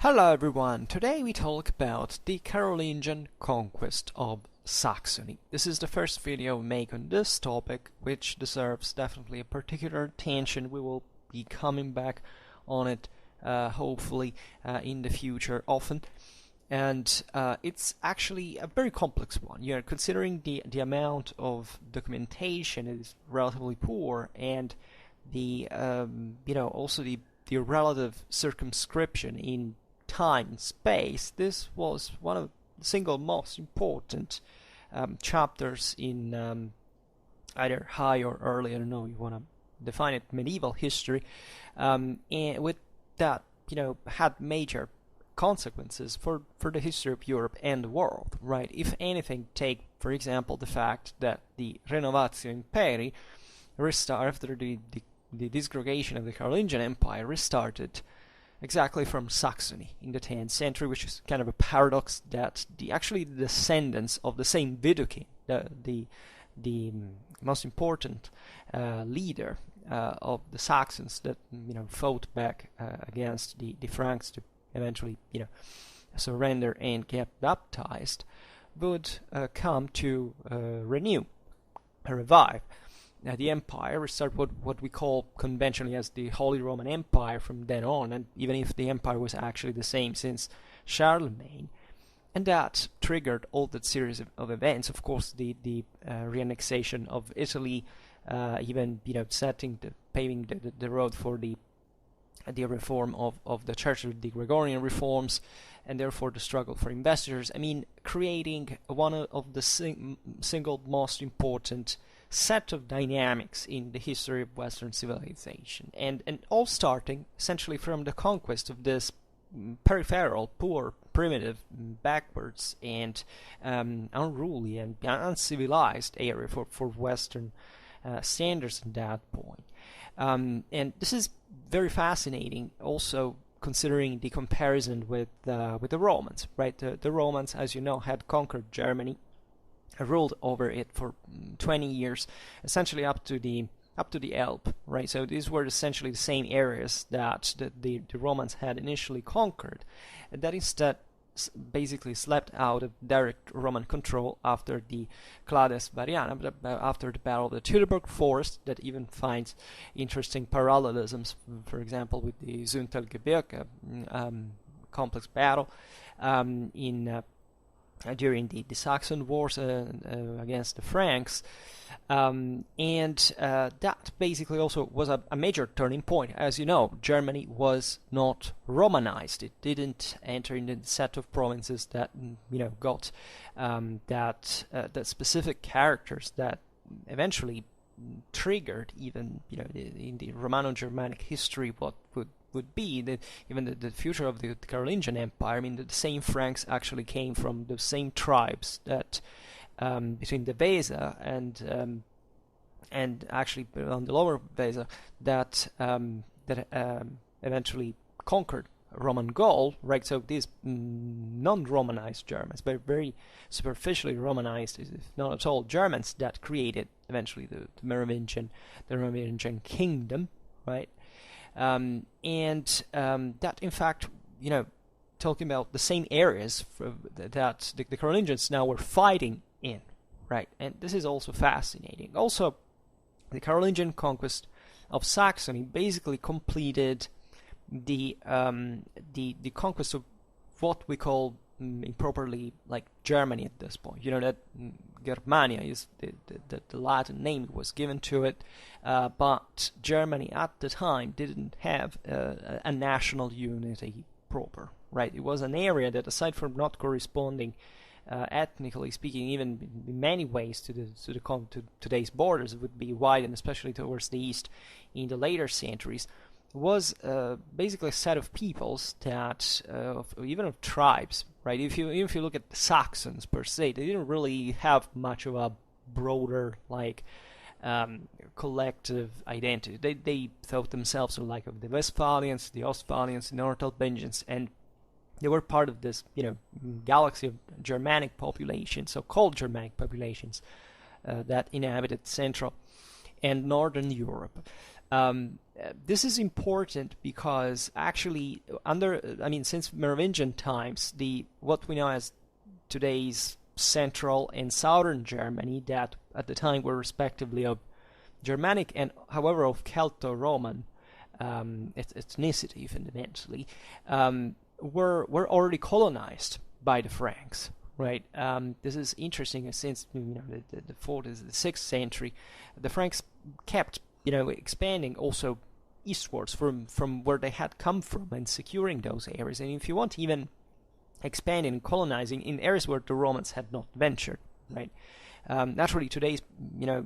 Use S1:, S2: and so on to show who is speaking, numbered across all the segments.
S1: Hello everyone, today we talk about the Carolingian conquest of Saxony. This is the first video we make on this topic, which deserves definitely a particular attention. We will be coming back on it hopefully in the future often. And it's actually a very complex one. You know, considering the amount of documentation is relatively poor, and the also the relative circumscription in time and space. This was one of the single most important chapters in either high or early, I don't know, you want to define it, medieval history, and with that, had major consequences for the history of Europe and the world, right? If anything, take, for example, the fact that the Renovatio Imperii after the disgregation of the Carolingian Empire restarted exactly from Saxony in the 10th century, which is kind of a paradox that the descendants of the same Widukind, the most important leader of the Saxons that fought back against the Franks to eventually surrender and get baptized, would come to revive the empire, restart what we call conventionally as the Holy Roman Empire from then on, and even if the empire was actually the same since Charlemagne. And that triggered all that series of events. Of course, the reannexation of Italy, even paving the road for the reform of the church, the Gregorian reforms, and therefore the struggle for investitures. I mean, creating one of the single most important set of dynamics in the history of Western civilization, and all starting essentially from the conquest of this peripheral, poor, primitive, backwards, and unruly and uncivilized area for Western standards at that point. And this is very fascinating, also considering the comparison with the Romans, right? The Romans, as you know, had conquered Germany, ruled over it for 20 years, essentially up to the Elbe, right? So these were essentially the same areas that the Romans had initially conquered, and that instead basically slept out of direct Roman control after the Clades Variana, after the Battle of the Teutoburg Forest, that even finds interesting parallelisms, for example, with the Züntelgebirge complex battle during the Saxony Wars against the Franks, and that basically also was a major turning point. As you know, Germany was not Romanized. It didn't enter into the set of provinces that got that specific characters that eventually triggered even in the Romano-Germanic history what would be even the future of the Carolingian Empire. I mean, the same Franks actually came from the same tribes that between the Weser and actually on the lower Weser that eventually conquered Roman Gaul, right? So these non-Romanized Germans, but very superficially Romanized, if not at all, Germans that created eventually the Merovingian kingdom, right? And that, in fact, talking about the same areas that the Carolingians now were fighting in, right? And this is also fascinating. Also, the Carolingian conquest of Saxony basically completed the conquest of what we call improperly like Germany at this point. You know that Germania is the Latin name was given to it, but Germany at the time didn't have a national unity proper, right? It was an area that, aside from not corresponding ethnically speaking, even in many ways to today's borders, would be widened, especially towards the east in the later centuries, was basically a set of peoples that, even of tribes, right? If you look at the Saxons per se, they didn't really have much of a broader collective identity. They thought themselves like of the Westphalians, the Ostphalians, the Nordalbingians, and they were part of this galaxy of Germanic populations, so-called Germanic populations that inhabited Central and Northern Europe. This is important because actually since Merovingian times, what we know as today's central and southern Germany, that at the time were respectively of Germanic and, however, of Celto-Roman ethnicity fundamentally, were already colonized by the Franks, right? This is interesting since the 4th, the 6th century, the Franks kept expanding also eastwards from where they had come from and securing those areas, and if you want, even expanding and colonizing in areas where the Romans had not ventured, right? Naturally, today's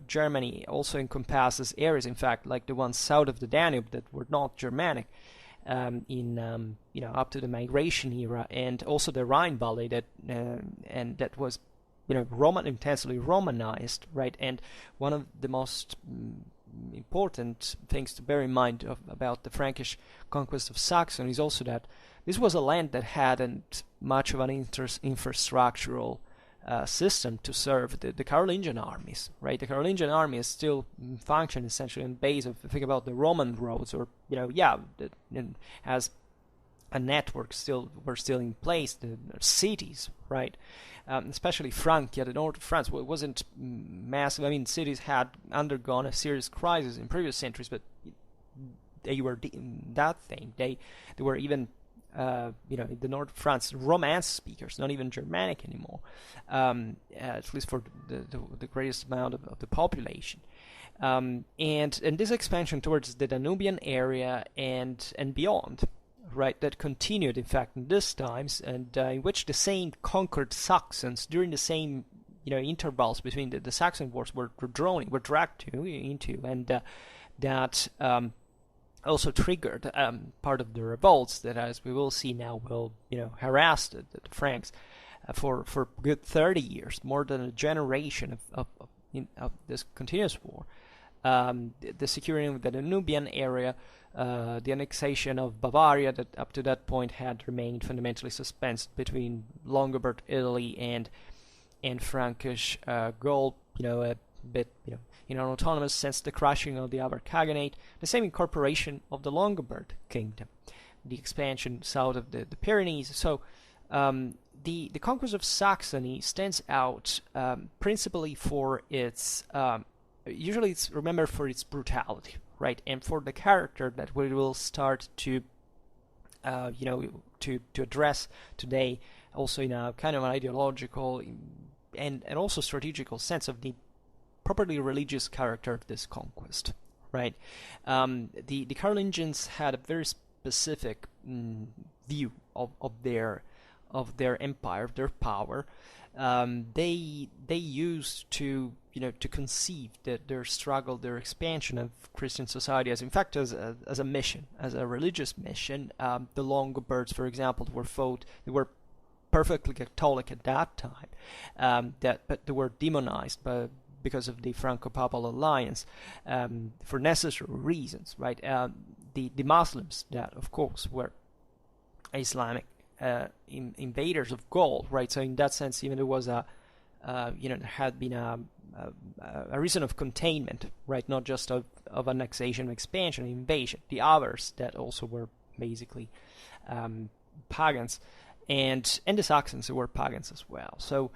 S1: Germany also encompasses areas, in fact, like the ones south of the Danube that were not Germanic, up to the migration era, and also the Rhine Valley that was intensely Romanized, right? And one of the most important things to bear in mind about the Frankish conquest of Saxony is also that this was a land that hadn't much of an infrastructural system to serve the Carolingian armies, right? The Carolingian army is still function essentially on base of, think about the Roman roads, or as a network were still in place, the cities, right? Especially Francia, the north of France, it wasn't massive. I mean, cities had undergone a serious crisis in previous centuries, but they were that thing. They were even in the north of France, Romance speakers, not even Germanic anymore, at least for the greatest amount of the population. And this expansion towards the Danubian area and beyond, right, that continued, in fact, in these times, and in which the same conquered Saxons during the same intervals between the Saxony Wars were dragged into, and that also triggered part of the revolts that, as we will see now, will harass the Franks for good 30 years, more than a generation of this continuous war. The securing of the Danubian area, the annexation of Bavaria, that up to that point had remained fundamentally suspensed between Longobard Italy and Frankish Gaul, a bit in an autonomous sense, the crushing of the Avar Khaganate, the same incorporation of the Longobard kingdom, the expansion south of the Pyrenees. So the conquest of Saxony stands out principally for its usually it's remembered for its brutality, right, and for the character that we will start to to address today, also in a kind of an ideological and also strategical sense of the properly religious character of this conquest, right? The Carolingians had a very specific view of their empire, of their power. They used to conceive their struggle, their expansion of Christian society as, in fact, as a mission, as a religious mission. The Longobards, for example, they were perfectly Catholic at that time, but they were demonized because of the Franco-Papal alliance for necessary reasons, right? The Muslims, that of course were Islamic invaders of Gaul, right? So in that sense, even there was there had been a reason of containment, right? Not just of annexation, expansion, invasion. The others that also were basically pagans, and the Saxons, who were pagans as well. So,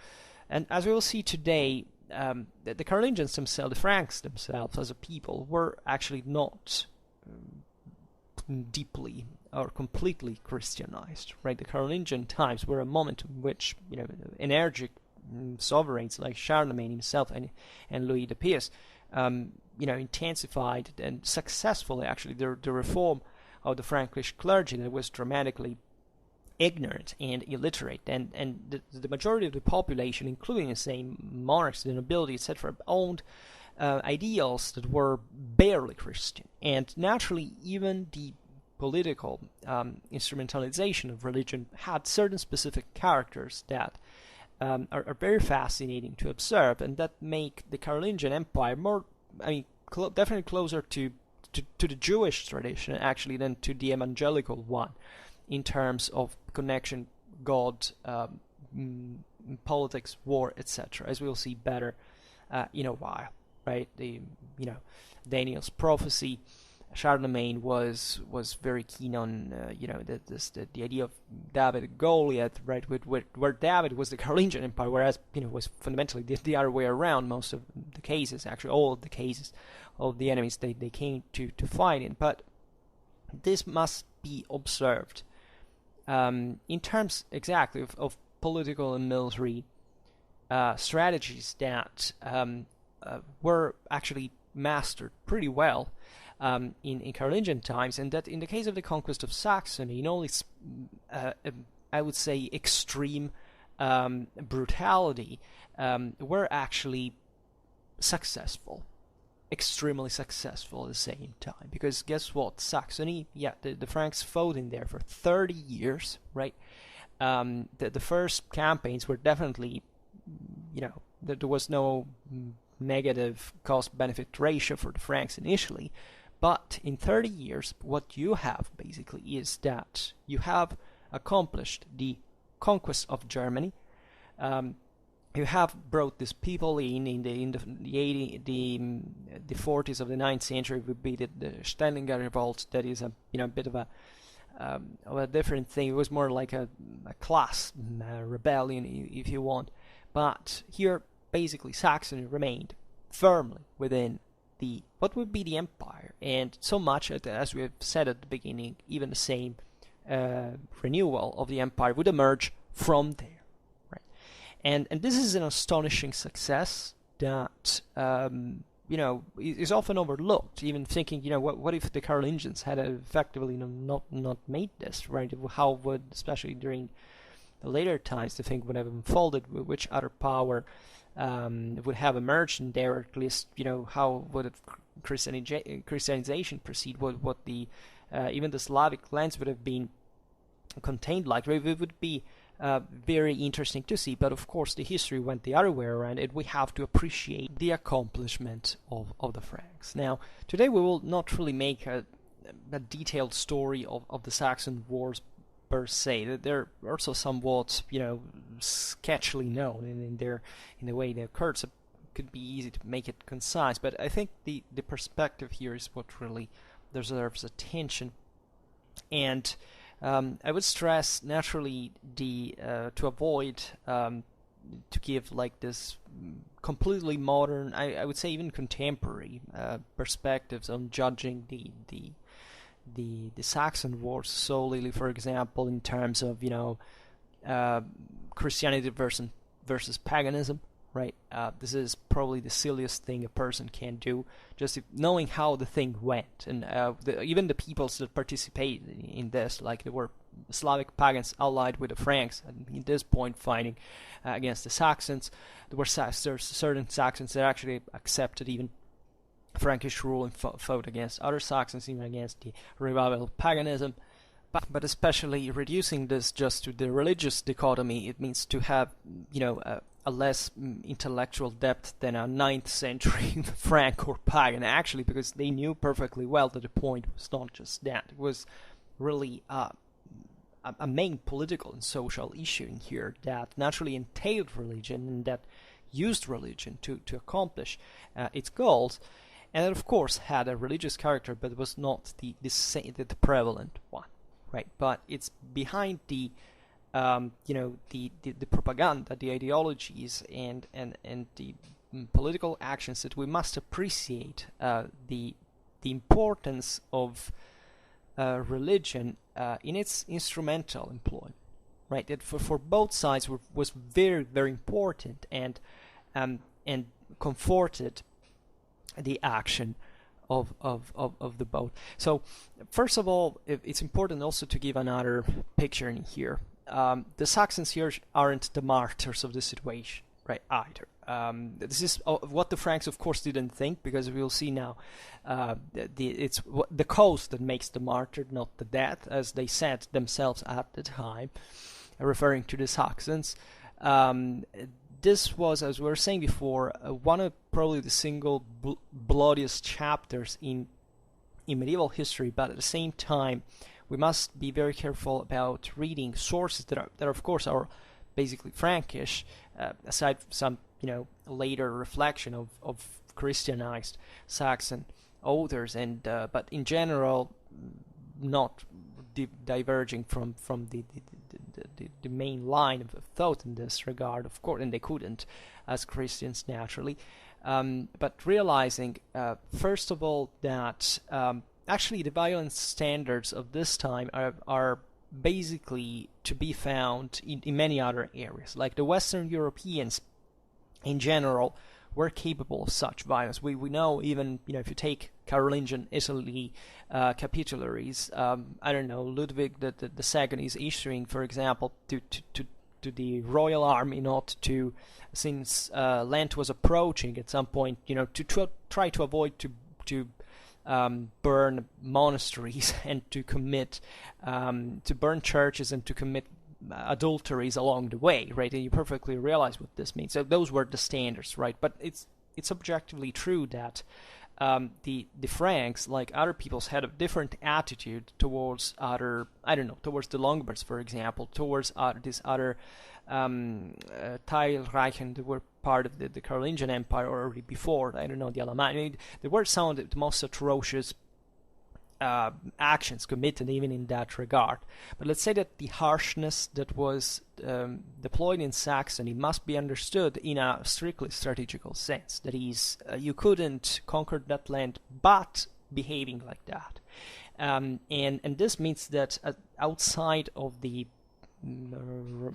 S1: and as we will see today, the Carolingians themselves, the Franks themselves as a people, were actually not deeply or completely Christianized, right? The Carolingian times were a moment in which energetic sovereigns like Charlemagne himself and Louis the Pious intensified and successfully actually the reform of the Frankish clergy that was dramatically ignorant and illiterate, and the majority of the population, including the same monarchs, the nobility, etc., owned ideals that were barely Christian. And naturally, even the political instrumentalization of religion had certain specific characters that are very fascinating to observe, and that make the Carolingian Empire more, definitely closer to the Jewish tradition actually than to the evangelical one, in terms of connection, God, politics, war, etc., as we'll see better in a while, right? Daniel's prophecy, Charlemagne was very keen on the idea of David and Goliath, right? Where David was the Carolingian Empire, whereas was fundamentally the other way around. Most of the cases, actually all of the cases of the enemies they came to fight in. But this must be observed in terms exactly of political and military strategies that were actually mastered pretty well in Carolingian times, and that in the case of the conquest of Saxony, in all its, I would say, extreme brutality, were actually successful, extremely successful at the same time. Because guess what? Saxony, the Franks fought in there for 30 years, right? The first campaigns were definitely, there was no negative cost-benefit ratio for the Franks initially. But in 30 years, what you have basically is that you have accomplished the conquest of Germany. You have brought these people in the 40s of the 9th century. Would be the Stellinger revolt. That is a bit of a different thing. It was more like a class rebellion, if you want. But here, basically, Saxony remained firmly within what would be the empire, and so much as we have said at the beginning, even the same renewal of the empire would emerge from there, right? And this is an astonishing success that is often overlooked. Even thinking, what if the Carolingians had effectively not made this, right? How would, especially during the later times, the thing would have unfolded? Which other power would have emerged in there, at least, how would Christianization proceed? What the even the Slavic lands would have been contained like? It would be very interesting to see. But of course, the history went the other way around, and we have to appreciate the accomplishment of the Franks. Now, today we will not really make a detailed story of the Saxon Wars per se. They're also somewhat, sketchily known in the way they occurred, so it could be easy to make it concise. But I think the perspective here is what really deserves attention. And I would stress naturally to avoid to give like this completely modern, I would say even contemporary perspectives on judging the Saxon Wars solely, for example, in terms of Christianity versus paganism, right? This is probably the silliest thing a person can do, just knowing how the thing went, and even the peoples that participated in this, like there were Slavic pagans allied with the Franks, and at this point fighting against the Saxons. There were certain Saxons that actually accepted even Frankish rule and fought against other Saxons, even against the revival of paganism. But especially reducing this just to the religious dichotomy, it means to have, a less intellectual depth than a 9th century Frank or pagan, actually, because they knew perfectly well that the point was not just that. It was really a main political and social issue in here that naturally entailed religion and that used religion to accomplish its goals. And it, of course, had a religious character, but it was not the prevalent one, right? But it's behind the propaganda, the ideologies, and the political actions that we must appreciate the importance of religion in its instrumental employment, right? That for both sides was very, very important and comforted the action of the both. So first of all, it's important also to give another picture in here. The Saxons here aren't the martyrs of the situation, right, either. This is what the Franks, of course, didn't think, because we'll see now it's the coast that makes the martyr, not the death, as they said themselves at the time, referring to the Saxons. This was, as we were saying before, one of probably the single bloodiest chapters in medieval history, but at the same time, we must be very careful about reading sources that of course, are basically Frankish, aside from some, later reflection of Christianized Saxon authors, and but in general, not diverging from the main line of thought in this regard, of course, and they couldn't, as Christians naturally. But realizing, first of all, that actually the violence standards of this time are basically to be found in many other areas. Like the Western Europeans in general were capable of such violence. We know, even, if you take Carolingian Italy capitularies, I don't know, Ludwig the Second is issuing, for example, to the royal army not to, since Lent was approaching at some point, to try to avoid to burn monasteries and to commit to burn churches and to commit adulteries along the way, right? And you perfectly realize what this means. So those were the standards, right? But it's objectively true that the Franks, like other peoples, had a different attitude towards other, towards the Longobards, for example, towards this other Teilreichen that were part of the Carolingian Empire already before, the Alemanni. There were some of the most atrocious actions committed even in that regard. But let's say that the harshness that was deployed in Saxony must be understood in a strictly strategical sense. That is, you couldn't conquer that land but behaving like that. And this means that outside of the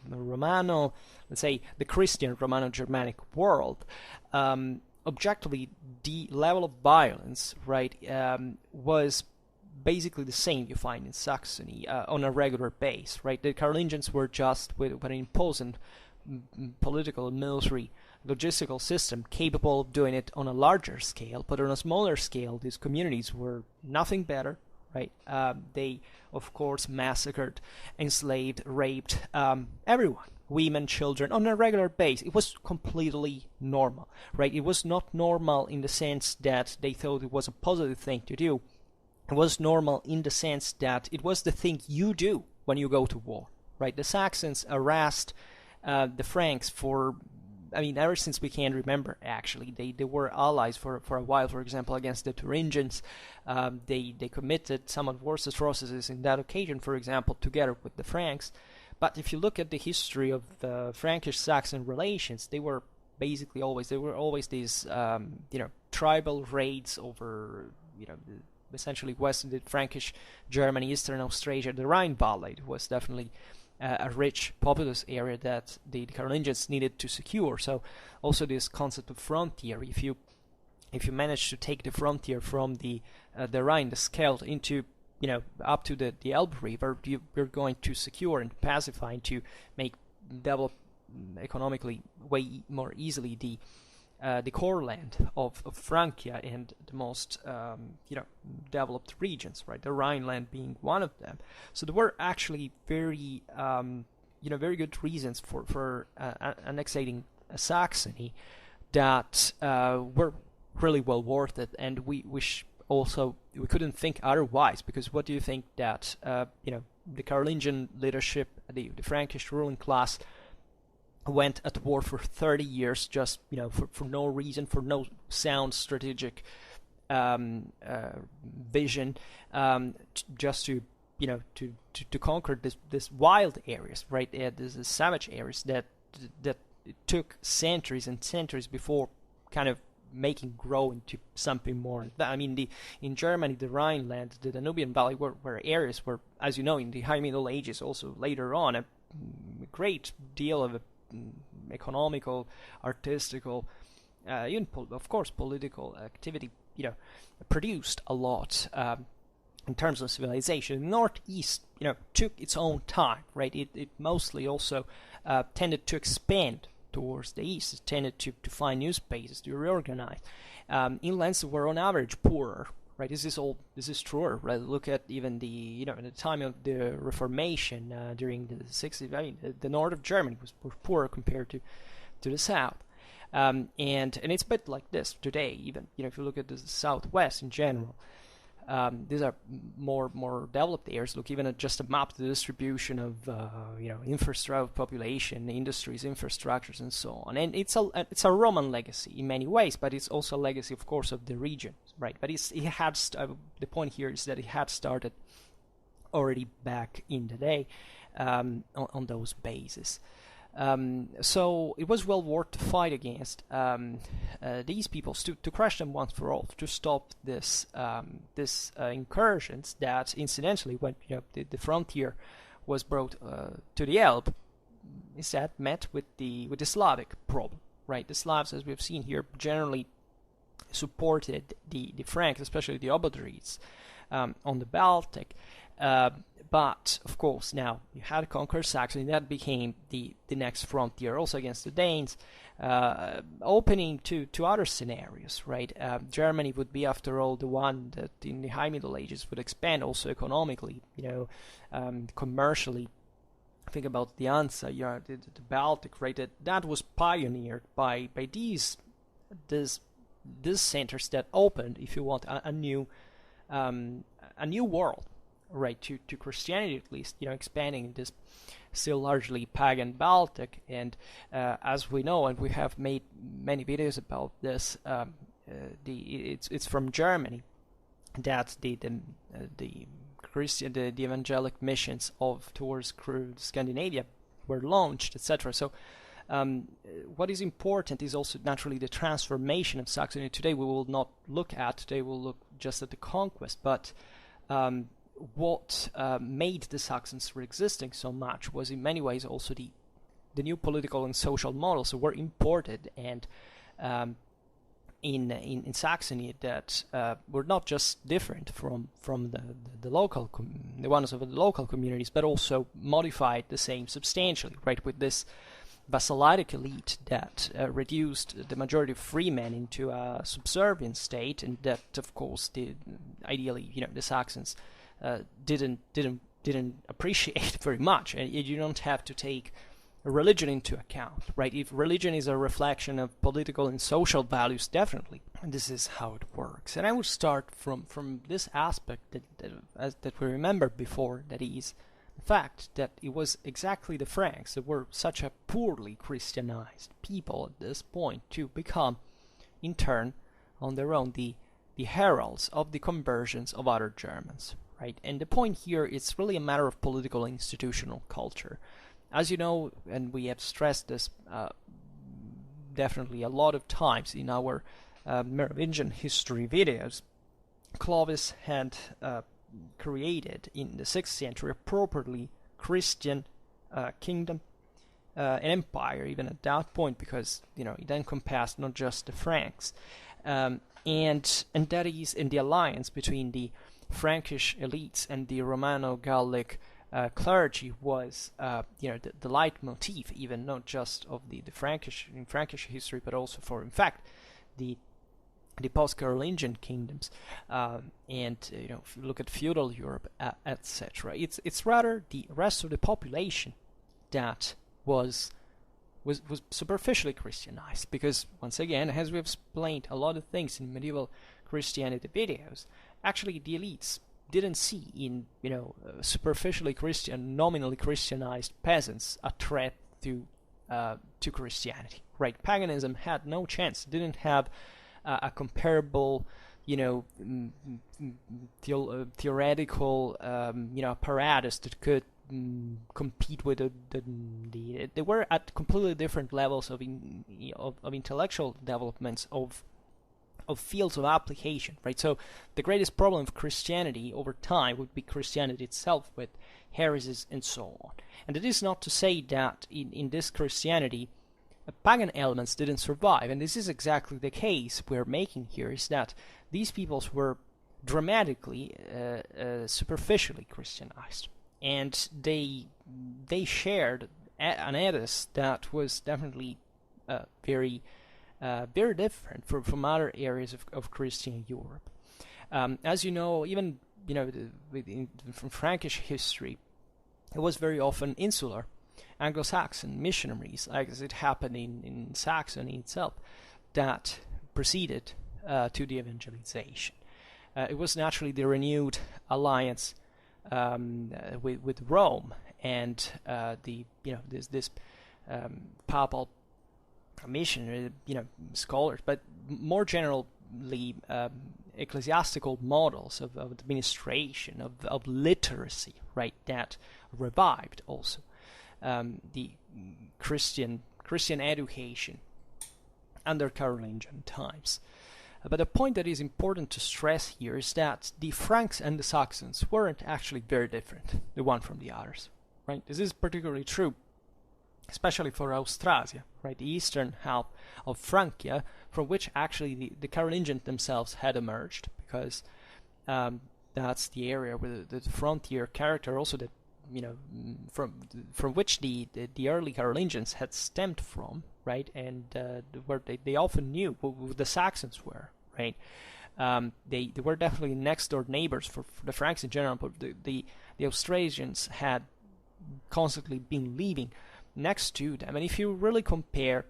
S1: Romano, let's say the Christian Romano-Germanic world, objectively the level of violence, right, was basically the same you find in Saxony on a regular base, right? The Carolingians were just with an imposing political, military, logistical system capable of doing it on a larger scale, but on a smaller scale, these communities were nothing better, right? They, of course, massacred, enslaved, raped everyone, women, children, on a regular basis. It was completely normal, right? It was not normal in the sense that they thought it was a positive thing to do. It was normal in the sense that it was the thing you do when you go to war, right? The Saxons harassed the Franks for, ever since we can remember, actually. They were allies for a while, for example, against the Thuringians. They committed some of the worst atrocities in that occasion, for example, together with the Franks. But if you look at the history of Frankish-Saxon relations, they were basically always these, tribal raids over, essentially western Frankish Germany, eastern Austrasia, the Rhine Valley was definitely a rich, populous area that the Carolingians needed to secure. So also this concept of frontier. If you manage to take the frontier from the Rhine, the Scheldt, into up to the Elbe River, you're going to secure and pacify and to develop economically way more easily the core land of Francia and the most developed regions, right? The Rhineland being one of them. So there were actually very very good reasons for annexating Saxony that were really well worth it, and we couldn't think otherwise, because what do you think that the Carolingian leadership, the Frankish ruling class, went at war for 30 years just for no reason, for no sound strategic vision, just to conquer this wild areas, right? This savage areas that it took centuries and centuries before kind of making grow into something more. In Germany, the Rhineland, the Danubian Valley were areas where, as you know, in the High Middle Ages, also later on, a great deal of economical, artistical, even of course political activity, produced a lot in terms of civilization. The Northeast, took its own time, right? It mostly also tended to expand towards the east. It tended to find new spaces, to reorganize. Inlands were on average poorer, right? This is truer, right? Look at even the, at the time of the Reformation, during the 60s, the north of Germany was poorer compared to the south. And it's a bit like this today, even, if you look at the southwest in general. These are more developed areas. Look even at just a map, the distribution of infrastructure, population, industries, infrastructures, and so on. And it's a Roman legacy in many ways, but it's also a legacy, of course, of the region, right? But the point here is that it had started already back in the day on those bases. So it was well worth to fight against these peoples, to crush them once for all, to stop this incursions that, incidentally, when the frontier was brought to the Elbe, is that met with the Slavic problem, right? The Slavs, as we've seen here, generally supported the Franks, especially the Obodrites, on the Baltic. But, of course, now you had conquered Saxony. That became the next frontier, also against the Danes, opening to other scenarios, right? Germany would be, after all, the one that in the High Middle Ages would expand also economically, commercially. Think about the Hansa, the Baltic, right? That was pioneered by these centers that opened, if you want, a new world. Right, to Christianity at least, expanding this still largely pagan Baltic, and as we know, and we have made many videos about this, it's from Germany that the evangelic missions towards Scandinavia were launched, etc. So what is important is also naturally the transformation of Saxony. Today we will not look at. Today we'll look just at the conquest, but what made the Saxons resisting so much was in many ways also the new political and social models that were imported and in Saxony that were not just different from the local the ones of the local communities, but also modified the same substantially, right? With this vassalitic elite that reduced the majority of free men into a subservient state, and that, of course, ideally, the Saxons didn't appreciate very much. And you don't have to take religion into account, right? If religion is a reflection of political and social values, definitely, and this is how it works. And I would start from this aspect that we remembered before, that is the fact that it was exactly the Franks that were such a poorly Christianized people at this point to become, in turn, on their own, the heralds of the conversions of other Germans, right? And the point here is really a matter of political and institutional culture. As you know, and we have stressed this definitely a lot of times in our Merovingian history videos, Clovis had created in the 6th century a properly Christian kingdom, an empire even at that point, because it encompassed not just the Franks, and that is in the alliance between the Frankish elites and the Romano-Gallic clergy was the leitmotif, even not just of the Frankish history, but also for, in fact, the post-Carolingian kingdoms, and if you look at feudal Europe, etc. It's rather the rest of the population that was superficially Christianized, because once again, as we have explained a lot of things in medieval Christianity videos, actually the elites didn't see in superficially Christian, nominally Christianized peasants a threat to Christianity, right? Paganism had no chance, didn't have a comparable, theoretical, apparatus that could compete with they were at completely different levels of intellectual developments of fields of application, right? So the greatest problem of Christianity over time would be Christianity itself, with heresies and so on. And it is not to say that in this Christianity pagan elements didn't survive, and this is exactly the case we're making here, is that these peoples were dramatically, superficially Christianized, and they shared an ethos that was definitely very different from other areas of Christian Europe. As you know, even from Frankish history, it was very often insular Anglo Saxon missionaries, like as it happened in Saxony itself, that proceeded to the evangelization. it was naturally the renewed alliance with Rome and this papal missionary, scholars, but more generally ecclesiastical models of administration, of literacy, right, that revived also the Christian education under Carolingian times. But the point that is important to stress here is that the Franks and the Saxons weren't actually very different, the one from the others, right? This is particularly true, especially for Austrasia, right, the eastern half of Francia, from which actually the Carolingians themselves had emerged, because that's the area with the frontier character, also that from which the early Carolingians had stemmed from, right, and where they often knew who the Saxons were, right. They were definitely next door neighbors for the Franks in general, but the Austrasians had constantly been living next to them. And if you really compare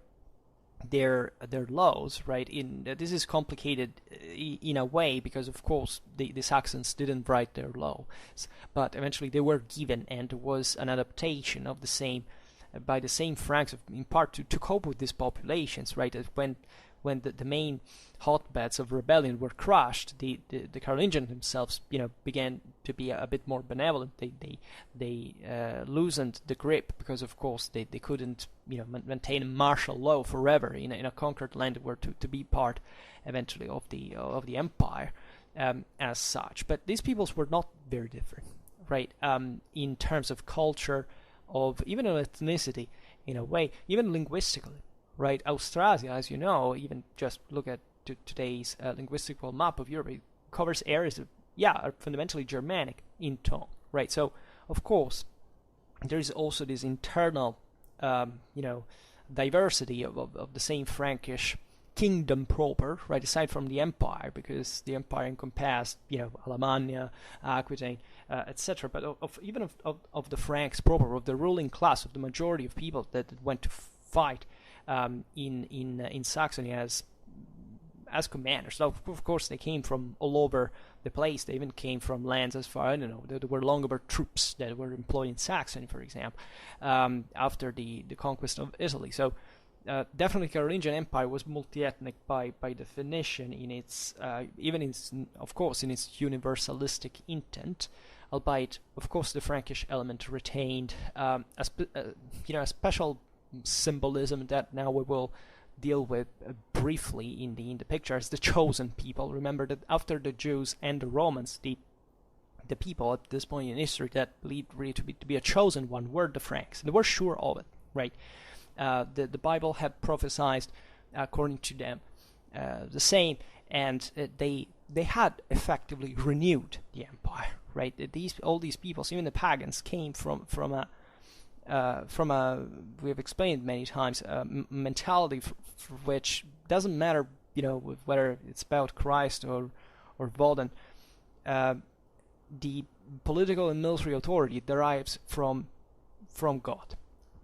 S1: their laws, right, this is complicated in a way, because of course the Saxons didn't write their laws, but eventually they were given, and it was an adaptation of the same by the same Franks, in part to cope with these populations, right. When the main hotbeds of rebellion were crushed, the Carolingians themselves, began to be a bit more benevolent. They loosened the grip, because of course they couldn't maintain martial law forever in a conquered land, were to be part eventually of the empire as such. But these peoples were not very different, right, in terms of culture, of even ethnicity, in a way, even linguistically. Right, Austrasia, as you know, even just look at today's linguistical map of Europe, it covers areas that, are fundamentally Germanic in tone, right? So, of course, there is also this internal, diversity of the same Frankish kingdom proper, right, aside from the empire, because the empire encompassed, Alemannia, Aquitaine, etc., but even of the Franks proper, of the ruling class, of the majority of people that went to fight in Saxony as commanders. So of course they came from all over the place. They even came from lands as far, I don't know, there were Longobards troops that were employed in Saxony, for example, after the conquest of Italy. So definitely Carolingian Empire was multi-ethnic by definition, in its of course in its universalistic intent, albeit of course the Frankish element retained a special symbolism that now we will deal with briefly in the picture as the chosen people. Remember that after the Jews and the Romans, the people at this point in history that believed really to be a chosen one were the Franks. They were sure of it, right? The Bible had prophesied according to them the same, and they had effectively renewed the empire, right? All these peoples, even the pagans, came from a we have explained many times, mentality for which doesn't matter, whether it's about Christ or Wodan. The political and military authority derives from God,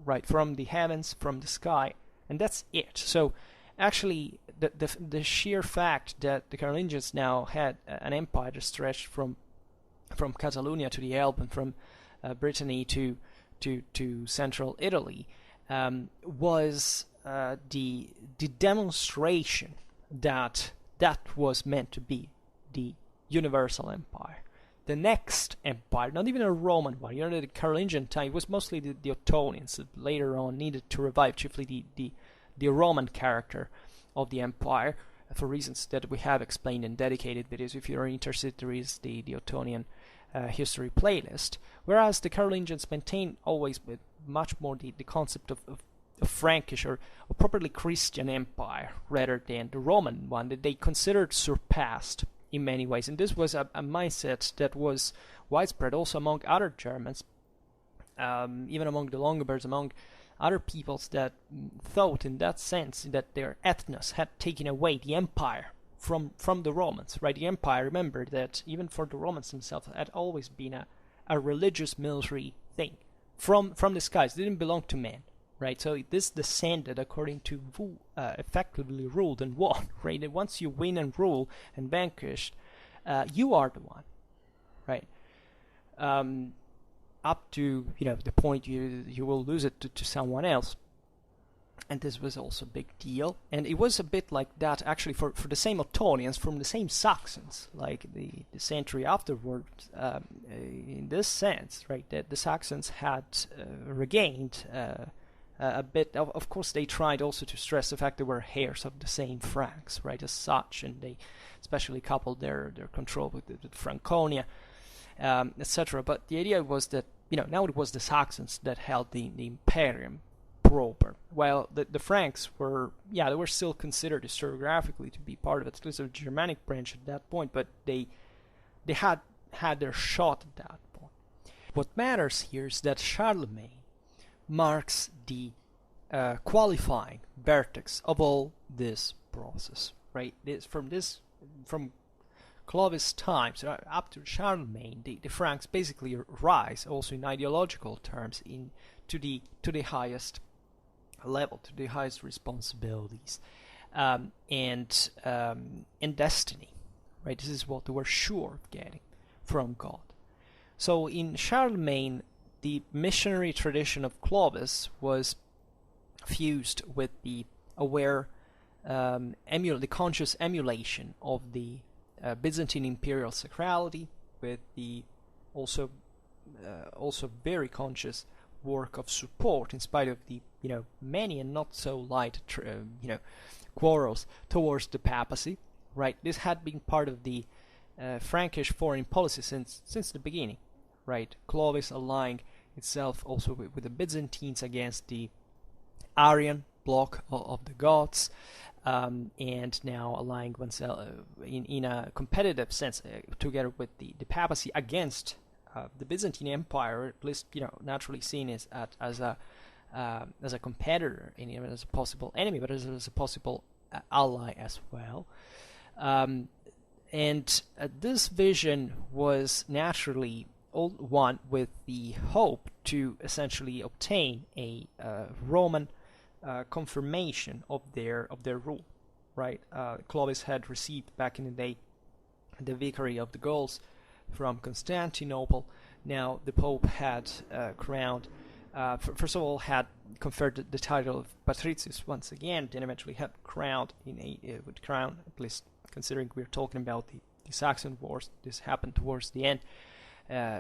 S1: right? From the heavens, from the sky, and that's it. So, actually, the sheer fact that the Carolingians now had an empire that stretched from Catalonia to the Alps, and from Brittany to central Italy, was the demonstration that was meant to be the universal empire. The next empire, not even a Roman one, the Carolingian time, it was mostly the Ottonians that later on needed to revive chiefly the Roman character of the empire, for reasons that we have explained in dedicated videos. If you're interested, there is the Ottonian history playlist, whereas the Carolingians maintain always with much more the concept of Frankish or properly Christian empire rather than the Roman one that they considered surpassed in many ways. And this was a mindset that was widespread also among other Germans, even among the Longobards, among other peoples that thought in that sense that their ethnos had taken away the empire from the Romans, right? The empire, remember that even for the Romans themselves, had always been a religious military thing from the skies. It didn't belong to men, right? So this descended according to who effectively ruled and won, right? And once you win and rule and vanquished You are the one, right? Up to the point you will lose it to someone else. And this was also a big deal, and it was a bit like that actually for the same Ottonians from the same Saxons, like the century afterwards. In this sense, right, that the Saxons had regained a bit. Of course, they tried also to stress the fact they were heirs of the same Franks, right, as such, and they especially coupled their control with Franconia, etc. But the idea was that now it was the Saxons that held the imperium proper, while the Franks were, they were still considered historiographically to be part of at least a Germanic branch at that point, but they had their shot at that point. What matters here is that Charlemagne marks the qualifying vertex of all this process, right? From Clovis times up to Charlemagne, the Franks basically rise also in ideological terms to the highest level, to the highest responsibilities, and destiny, right? This is what they were sure of getting from God. So in Charlemagne, the missionary tradition of Clovis was fused with the aware, the conscious emulation of the Byzantine imperial sacrality, with the also very conscious work of support in spite of the many and not so light quarrels towards the papacy, right? This had been part of the Frankish foreign policy since the beginning, right? Clovis allying itself also with the Byzantines against the Arian bloc of the Goths, and now allying oneself in a competitive sense together with the papacy against the Byzantine Empire, at least naturally seen as a competitor, and even as a possible enemy, but as a possible ally as well. And this vision was naturally one with the hope to essentially obtain a Roman confirmation of their rule, right? Clovis had received back in the day the vicary of the Gauls from Constantinople. Now the Pope had crowned, first of all, had conferred the title of Patricius once again, then eventually had crowned would crown, at least considering we're talking about the Saxon Wars. This happened towards the end,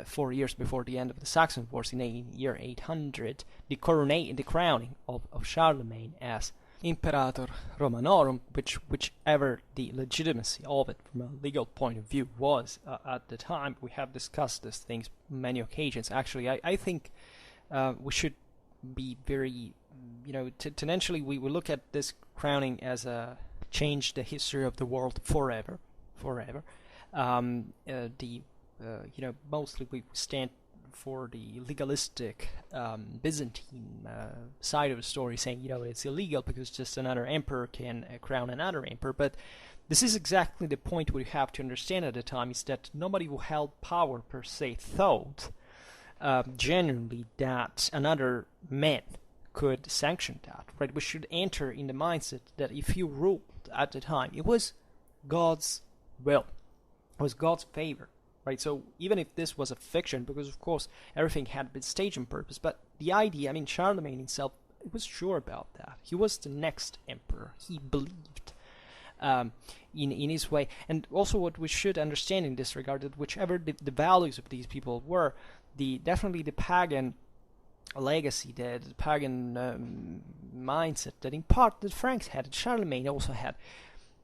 S1: 4 years before the end of the Saxon Wars, in year 800, the crowning of Charlemagne as Imperator Romanorum, whichever the legitimacy of it from a legal point of view was at the time. We have discussed these things many occasions. Actually, I think we should be very, tendentially we look at this crowning as a change the history of the world forever. Mostly we stand for the legalistic Byzantine side of the story, saying it's illegal because just another emperor can crown another emperor. But this is exactly the point we have to understand at the time, is that nobody who held power per se thought genuinely that another man could sanction that, right? We should enter in the mindset that if you ruled at the time, it was God's will, it was God's favor. Right, so even if this was a fiction, because of course everything had been staged on purpose, but the idea, Charlemagne himself was sure about that. He was the next emperor. He believed in his way. And also what we should understand in this regard, that whichever the values of these people were, definitely the pagan legacy, the pagan mindset that in part the Franks had, that Charlemagne also had,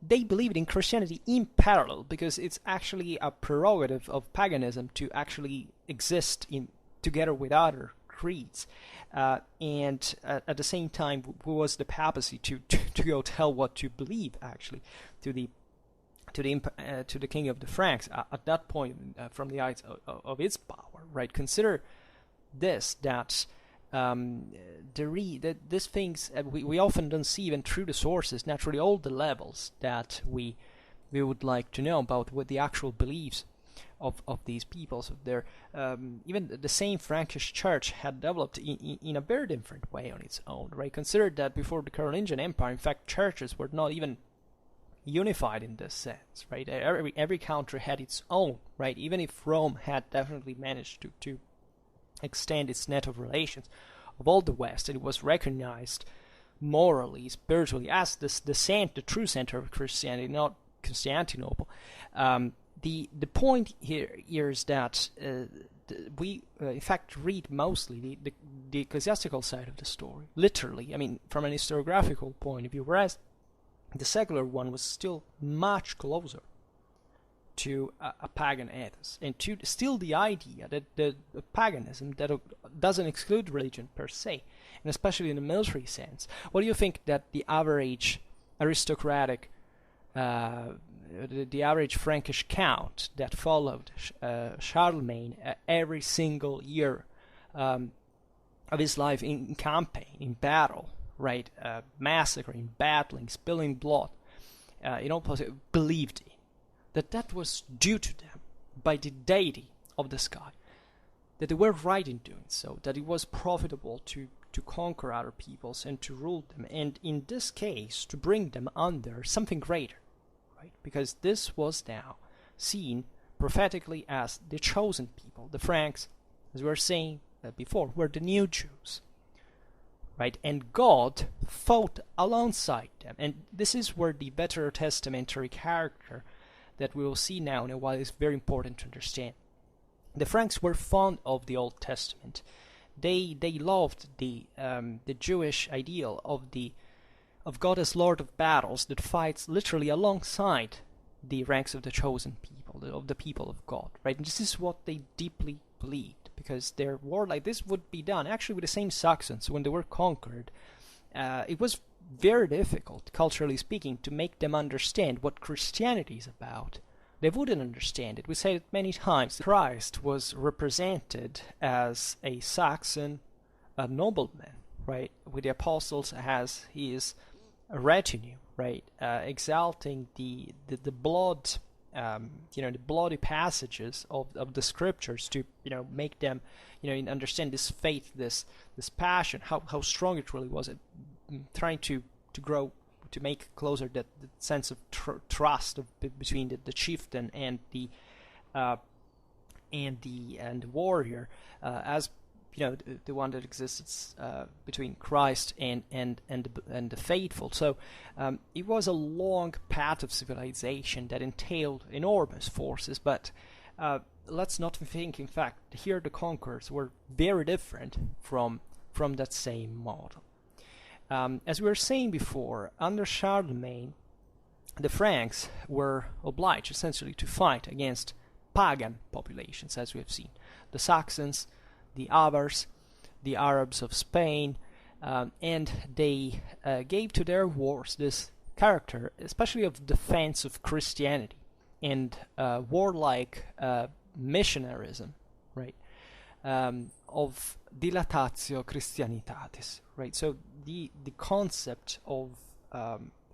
S1: they believed in Christianity in parallel, because it's actually a prerogative of paganism to actually exist together with other creeds, and at the same time was the papacy to go tell what to believe actually to the king of the Franks at that point, from the height of its power, right? Consider this, that these things we often don't see even through the sources, naturally all the levels that we would like to know about what the actual beliefs of these peoples, of their even the same Frankish church had developed in a very different way on its own, right? Consider that before the Carolingian Empire, in fact, churches were not even unified in this sense, right? Every country had its own, right? Even if Rome had definitely managed to extend its net of relations of all the West, it was recognized morally, spiritually, as the true center of Christianity, not Constantinople. The point here is that we, in fact, read mostly the ecclesiastical side of the story, literally. I mean, from an historiographical point of view, whereas the secular one was still much closer to a pagan ethos, and to still the idea that the paganism that doesn't exclude religion per se, and especially in the military sense. What do you think that the average aristocratic, the average Frankish count that followed Charlemagne every single year of his life in campaign, in battle, right, massacring, battling, spilling blood, believed in? That was due to them by the deity of the sky, that they were right in doing so, that it was profitable to conquer other peoples and to rule them, and in this case to bring them under something greater, right? Because this was now seen prophetically as the chosen people. The Franks, as we were saying before, were the new Jews, right? And God fought alongside them, and this is where the better testamentary character that we will see now in a while is very important to understand. The Franks were fond of the Old Testament. They loved the Jewish ideal of God as Lord of battles that fights literally alongside the ranks of the chosen people, of the people of God, right? And this is what they deeply believed, because their warlike, this would be done actually with the same Saxons when they were conquered. It was very difficult, culturally speaking, to make them understand what Christianity is about. They wouldn't understand it. We say it many times. Christ was represented as a Saxon nobleman, right, with the apostles as his retinue, right, exalting the blood, the bloody passages of the scriptures to make them understand this faith, this passion, how strong it really was. Trying to grow, to make closer that sense of trust between the chieftain and the warrior, as the one that exists between Christ and the faithful. So it was a long path of civilization that entailed enormous forces, but let's not think, in fact, here the conquerors were very different from that same model. As we were saying before, under Charlemagne, the Franks were obliged essentially to fight against pagan populations, as we have seen. The Saxons, the Avars, the Arabs of Spain, and they gave to their wars this character, especially of defense of Christianity and warlike missionarism, right? Of dilatatio Christianitatis, right? So the concept of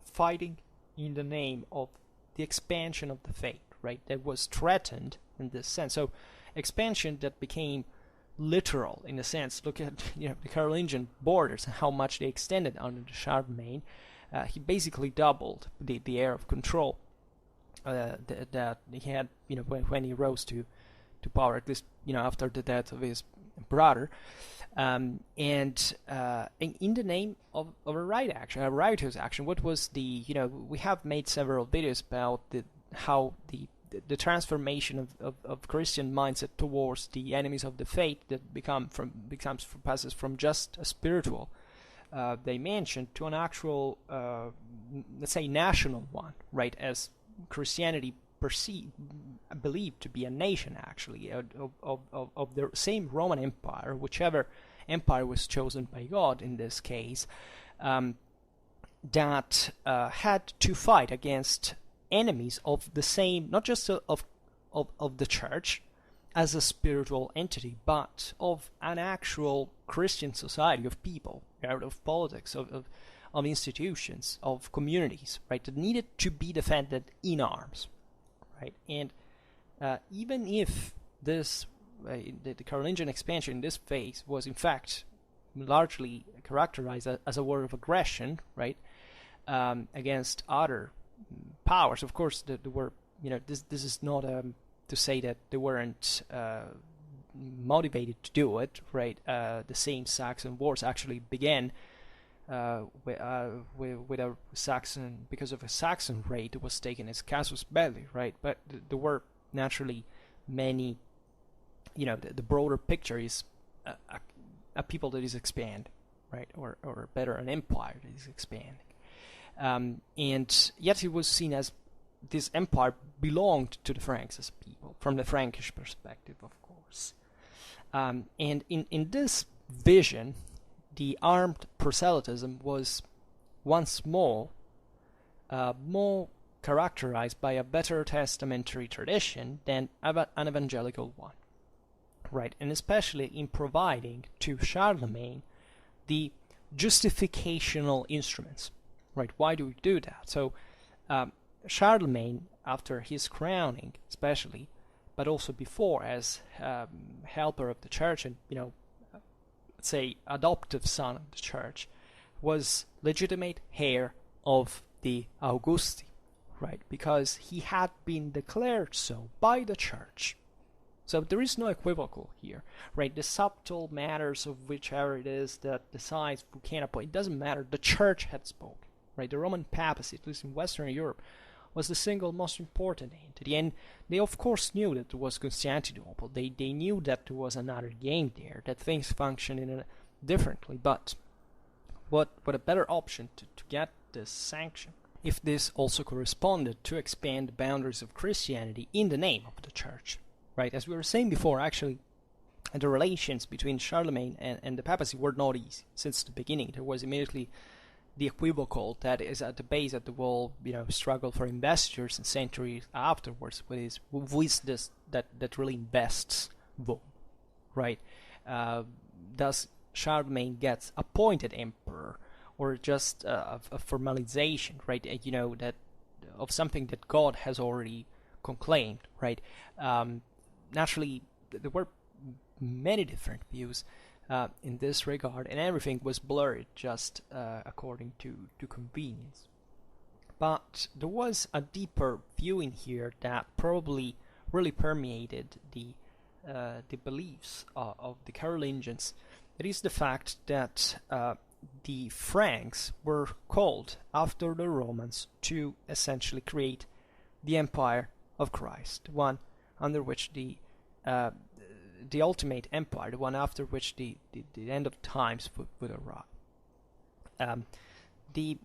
S1: fighting in the name of the expansion of the faith, right? That was threatened in this sense. So expansion that became literal in a sense. Look at the Carolingian borders and how much they extended under the Charlemagne. He basically doubled the area of control that he had, when he rose to power, at least after the death of his brother, and in the name of a right action, a righteous action. What was the we have made several videos about how the transformation of Christian mindset towards the enemies of the faith that passes from just a spiritual dimension to an actual let's say national one, right? As Christianity believed to be a nation, actually, of the same Roman Empire, whichever empire was chosen by God in this case, that had to fight against enemies of the same, not just of the church as a spiritual entity, but of an actual Christian society of people, of politics, of institutions, of communities, right, that needed to be defended in arms. Right, and even if this the Carolingian expansion in this phase was in fact largely characterized as a war of aggression, right, against other powers. Of course, there were, this is not to say that they weren't motivated to do it, right? The same Saxon Wars actually began with a Saxon, because of a Saxon raid. It was taken as casus belli, right? But there were naturally many, the broader picture is a people that is expanding, right? Or better, an empire that is expanding. And yet it was seen as this empire belonged to the Franks as a people, from the Frankish perspective, of course. And in this vision, the armed proselytism was once more characterized by a better testamentary tradition than an evangelical one, right? And especially in providing to Charlemagne the justificational instruments, right? Why do we do that? So Charlemagne, after his crowning especially, but also before, as helper of the church and, let's say adoptive son of the church, was legitimate heir of the Augusti, right? Because he had been declared so by the church. So there is no equivocal here, right? The subtle matters of whichever it is that decides who can appoint, it doesn't matter. The church had spoken, right? The Roman papacy, at least in Western Europe, was the single most important entity, and they of course knew that it was Constantinople. They knew that there was another game there, that things functioned differently, but what a better option to get this sanction, if this also corresponded to expand the boundaries of Christianity in the name of the church, right? As we were saying before, actually, the relations between Charlemagne and the papacy were not easy. Since the beginning, there was immediately the equivocal that is at the base of the whole, struggle for investitures and centuries afterwards, who is this that really invests Rome, right? Does Charlemagne gets appointed emperor, or just a formalization, right? That of something that God has already conclaimed, right? Naturally, there were many different views in this regard, and everything was blurred just according to convenience. But there was a deeper view in here that probably really permeated the beliefs of the Carolingians. It is the fact that the Franks were called after the Romans to essentially create the empire of Christ, one under which the ultimate empire, the one after which the end of times would arrive. The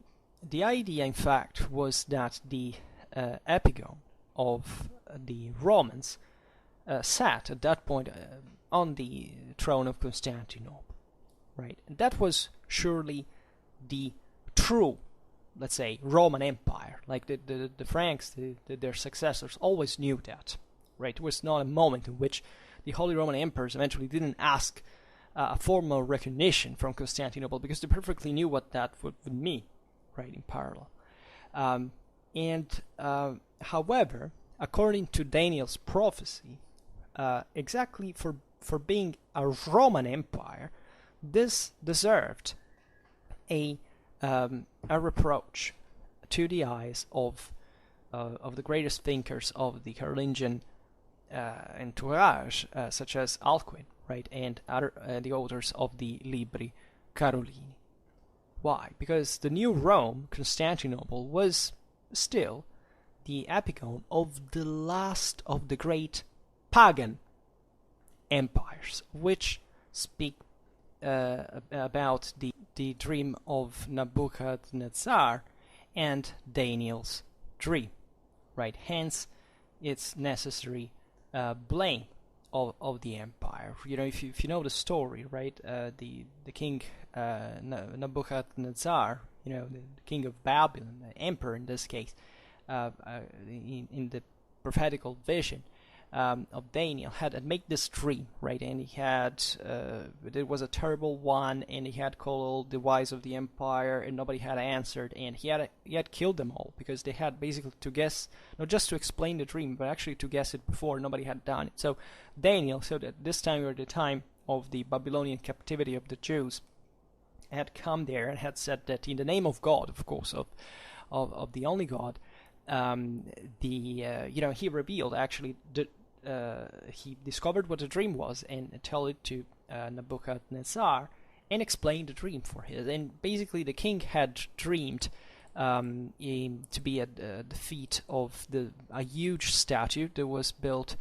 S1: idea, in fact, was that the epigone of the Romans sat at that point on the throne of Constantinople, right? And that was surely the true, let's say, Roman Empire. Like the Franks, their successors, always knew that, right? It was not a moment in which the Holy Roman Emperors eventually didn't ask a formal recognition from Constantinople, because they perfectly knew what that would mean, right, in parallel. However, according to Daniel's prophecy, exactly for being a Roman Empire, this deserved a reproach to the eyes of the greatest thinkers of the Carolingian entourage, such as Alcuin, right, and other the authors of the Libri Carolini. Why? Because the new Rome, Constantinople, was still the epigone of the last of the great pagan empires, which speak about the dream of Nebuchadnezzar and Daniel's dream, right? Hence, it's necessary blame of the empire. If you know the story, right? The king Nebuchadnezzar, the king of Babylon, the emperor in this case, in the prophetical vision of Daniel, had made this dream, right? And he had it was a terrible one, and he had called the wise of the empire, and nobody had answered, and he had killed them all, because they had basically to guess, not just to explain the dream, but actually to guess it before nobody had done it. So Daniel, so that this time, or the time of the Babylonian captivity of the Jews, had come there and had said that in the name of God, of course, of the only God, he revealed actually he discovered what the dream was and told it to Nebuchadnezzar and explained the dream for him. And basically, the king had dreamed to be at the feet of a huge statue that was built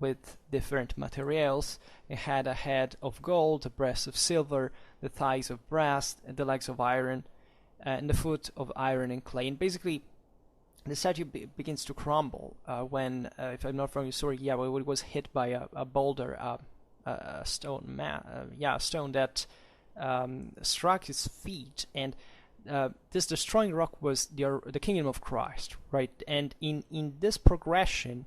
S1: with different materials. It had a head of gold, a breast of silver, the thighs of brass, the legs of iron, and the foot of iron and clay. And basically, the statue begins to crumble when, if I'm not wrong, sorry, it was hit by a boulder, a stone, a stone that struck his feet, and this destroying rock was the kingdom of Christ, right? And in this progression,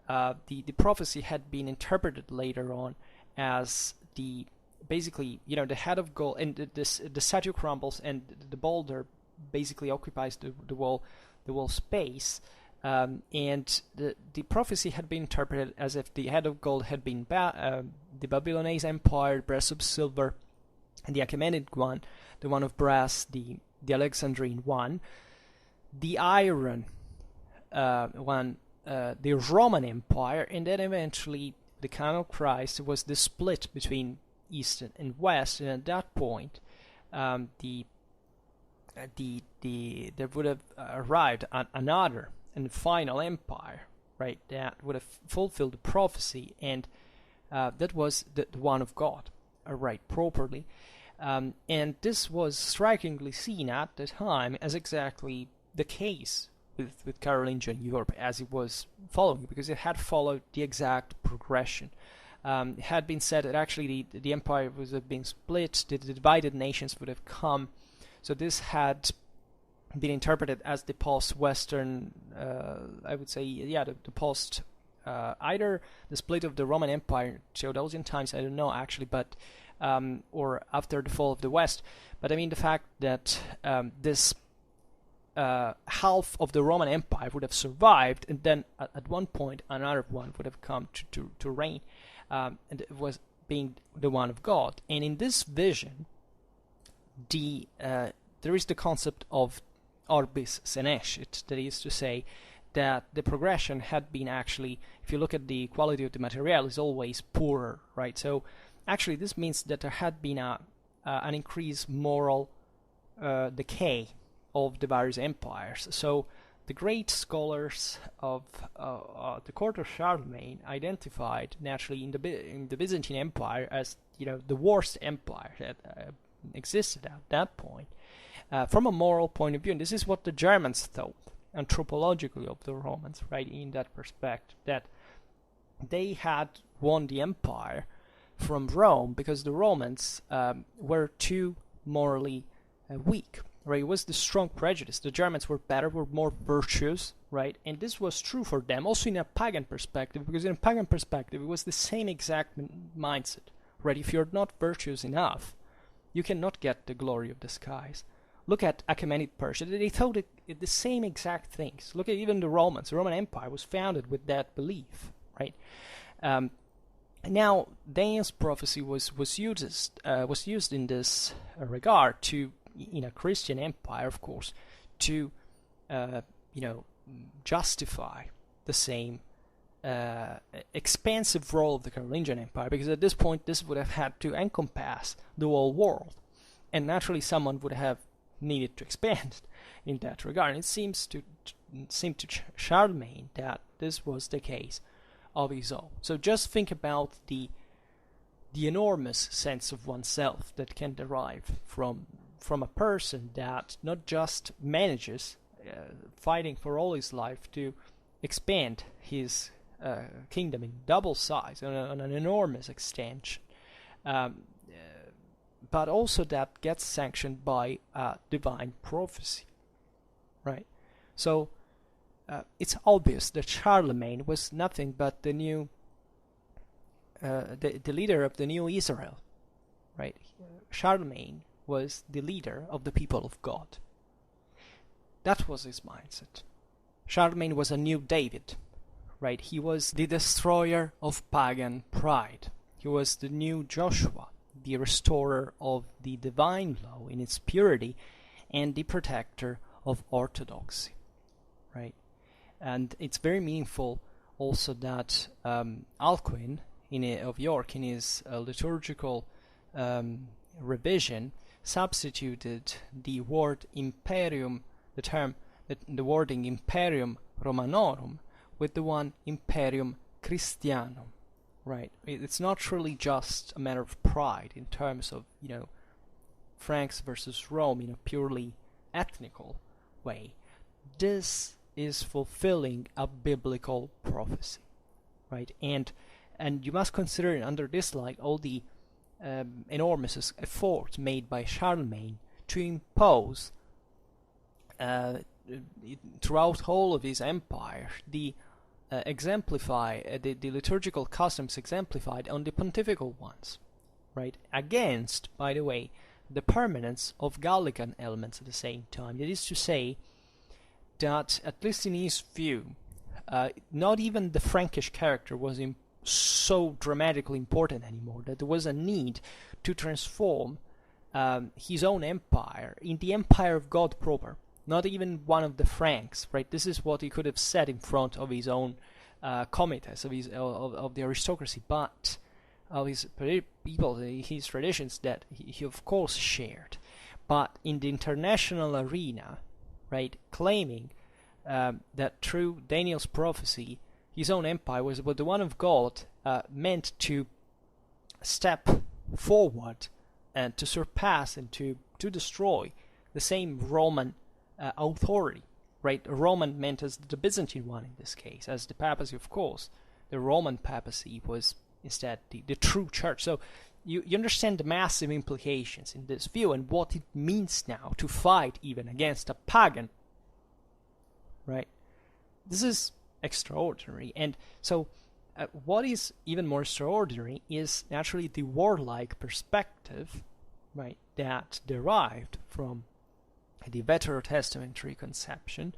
S1: the prophecy had been interpreted later on as the head of gold, and the statue crumbles, and the boulder basically occupies the wall space, and the prophecy had been interpreted as if the head of gold had been the Babylonese Empire, breast of silver, and the Achaemenid one, the one of brass, the Alexandrine one, the iron one, the Roman Empire, and then eventually the coming of Christ was the split between East and West, and at that point, there would have arrived another and final empire, right? That would have fulfilled the prophecy, and that was the one of God, right? Properly. And this was strikingly seen at the time as exactly the case with Carolingian Europe as it was following, because it had followed the exact progression. It had been said that actually the empire was being split, the divided nations would have come. So this had been interpreted as the post-Western, I would say, the post, either the split of the Roman Empire, Theodosian times, I don't know actually, but or after the fall of the West. But I mean the fact that this half of the Roman Empire would have survived, and then at one point another one would have come to reign, and it was being the one of God. And in this vision, there is the concept of orbis senescit, that is to say that the progression had been actually, if you look at the quality of the material, is always poorer, right? So actually this means that there had been an increased moral decay of the various empires. So the great scholars of the court of Charlemagne identified naturally in the Byzantine Empire as the worst empire that existed at that point from a moral point of view. And this is what the Germans thought anthropologically of the Romans, right? In that perspective, that they had won the empire from Rome because the Romans were too morally weak. Right, it was the strong prejudice. The Germans were better, were more virtuous, right? And this was true for them, also in a pagan perspective, because in a pagan perspective, it was the same exact mindset, right? If you're not virtuous enough, you cannot get the glory of the skies. Look at Achaemenid Persia. They thought it the same exact things. Look at even the Romans. The Roman Empire was founded with that belief, right? Now, Daniel's prophecy was used in this regard to, in a Christian empire, of course, to justify the same expansive role of the Carolingian Empire, because at this point this would have had to encompass the whole world, and naturally someone would have needed to expand in that regard. And it seemed to Charlemagne that this was the case of his own. So just think about the enormous sense of oneself that can derive from a person that not just manages fighting for all his life to expand his kingdom in double size on an enormous extension, but also that gets sanctioned by divine prophecy, right? So it's obvious that Charlemagne was nothing but the new the leader of the new Israel, right? Charlemagne was the leader of the people of God. That was his mindset. Charlemagne was a new David, right? He was the destroyer of pagan pride. He was the new Joshua, the restorer of the divine law in its purity, and the protector of orthodoxy, right? And it's very meaningful also that Alcuin of York, in his liturgical revision, substituted the word imperium, the wording imperium romanorum, with the one imperium Christianum. Right? It's not really just a matter of pride in terms of, Franks versus Rome in a purely ethnical way. This is fulfilling a biblical prophecy, right? And you must consider under this light all the enormous efforts made by Charlemagne to impose throughout all of his empire the liturgical customs exemplified on the pontifical ones, right? Against, by the way, the permanence of Gallican elements at the same time. That is to say, that at least in his view, not even the Frankish character was so dramatically important anymore, that there was a need to transform his own empire in the empire of God proper. Not even one of the Franks, right? This is what he could have said in front of his own comites, of the aristocracy, but of his people, his traditions that he of course shared. But in the international arena, right, claiming that through Daniel's prophecy, his own empire was the one of God, meant to step forward and to surpass and to destroy the same Roman authority, right? Roman meant as the Byzantine one in this case, as the papacy, of course. The Roman papacy was instead the true church. So you understand the massive implications in this view and what it means now to fight even against a pagan, right? This is extraordinary. And so what is even more extraordinary is naturally the warlike perspective, right, that derived from the veterotestamentary conception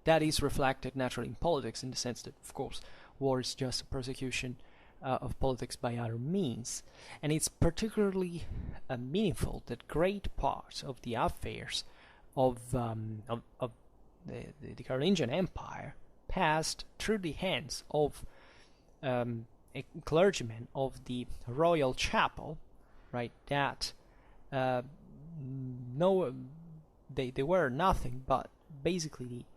S1: that is reflected naturally in politics, in the sense that, of course, war is just a persecution of politics by other means. And it's particularly meaningful that great part of the affairs of the Carolingian Empire passed through the hands of a clergyman of the royal chapel, right, that they were nothing but basically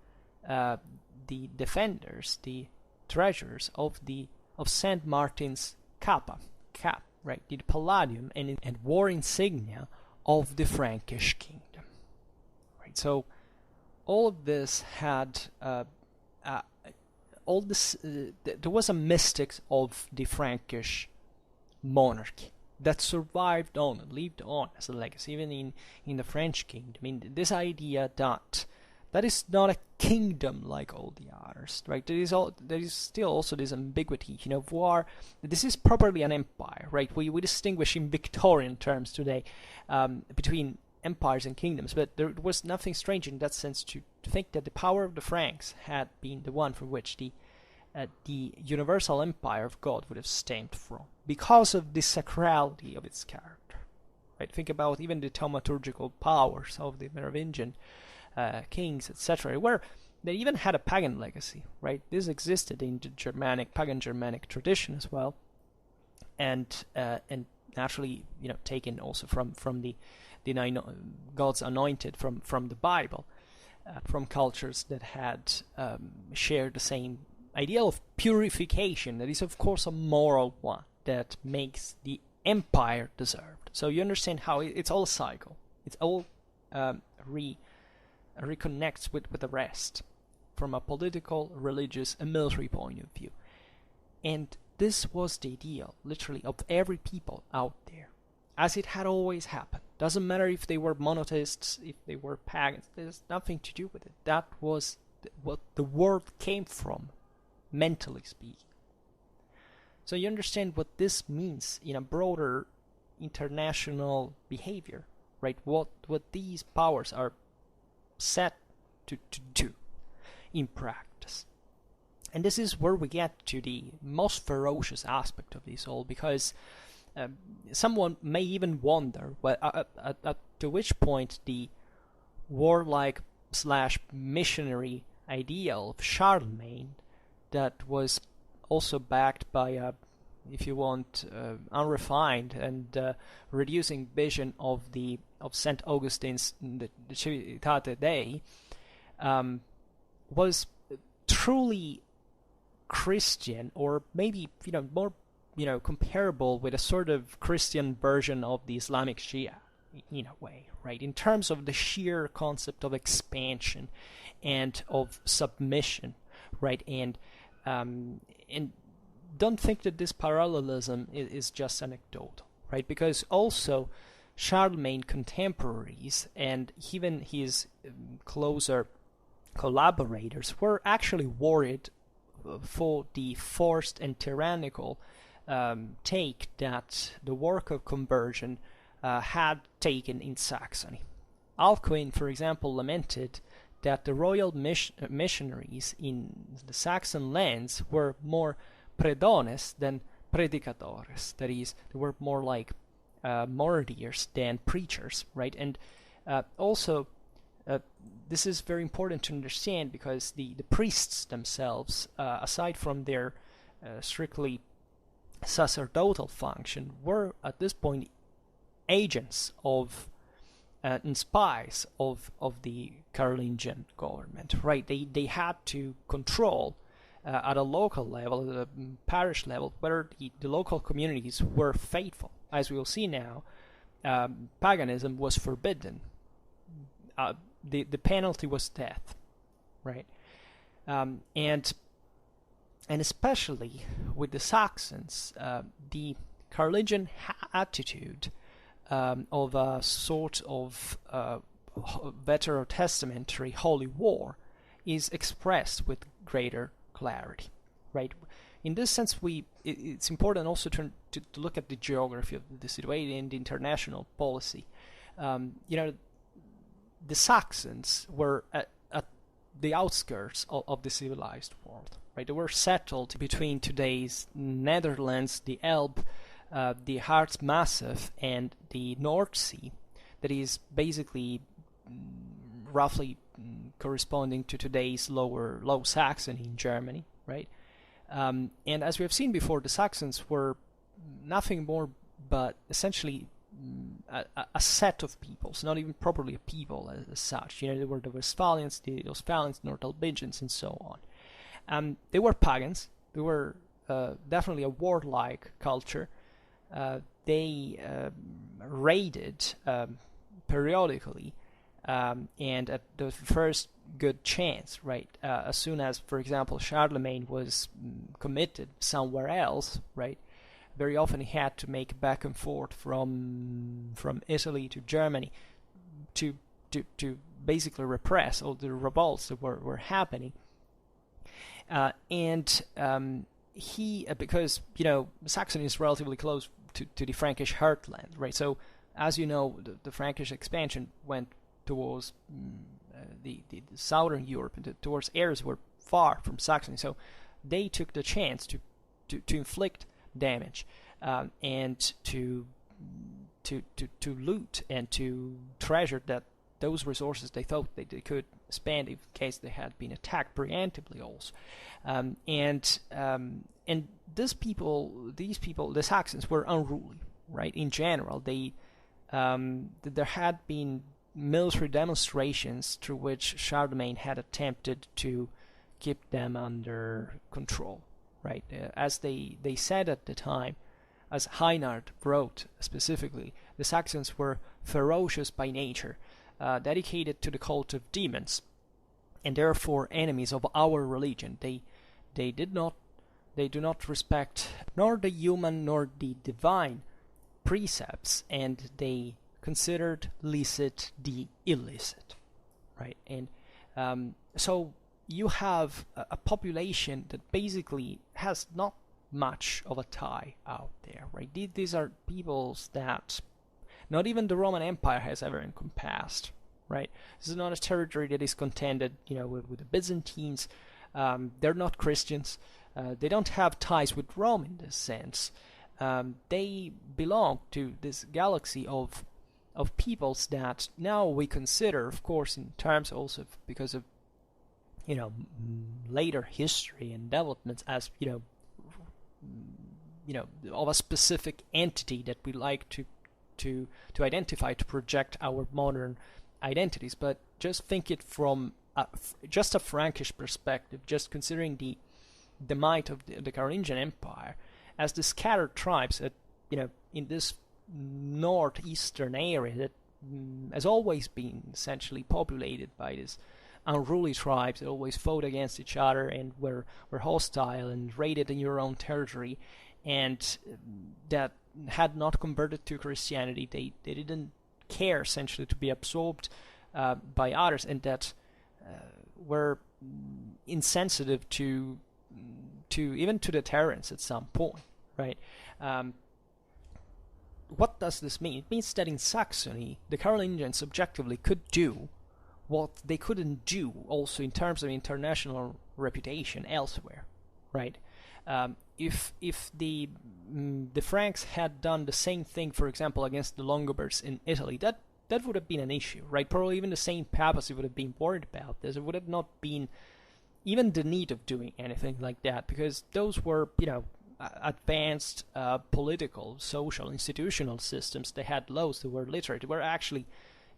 S1: the defenders, the treasurers of Saint Martin's cap, right, the palladium and war insignia of the Frankish kingdom, right? So all of this had there was a mystic of the Frankish monarchy that survived on and lived on as a legacy, even in the French kingdom. I mean, this idea that is not a kingdom like all the others, right? There is still also this ambiguity, of war. This is properly an empire, right? We distinguish in Victorian terms today between empires and kingdoms, but there was nothing strange in that sense to think that the power of the Franks had been the one from which the universal empire of God would have stemmed from, because of the sacrality of its character, right? Think about even the thaumaturgical powers of the Merovingian kings, etc., where they even had a pagan legacy, right? This existed in the pagan Germanic tradition as well, and naturally, taken also from the God's anointed from the Bible, from cultures that had shared the same ideal of purification. That is, of course, a moral one that makes the empire deserved. So you understand how it's all a cycle. It's all reconnects with the rest from a political, religious, and military point of view. And this was the ideal, literally, of every people out there, as it had always happened. Doesn't matter if they were monotheists, if they were pagans, there's nothing to do with it. That was what the world came from, mentally speaking. So you understand what this means in a broader international behavior, right? What these powers are set to do in practice. And this is where we get to the most ferocious aspect of this all, because someone may even wonder to which point the warlike / missionary ideal of Charlemagne that was also backed by a, if you want, unrefined and reducing vision of Saint Augustine's the Civitate Dei, was truly Christian, or maybe more comparable with a sort of Christian version of the Islamic Shia in a way, right? In terms of the sheer concept of expansion and of submission, right? And don't think that this parallelism is just anecdotal, right? Because also Charlemagne contemporaries and even his closer collaborators were actually worried for the forced and tyrannical take that the work of conversion had taken in Saxony. Alcuin, for example, lamented that the royal missionaries in the Saxon lands were more predones than predicatores. That is, they were more like martyrs than preachers, right? And also, this is very important to understand because the priests themselves, aside from their strictly sacerdotal function, were at this point agents of and spies of the Carolingian government, right? They had to control at a local level, at a parish level, whether the local communities were faithful. As we will see now, paganism was forbidden. The penalty was death, right? And especially with the Saxons, the Carolingian attitude of a sort of veterotestamentary holy war is expressed with greater clarity, right? In this sense, it's important also to look at the geography of the situation and the international policy. The Saxons were at the outskirts of the civilized world, right? They were settled between today's Netherlands, the Elbe, the Harz Massif, and the North Sea. That is basically roughly corresponding to today's Low Saxony in Germany, right? And as we have seen before, the Saxons were nothing more but essentially a set of peoples, not even properly a people as such. There were the Westphalians, the Ostphalians, Nordalbigians, and so on. They were pagans. They were definitely a warlike culture. They raided periodically, and at the first good chance, right? As soon as, for example, Charlemagne was committed somewhere else, right? Very often he had to make back and forth from Italy to Germany to basically repress all the revolts that were happening. Because Saxony is relatively close to the Frankish heartland, right? So, as you know, the Frankish expansion went towards the southern Europe, and towards areas were far from Saxony. So, they took the chance to inflict damage and to loot and to treasure those resources they thought they could spend in case they had been attacked preemptively also. And these people, the Saxons, were unruly, right? In general, there had been military demonstrations through which Charlemagne had attempted to keep them under control, right? As they said at the time, as Heinard wrote specifically, the Saxons were ferocious by nature, dedicated to the cult of demons, and therefore enemies of our religion. They do not respect nor the human nor the divine precepts, and they considered licit the illicit, right? And so you have a population that basically has not much of a tie out there, right? These are peoples that not even the Roman Empire has ever encompassed, right? This is not a territory that is contended, with the Byzantines. They're not Christians. They don't have ties with Rome in this sense. They belong to this galaxy of peoples that now we consider, of course, in terms also because of later history and developments as of a specific entity that we like to identify, to project our modern identities. But just think it from just a Frankish perspective, just considering the might of the Carolingian Empire as the scattered tribes that in this northeastern area that has always been essentially populated by these unruly tribes that always fought against each other and were hostile and raided in your own territory, and that had not converted to Christianity. They didn't care essentially to be absorbed by others, and that were insensitive to even to deterrence at some point, right? What does this mean? It means that in Saxony, the Carolingians objectively could do what they couldn't do also in terms of international reputation elsewhere, right? If the Franks had done the same thing, for example, against the Longobards in Italy, that would have been an issue, right? Probably even the same papacy would have been worried about this. It would have not been even the need of doing anything like that, because those were, advanced political, social, institutional systems. They had laws, they were literate, they were actually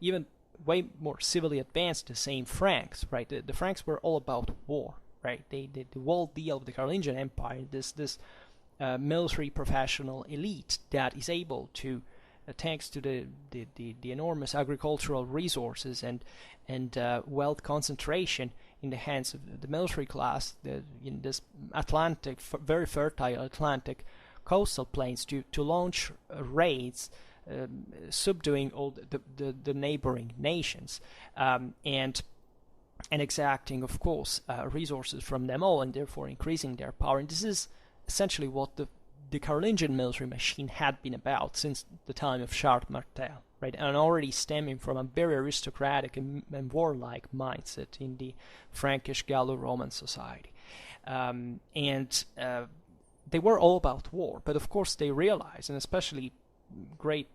S1: even way more civilly advanced, the same Franks, right? The Franks were all about war, right? The whole deal of the Carolingian Empire, this military professional elite that is able to, thanks to the enormous agricultural resources and wealth concentration in the hands of the military class, in this Atlantic, very fertile Atlantic coastal plains, to launch raids, subduing all the neighboring nations, and exacting, of course, resources from them all, and therefore increasing their power. And this is essentially what the Carolingian military machine had been about since the time of Charles Martel, right? And already stemming from a very aristocratic and warlike mindset in the Frankish Gallo-Roman society. They were all about war, but of course they realized, and especially great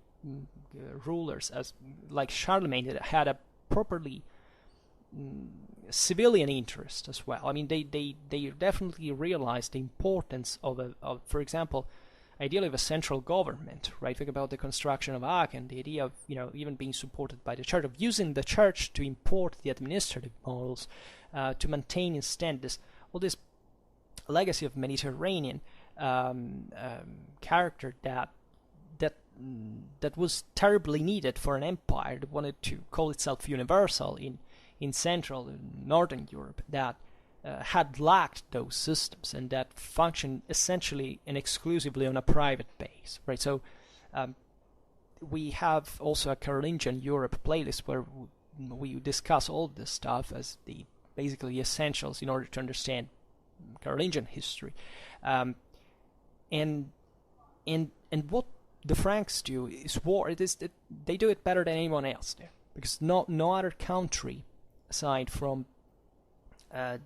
S1: rulers as like Charlemagne, that had a properly civilian interest as well. I mean, they definitely realized the importance of for example, ideally of a central government, right? Think about the construction of Aachen, the idea of even being supported by the church, of using the church to import the administrative models, to maintain instead this legacy of Mediterranean character that was terribly needed for an empire that wanted to call itself universal in Central and Northern Europe, that had lacked those systems and that functioned essentially and exclusively on a private base, right? So we have also a Carolingian Europe playlist where we discuss all this stuff as the basically essentials in order to understand Carolingian history, and what the Franks do is war. They do it better than anyone else there, because no other country aside from at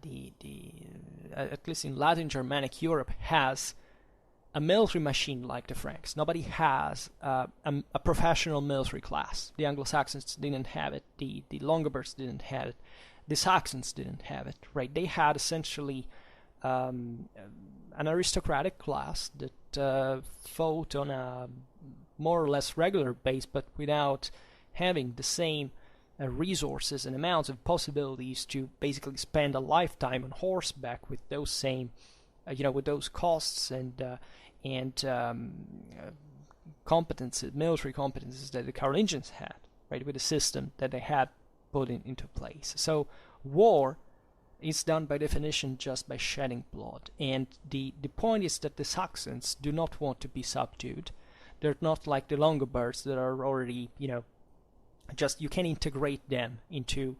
S1: least in Latin Germanic Europe has a military machine like the Franks. Nobody has a professional military class. The Anglo Saxons didn't have it. The Longobards didn't have it. The Saxons didn't have it. Right? They had essentially an aristocratic class that fought on a more or less regular base, but without having the same resources and amounts of possibilities to basically spend a lifetime on horseback with those same, with those costs and competences, military competences that the Carolingians had, right, with the system that they had put into place. So war is done by definition just by shedding blood, and the point is that the Saxons do not want to be subdued. They're not like the Longobards that are already, just you can integrate them into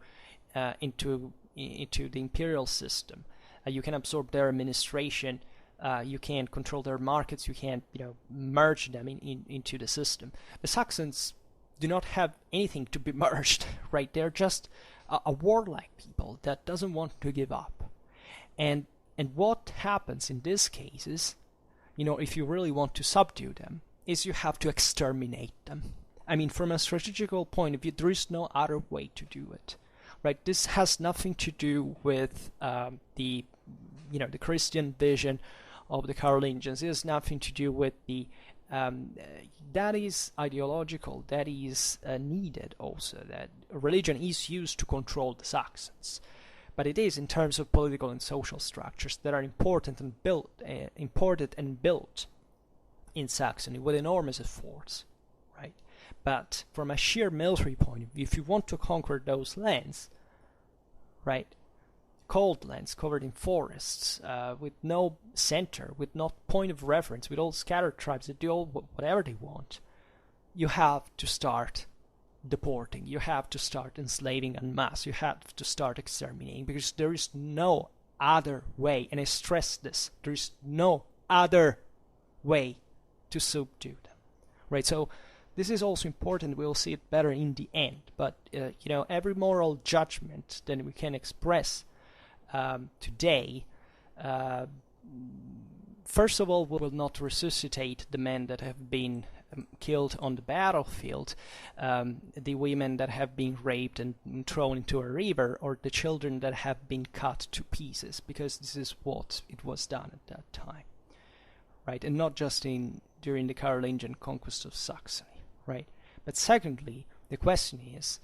S1: the imperial system. You can absorb their administration. You can control their markets. You can merge them into the system. The Saxons do not have anything to be merged, right? They're just a warlike people that doesn't want to give up. And what happens in this case is, if you really want to subdue them, is you have to exterminate them. I mean, from a strategical point of view, there is no other way to do it. right? This has nothing to do with the Christian vision of the Carolingians. It has nothing to do with the that is ideological, that is needed also, that religion is used to control the Saxons, but it is in terms of political and social structures that are important and imported and built in Saxony with enormous efforts, right? But from a sheer military point of view, if you want to conquer those lands, right, cold lands covered in forests, with no center, with no point of reference, with all scattered tribes that do all whatever they want, you have to start deporting, you have to start enslaving en masse, you have to start exterminating, because there is no other way, and I stress this, there is no other way to subdue them, right? So this is also important. We'll see it better in the end, but every moral judgment that we can express today, first of all, we will not resuscitate the men that have been killed on the battlefield, the women that have been raped and thrown into a river, or the children that have been cut to pieces, because this is what it was done at that time, right? And not just during the Carolingian conquest of Saxony, right? But secondly, the question is,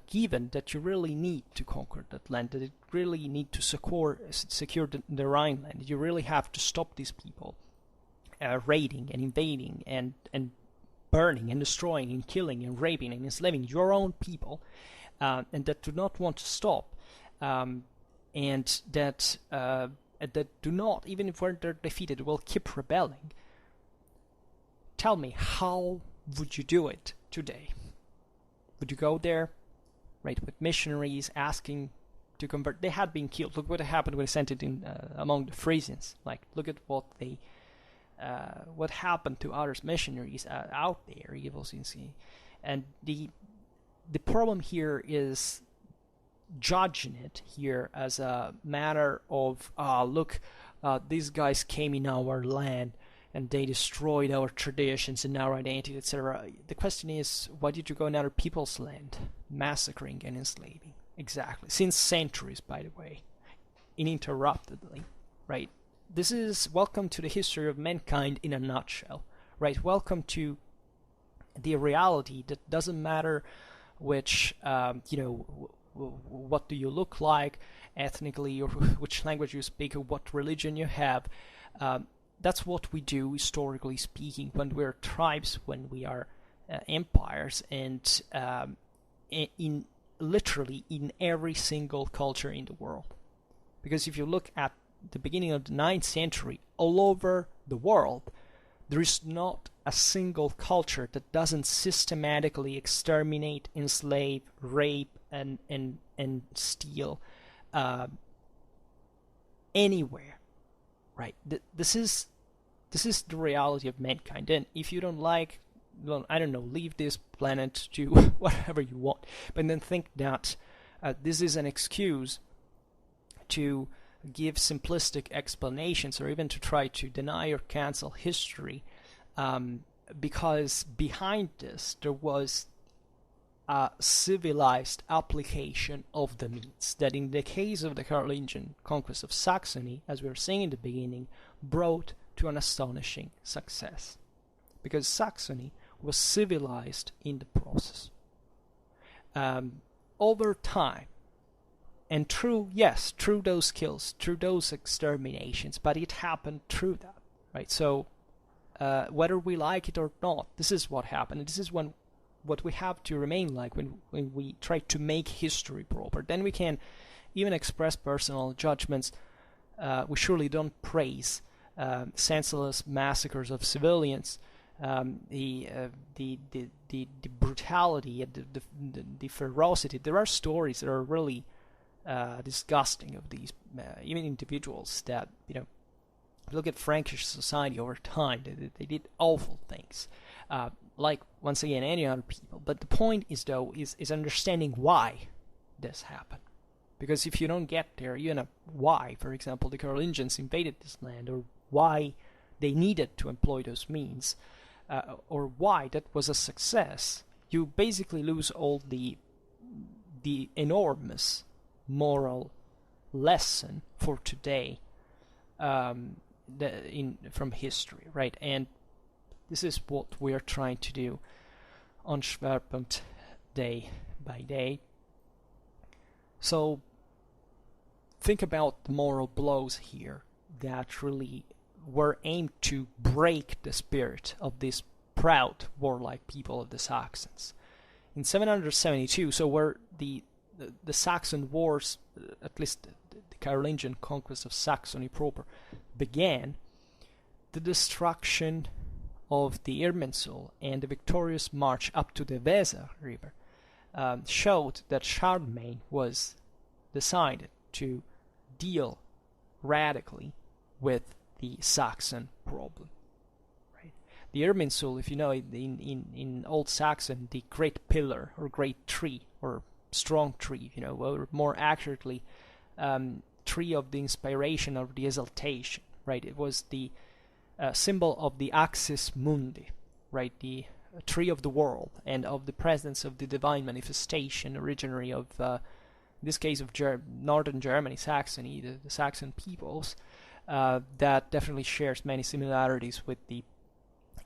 S1: given that you really need to conquer that land, that you really need to secure the Rhineland, you really have to stop these people raiding and invading and burning and destroying and killing and raping and enslaving your own people, and that do not want to stop, and that do not, even if they're defeated, will keep rebelling. Tell me, how would you do it today? Would you go there, right, with missionaries asking to convert? They had been killed. Look what happened when they sent it in among the Frisians. Like, look at what happened to others missionaries out there, evil sincerely. And the problem here is judging it here as a matter of, look, these guys came in our land and they destroyed our traditions and our identity, etc. The question is, why did you go in other people's land, massacring and enslaving? Exactly. Since centuries, by the way, uninterruptedly, right? This is welcome to the history of mankind in a nutshell, right? Welcome to the reality that doesn't matter which, what do you look like ethnically, or which language you speak, or what religion you have. That's what we do, historically speaking, when we're tribes, when we are empires, and literally in every single culture in the world. Because if you look at the beginning of the 9th century, all over the world, there is not a single culture that doesn't systematically exterminate, enslave, rape, and steal anywhere. Right, this is the reality of mankind. And if you don't like, well, I don't know, leave this planet to whatever you want. But then think that this is an excuse to give simplistic explanations, or even to try to deny or cancel history, because behind this there was a civilized application of the means that, in the case of the Carolingian conquest of Saxony, as we were saying in the beginning, brought to an astonishing success, because Saxony was civilized in the process. Over time, and through those kills, through those exterminations, but it happened through that, right? So whether we like it or not, this is what happened, and this is what we have to remain like when we try to make history proper. Then we can even express personal judgments. We surely don't praise senseless massacres of civilians, the brutality and the ferocity. There are stories that are really disgusting of these even individuals that, look at Frankish society over time. They did awful things. Like, once again, any other people. But the point is, though, is understanding why this happened. Because if you don't get there, why, for example, the Carolingians invaded this land, or why they needed to employ those means, or why that was a success, you basically lose all the the enormous moral lesson for today from history, right? And this is what we are trying to do on Schwerpunkt day by day. So think about the moral blows here that really were aimed to break the spirit of these proud warlike people of the Saxons. In 772, so where the Saxon Wars, at least the Carolingian conquest of Saxony proper, began, the destruction of the Irminsul and the victorious march up to the Weser River showed that Charlemagne was decided to deal radically with the Saxon problem. Right? The Irminsul, if you know, in Old Saxon, the great pillar or great tree or strong tree, you know, or more accurately, tree of the inspiration or the exaltation. Right? It was the symbol of the axis mundi, right? The tree of the world and of the presence of the divine manifestation, originary of, in this case, of northern Germany, Saxony, the Saxon peoples. That definitely shares many similarities with the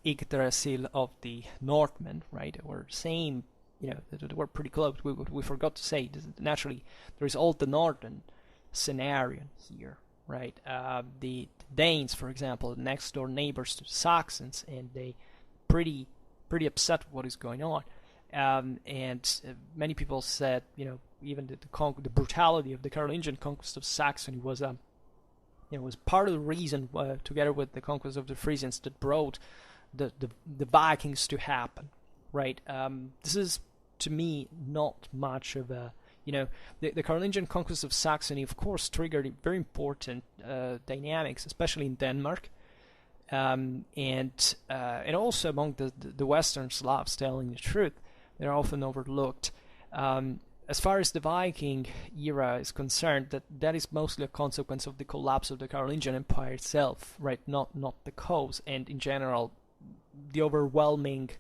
S1: Yggdrasil of the Northmen, right? They were same, you know, they were pretty close. We forgot to say, naturally, there is all the northern scenario here, right? The Danes, for example, next door neighbors to the Saxons, and they pretty upset with what is going on. Many people said, you know, even the brutality of the Carolingian conquest of Saxony was was part of the reason, together with the conquest of the Frisians, that brought the Vikings to happen, right? This is, to me, not much of a, the Carolingian conquest of Saxony, of course, triggered very important dynamics, especially in Denmark, and also among the Western Slavs. Telling the truth, they're often overlooked. As far as the Viking era is concerned, that is mostly a consequence of the collapse of the Carolingian Empire itself, right? Not the cause, and in general, the overwhelming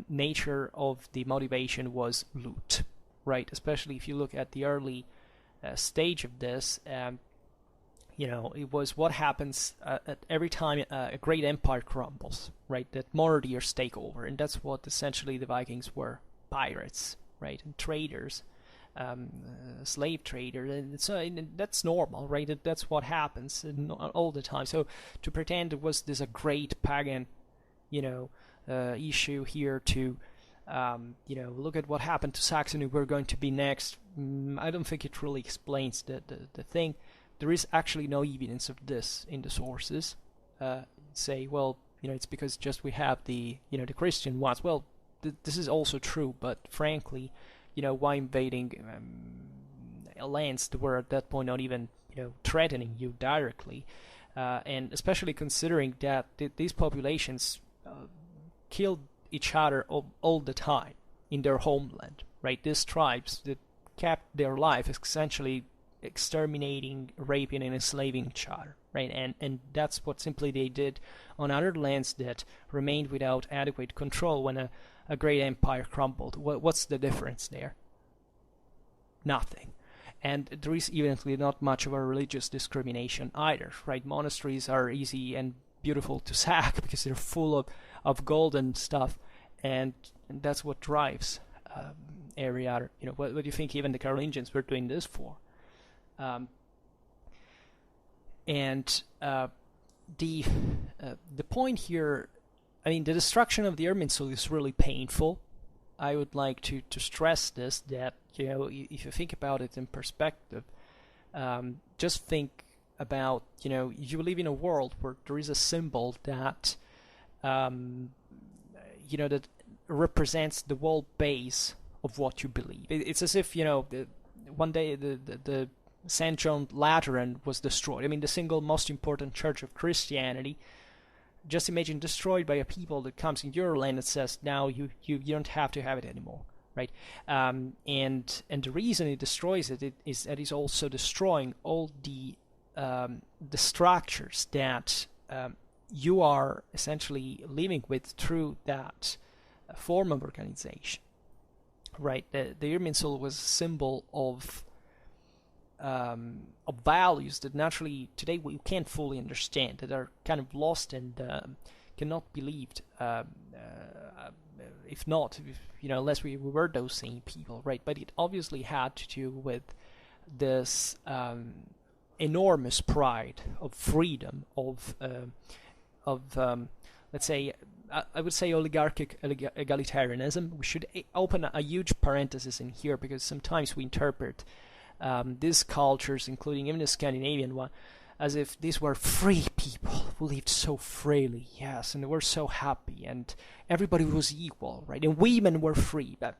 S1: nature of the motivation was loot, right? Especially if you look at the early stage of this, it was what happens at every time a great empire crumbles, right? That monarchs take over, and that's what essentially the Vikings were: pirates, right, and traders, slave traders, and so that's normal, right? That's what happens all the time. So to pretend it was this a great pagan, issue here to, look at what happened to Saxony, we're going to be next. I don't think it really explains the thing. There is actually no evidence of this in the sources. Say, well, it's because just we have the Christian ones. Well, this is also true, but frankly, why invading lands that were at that point not even threatening you directly, and especially considering that these populations killed each other all the time in their homeland, right? These tribes that kept their life essentially exterminating, raping, and enslaving each other, right? And that's what simply they did on other lands that remained without adequate control when a great empire crumbled. What's the difference there? Nothing. And there is evidently not much of a religious discrimination either, right? Monasteries are easy and beautiful to sack because they're full of gold and stuff, and that's what drives every other. What do you think even the Carolingians were doing this for? The point here, I mean, the destruction of the Irminsul is really painful. I would like to stress this, that if you think about it in perspective, just think about you live in a world where there is a symbol that that represents the whole base of what you believe. It's as if one day the St. John Lateran was destroyed. I mean, the single most important church of Christianity. Just imagine destroyed by a people that comes in your land and says, now you don't have to have it anymore, right? And the reason it destroys it is that it's also destroying all the structures that you are essentially living with through that form of organization, right? The Irminsul was a symbol of values that naturally today we can't fully understand, that are kind of lost and cannot be believed, if not, unless we were those same people, right? But it obviously had to do with this enormous pride of freedom, of let's say, I would say oligarchic egalitarianism. We should open a huge parenthesis in here, because sometimes we interpret these cultures, including even the Scandinavian one, as if these were free people who lived so freely, yes, and they were so happy, and everybody was equal, right? And women were free, but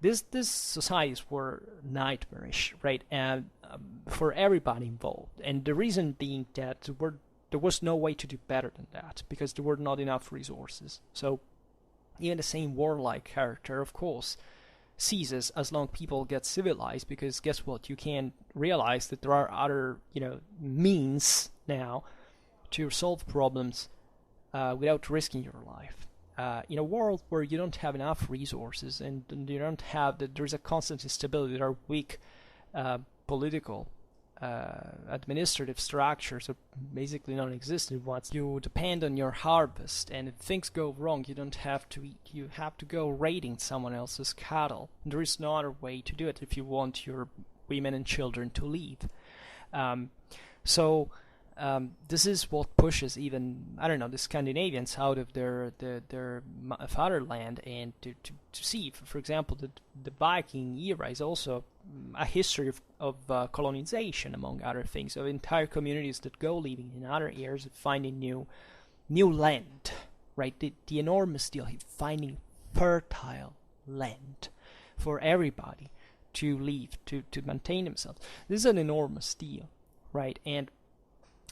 S1: these societies were nightmarish, right? And for everybody involved, and the reason being that there was no way to do better than that, because there were not enough resources. So even the same warlike character, of course, ceases as long people get civilized, because guess what? You can realize that there are other, means now to solve problems without risking your life. In a world where you don't have enough resources, and you don't have that, there is a constant instability, there are weak political administrative structures, or basically non-existent ones. You depend on your harvest, and if things go wrong, you don't have to eat. You have to go raiding someone else's cattle. There is no other way to do it if you want your women and children to leave. So this is what pushes even, the Scandinavians out of their fatherland, and to see, for example, the Viking era is also a history of colonization, among other things, of entire communities that go living in other areas, finding new land, right? The enormous deal, finding fertile land for everybody to live, to maintain themselves. This is an enormous deal, right? And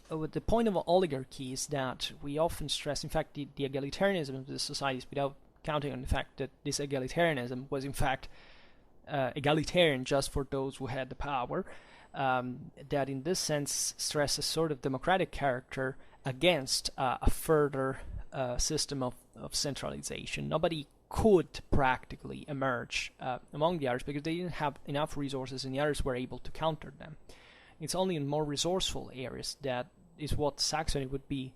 S1: the point of oligarchy is that we often stress, in fact, the egalitarianism of the societies, without counting on the fact that this egalitarianism was in fact egalitarian just for those who had the power, that in this sense stresses sort of democratic character against a further system of centralization. Nobody could practically emerge among the others, because they didn't have enough resources and the others were able to counter them. It's only in more resourceful areas that is what Saxony would be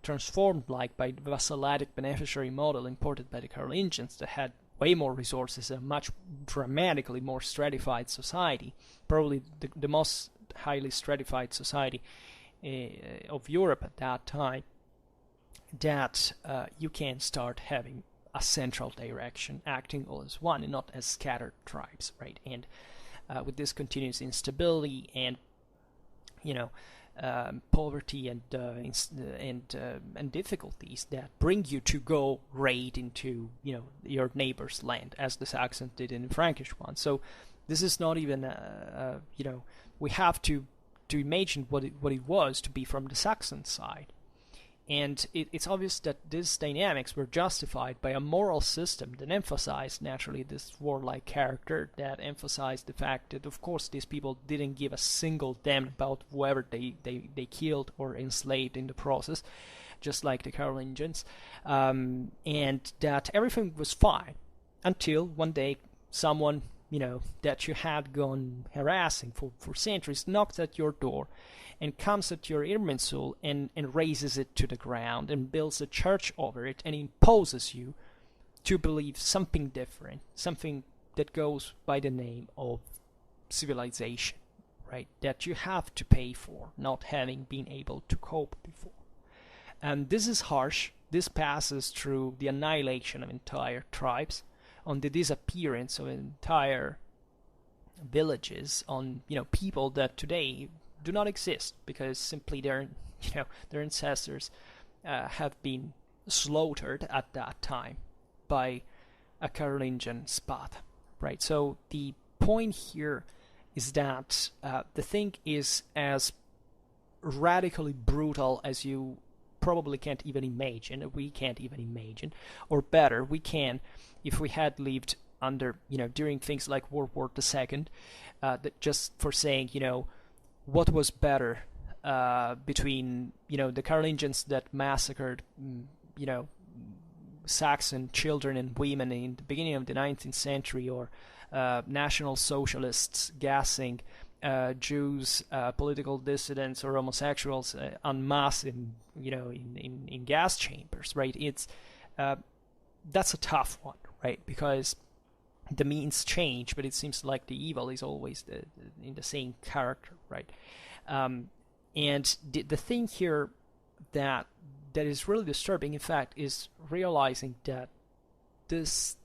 S1: transformed like by the vassalitic beneficiary model imported by the Carolingians, that had way more resources, a much dramatically more stratified society, probably the most highly stratified society of Europe at that time, that you can start having a central direction, acting all as one and not as scattered tribes, right? And with this continuous instability and poverty and difficulties that bring you to go raid into your neighbor's land, as the Saxons did in the Frankish one. So this is not even we have to imagine what it was to be from the Saxon side. And it's obvious that these dynamics were justified by a moral system that emphasized naturally this warlike character, that emphasized the fact that of course these people didn't give a single damn about whoever they killed or enslaved in the process, just like the Carolingians, and that everything was fine until one day someone that you had gone harassing for centuries knocks at your door and comes at your Irminsul and razes it to the ground and builds a church over it and imposes you to believe something different, something that goes by the name of civilization, right? That you have to pay for, not having been able to cope before. And this is harsh. This passes through the annihilation of entire tribes, on the disappearance of entire villages, on people that today do not exist because simply their ancestors have been slaughtered at that time by a Carolingian Spada, right? So the point here is that the thing is as radically brutal as you probably can't even imagine. We can't even imagine, or better, we can, if we had lived under during things like World War II, that just for saying what was better between the Carolingians that massacred Saxon children and women in the beginning of the 19th century, or National Socialists gassing Jews, political dissidents, or homosexuals en masse in gas chambers, right? It's that's a tough one, right? Because the means change, but it seems like the evil is always in the same character, right? And the thing here that is really disturbing, in fact, is realizing that this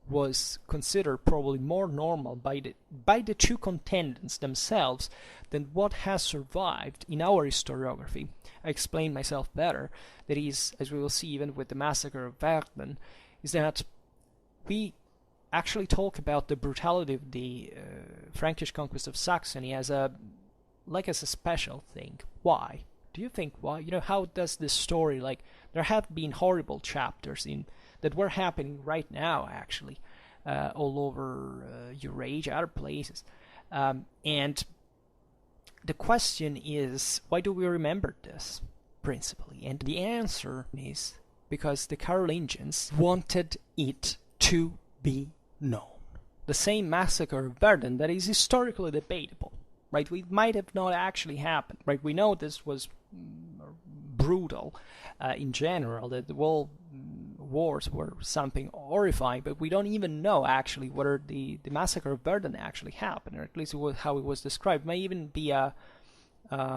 S1: was considered probably more normal by the two contendants themselves than what has survived in our historiography. I explain myself better. That is, as we will see even with the massacre of Verden, is that we actually talk about the brutality of the Frankish conquest of Saxony as a special thing. Why? Do you think why? How does this story, there have been horrible chapters that were happening right now, actually, all over Eurasia, other places. And the question is, why do we remember this, principally? And the answer is because the Carolingians wanted it to be known. The same massacre of Verden that is historically debatable, right? It might have not actually happened, right? We know this was brutal in general, that the world wars were something horrifying, but we don't even know actually whether the massacre of Verden actually happened, or at least how it was described. It may even be a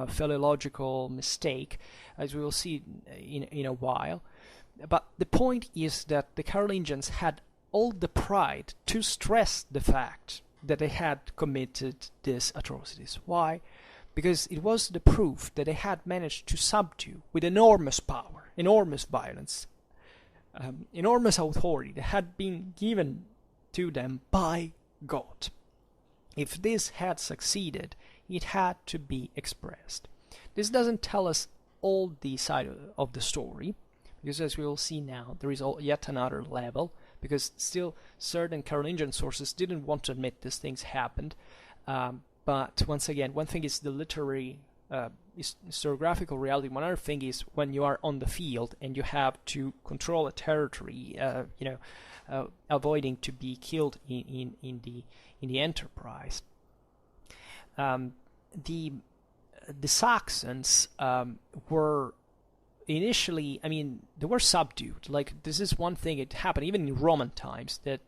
S1: philological mistake, as we will see in a while. But the point is that the Carolingians had all the pride to stress the fact that they had committed these atrocities. Why? Because it was the proof that they had managed to subdue with enormous power, enormous violence, enormous authority that had been given to them by God. If this had succeeded, it had to be expressed. This doesn't tell us all the side of the story, because as we will see now, there is yet another level, because still certain Carolingian sources didn't want to admit these things happened. But once again, one thing is the literary historiographical reality. One other thing is when you are on the field and you have to control a territory, avoiding to be killed in the enterprise. The Saxons were initially, they were subdued. This is one thing that happened even in Roman times, that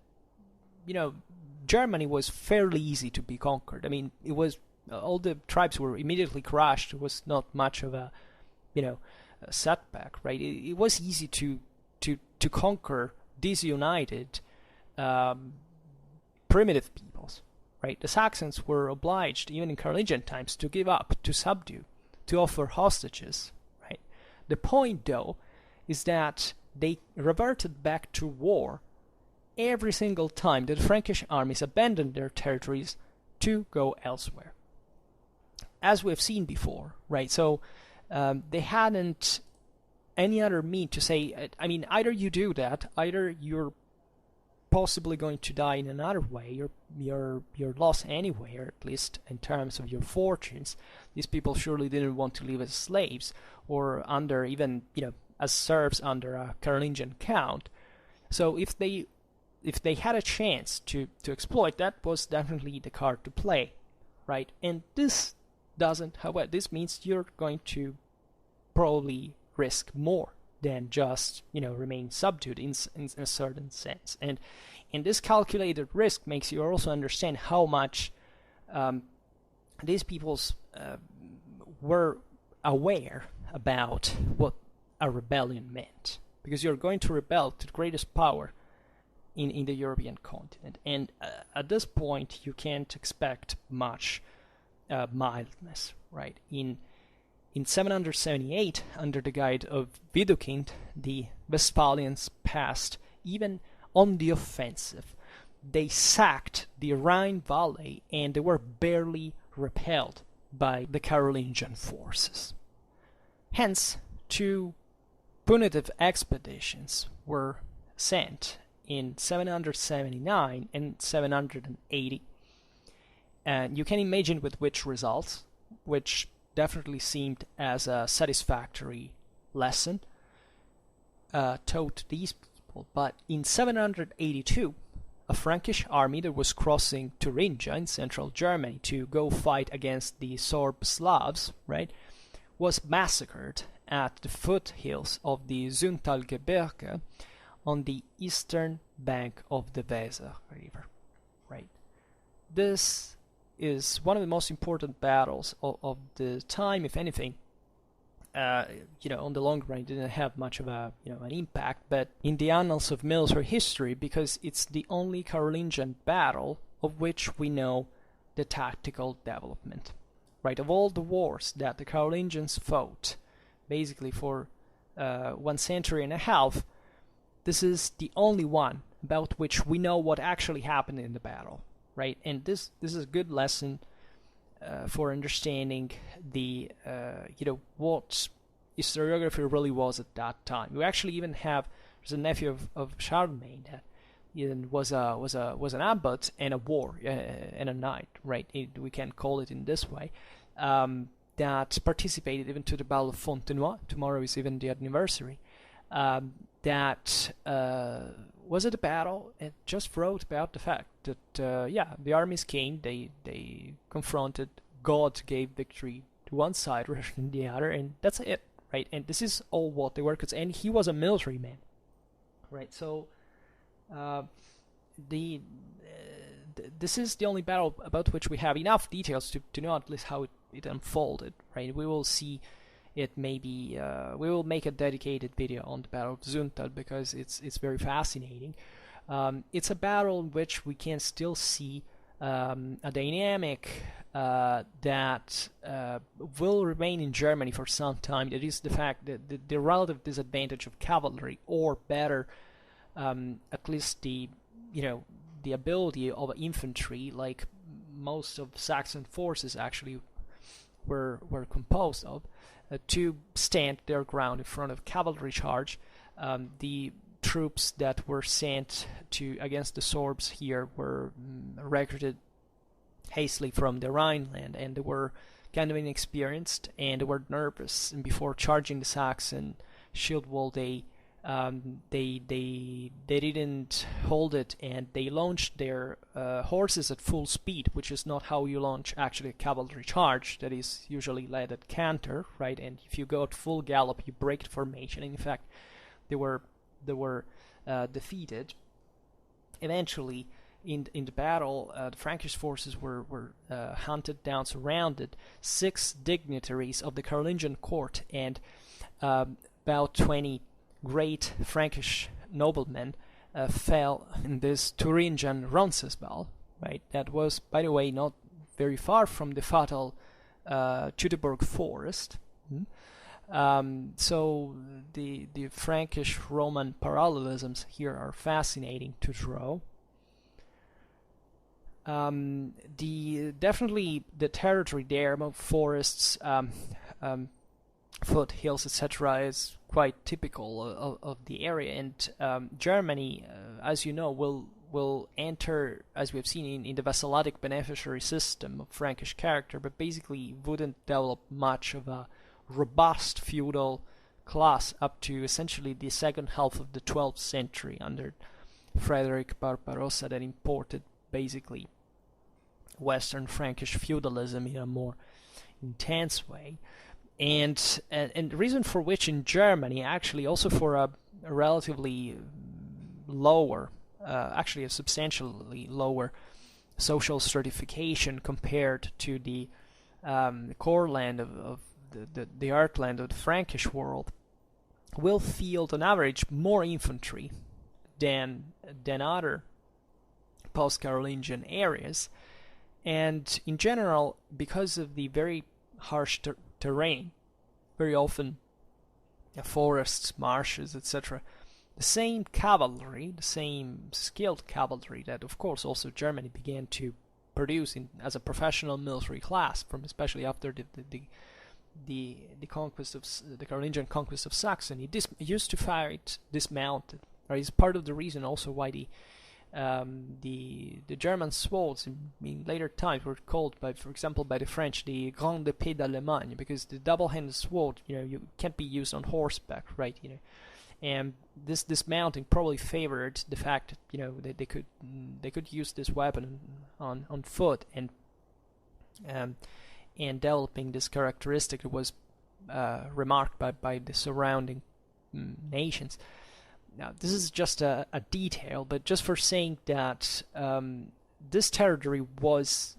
S1: Germany was fairly easy to be conquered. It was all the tribes were immediately crushed. It was not much of a setback, right? It was easy to conquer disunited primitive peoples, right? The Saxons were obliged, even in Carolingian times, to give up, to subdue, to offer hostages, right? The point, though, is that they reverted back to war every single time that the Frankish armies abandoned their territories to go elsewhere, as we've seen before, right? So they hadn't any other means to say, either you do that, either you're possibly going to die in another way, you're lost anyway, or at least in terms of your fortunes. These people surely didn't want to live as slaves, or under even, as serfs under a Carolingian count. So if they had a chance to exploit, that was definitely the card to play, right? And this doesn't, however, this means you're going to probably risk more than just, remain subdued in a certain sense. And this calculated risk makes you also understand how much these peoples were aware about what a rebellion meant. Because you're going to rebel to the greatest power in the European continent. And at this point, you can't expect much mildness, right? In 778, under the guide of Widukind, the Westphalians passed even on the offensive. They sacked the Rhine Valley, and they were barely repelled by the Carolingian forces. Hence, two punitive expeditions were sent in 779 and 780. And you can imagine with which results, which definitely seemed as a satisfactory lesson taught these people battle. But in 782, a Frankish army that was crossing Thuringia in central Germany to go fight against the Sorb Slavs, right, was massacred at the foothills of the Züntalgebirge on the eastern bank of the Weser River, right. This is one of the most important battles of the time. If anything, on the long run, it didn't have much of an impact, but in the annals of military history, because it's the only Carolingian battle of which we know the tactical development, right? Of all the wars that the Carolingians fought, basically for 1 century and a half, this is the only one about which we know what actually happened in the battle, right? And this is a good lesson for understanding the what historiography really was at that time. We actually even have, there's a nephew of Charlemagne that was an abbot and a war and a knight, right? We can call it in this way. That participated even to the Battle of Fontenoy. Tomorrow is even the anniversary. That was at the battle and just wrote about the fact that the armies came, they confronted, God gave victory to one side rather than the other, and that's it, right? And this is all what they were, and he was a military man, right? So this is the only battle about which we have enough details to know at least how it unfolded, right? We will see it maybe, we will make a dedicated video on the Battle of Züntal because it's very fascinating. It's a battle in which we can still see a dynamic that will remain in Germany for some time. That is the fact that the relative disadvantage of cavalry, or better, at least the ability of infantry, like most of Saxon forces actually were composed of, to stand their ground in front of cavalry charge. The troops that were sent against the Sorbs here were recruited hastily from the Rhineland, and they were kind of inexperienced and they were nervous. And before charging the Saxon shield wall, they didn't hold it, and they launched their horses at full speed, which is not how you launch actually a cavalry charge. That is usually led at canter, right? And if you go at full gallop, you break the formation. And in fact, they were defeated. Eventually, in the battle, the Frankish forces were hunted down, surrounded. 6 dignitaries of the Carolingian court and about 20 great Frankish noblemen fell in this Thuringian Roncesvalles, right? That was, by the way, not very far from the fatal Teutoburg forest. So the Frankish-Roman parallelisms here are fascinating to draw. Definitely the territory there, forests, foothills, etc., is quite typical of the area, and Germany, as you know, will enter, as we have seen in the vassalic beneficiary system of Frankish character, but basically wouldn't develop much of a robust feudal class up to essentially the second half of the 12th century under Frederick Barbarossa, that imported basically Western Frankish feudalism in a more intense way. And the reason for which in Germany, actually also for a relatively lower, actually a substantially lower social stratification compared to the core land of the heartland of the Frankish world, will field on average more infantry than other post-Carolingian areas. And in general, because of the very harsh terrain, very often forests, marshes, etc., the same cavalry, the same skilled cavalry that of course also Germany began to produce as a professional military class, from especially after the conquest of the Carolingian conquest of Saxony, used to fight dismounted. Right? It's part of the reason also why the German swords in later times were called, for example, by the French, the Grande Épée d'Allemagne, because the double-handed sword, you can't be used on horseback, right? and this dismounting probably favored the fact that, you know, they could use this weapon on foot, and developing this characteristic that was remarked by the surrounding nations. Now, this is just a detail, but just for saying that this territory was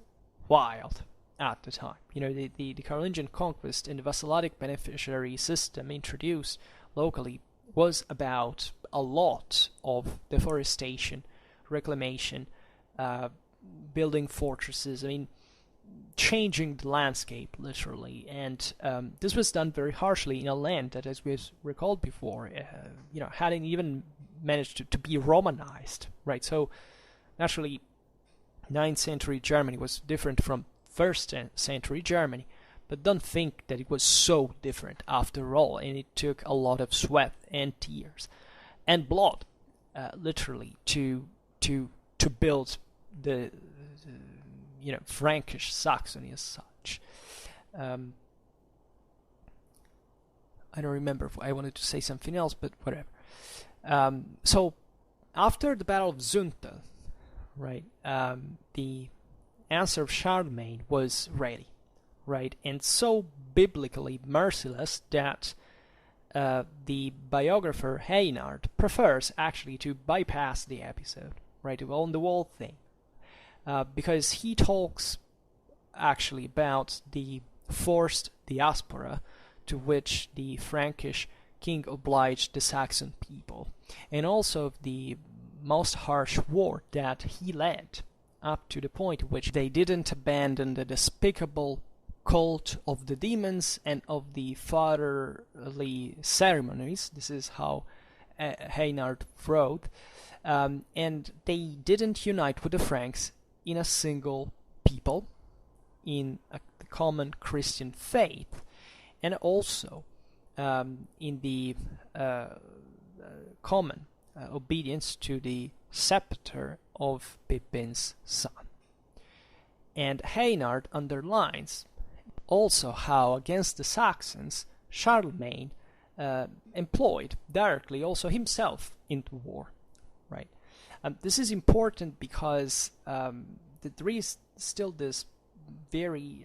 S1: wild at the time. You know, the Carolingian conquest and the vassalic beneficiary system introduced locally was about a lot of deforestation, reclamation, building fortresses. I mean, changing the landscape literally, and this was done very harshly in a land that, as we've recalled before, you know, hadn't even managed to be Romanized, right? So naturally, 9th century Germany was different from 1st century Germany, but don't think that it was so different after all, and it took a lot of sweat and tears and blood, literally, to build the you know, Frankish Saxony as such. I don't remember if I wanted to say something else, but whatever. So after the Battle of Zunta, right, the answer of Charlemagne was ready, right, and so biblically merciless that the biographer Heinard prefers actually to bypass the episode, right, to own the whole thing. Because he talks actually about the forced diaspora to which the Frankish king obliged the Saxon people, and also the most harsh war that he led, up to the point at which they didn't abandon the despicable cult of the demons and of the fatherly ceremonies. This is how Heinard wrote, and they didn't unite with the Franks in a single people, in a common Christian faith, and also in the common obedience to the scepter of Pippin's son. And Heinard underlines also how against the Saxons Charlemagne employed directly also himself into war, right? This is important because there is still this very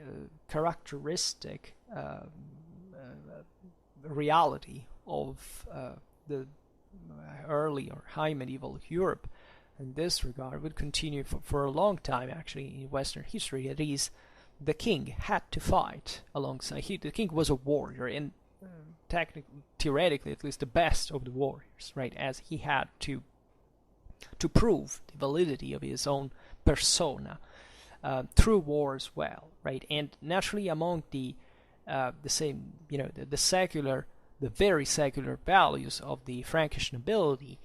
S1: characteristic reality of the early or high medieval Europe in this regard would continue for a long time actually in Western history. That is, the king had to fight alongside. The king was a warrior, and technically, theoretically at least, the best of the warriors, right, as he had to prove the validity of his own persona through war as well, right? And naturally, among the same, you know, the very secular values of the Frankish nobility,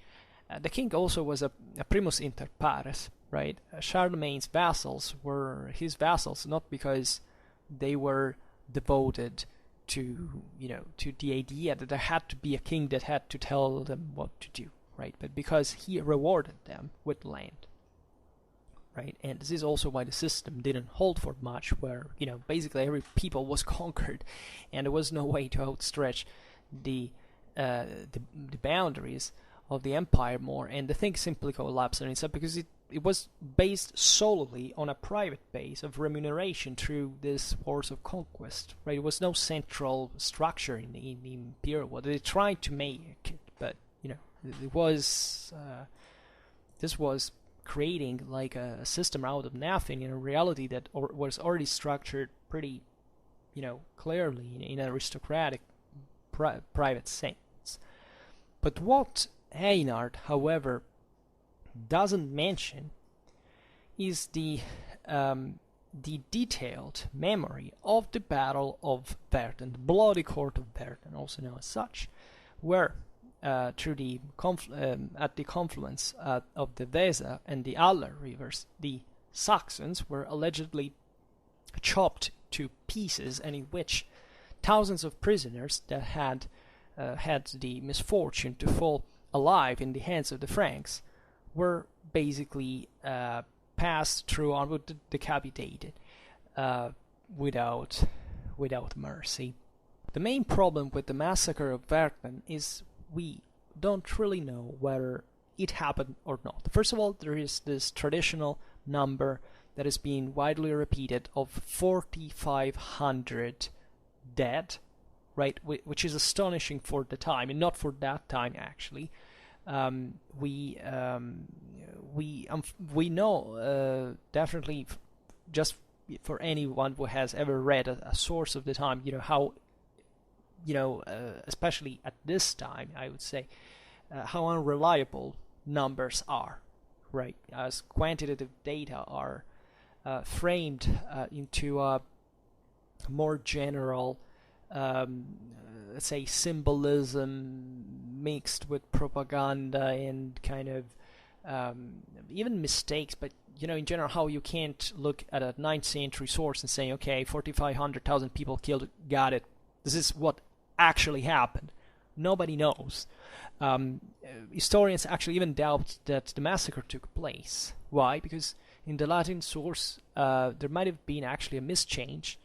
S1: the king also was a primus inter pares, right? Charlemagne's vassals were his vassals not because they were devoted to, you know, to the idea that there had to be a king that had to tell them what to do, right? But because he rewarded them with land, right? And this is also why the system didn't hold for much, where, you know, basically every people was conquered, and there was no way to outstretch the boundaries of the empire more, and the thing simply collapsed on itself because it was based solely on a private base of remuneration through this wars of conquest, right? There was no central structure in the imperial war. They tried to make it, but, you know, it was this was creating like a system out of nothing in a reality that was already structured pretty, you know, clearly in an aristocratic private sense. But what Heinard, however, doesn't mention is the detailed memory of the Battle of Verden, the bloody court of Verden, also known as such, where through the at the confluence of the Weser and the Aller rivers, the Saxons were allegedly chopped to pieces, and in which thousands of prisoners that had had the misfortune to fall alive in the hands of the Franks were basically passed through on with decapitated without mercy. The main problem with the massacre of Verden is we don't really know whether it happened or not. First of all, there is this traditional number that is being widely repeated of 4,500 dead, right? Which is astonishing for the time, and not for that time actually. We know definitely, just for anyone who has ever read a source of the time, how, especially at this time, I would say, how unreliable numbers are, right? As quantitative data are framed into a more general, let's say, symbolism mixed with propaganda and kind of even mistakes, but in general, how you can't look at a 9th century source and say, okay, 4,500 people killed, got it, this is what actually happened. Nobody knows. Historians actually even doubt that the massacre took place. Why? Because in the Latin source, there might have been actually a mischange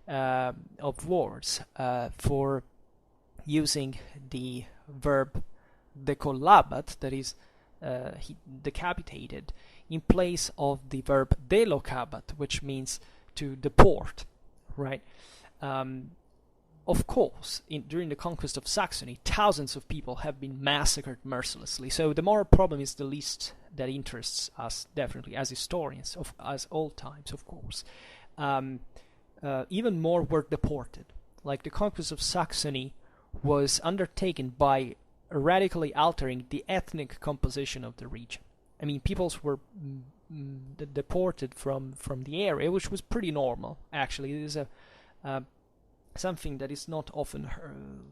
S1: of words for using the verb decollabat, that is, he decapitated, in place of the verb delocabat, which means to deport, right? Of course, during the conquest of Saxony, thousands of people have been massacred mercilessly. So the moral problem is the least that interests us, definitely, as historians, as old times, of course. Even more were deported. Like the conquest of Saxony was undertaken by radically altering the ethnic composition of the region. I mean, peoples were deported from the area, which was pretty normal, actually. It is something that is not often,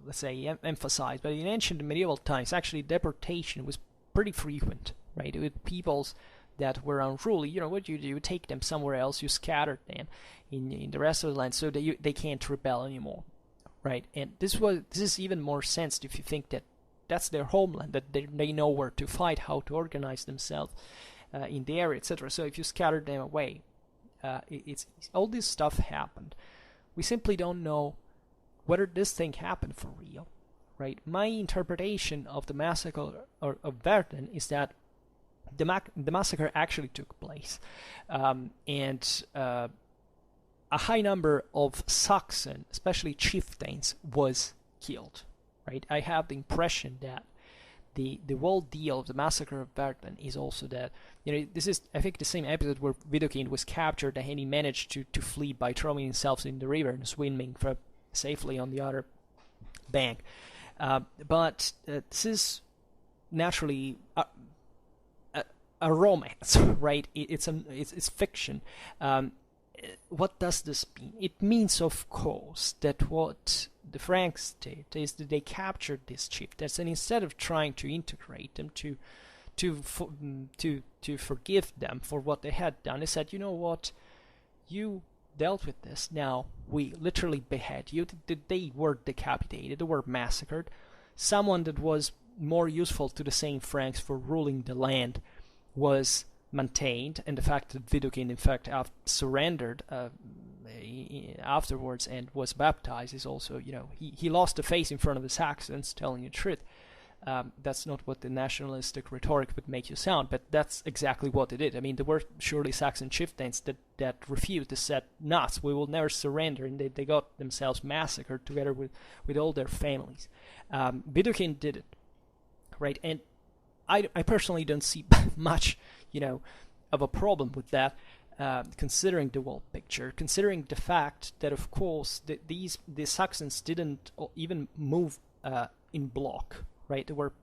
S1: let's say, emphasized, but in ancient and medieval times, actually, deportation was pretty frequent, right? With peoples that were unruly, what you do, you take them somewhere else, you scatter them in the rest of the land so that they can't rebel anymore, right? And this is even more sensitive if you think that that's their homeland, that they know where to fight, how to organize themselves in the area, etc. So if you scatter them away, it's all this stuff happened. We simply don't know whether this thing happened for real, right? My interpretation of the massacre of Verden is that the massacre actually took place, and a high number of Saxon, especially chieftains, was killed, right? I have the impression that the whole deal of the massacre of Verden is also that, this is, I think, the same episode where Widukind was captured and he managed to flee by throwing himself in the river and swimming safely on the other bank. But this is naturally a romance, right? It's fiction. What does this mean? It means, of course, that what the Franks did is that they captured these chieftains, and instead of trying to integrate them, to forgive them for what they had done, they said, you know what, you dealt with this, now we literally behead you. They were decapitated, they were massacred. Someone that was more useful to the same Franks for ruling the land was maintained, and the fact that Widukind in fact surrendered afterwards and was baptized is also, he lost the face in front of the Saxons, telling you the truth. That's not what the nationalistic rhetoric would make you sound, but that's exactly what it did. I mean, there were surely Saxon chieftains that refused, to said, nuts, we will never surrender, and they got themselves massacred together with all their families. Widukind did it, right? And I personally don't see much, of a problem with that, considering the whole picture, considering the fact that, of course, the Saxons didn't even move in block, right? There were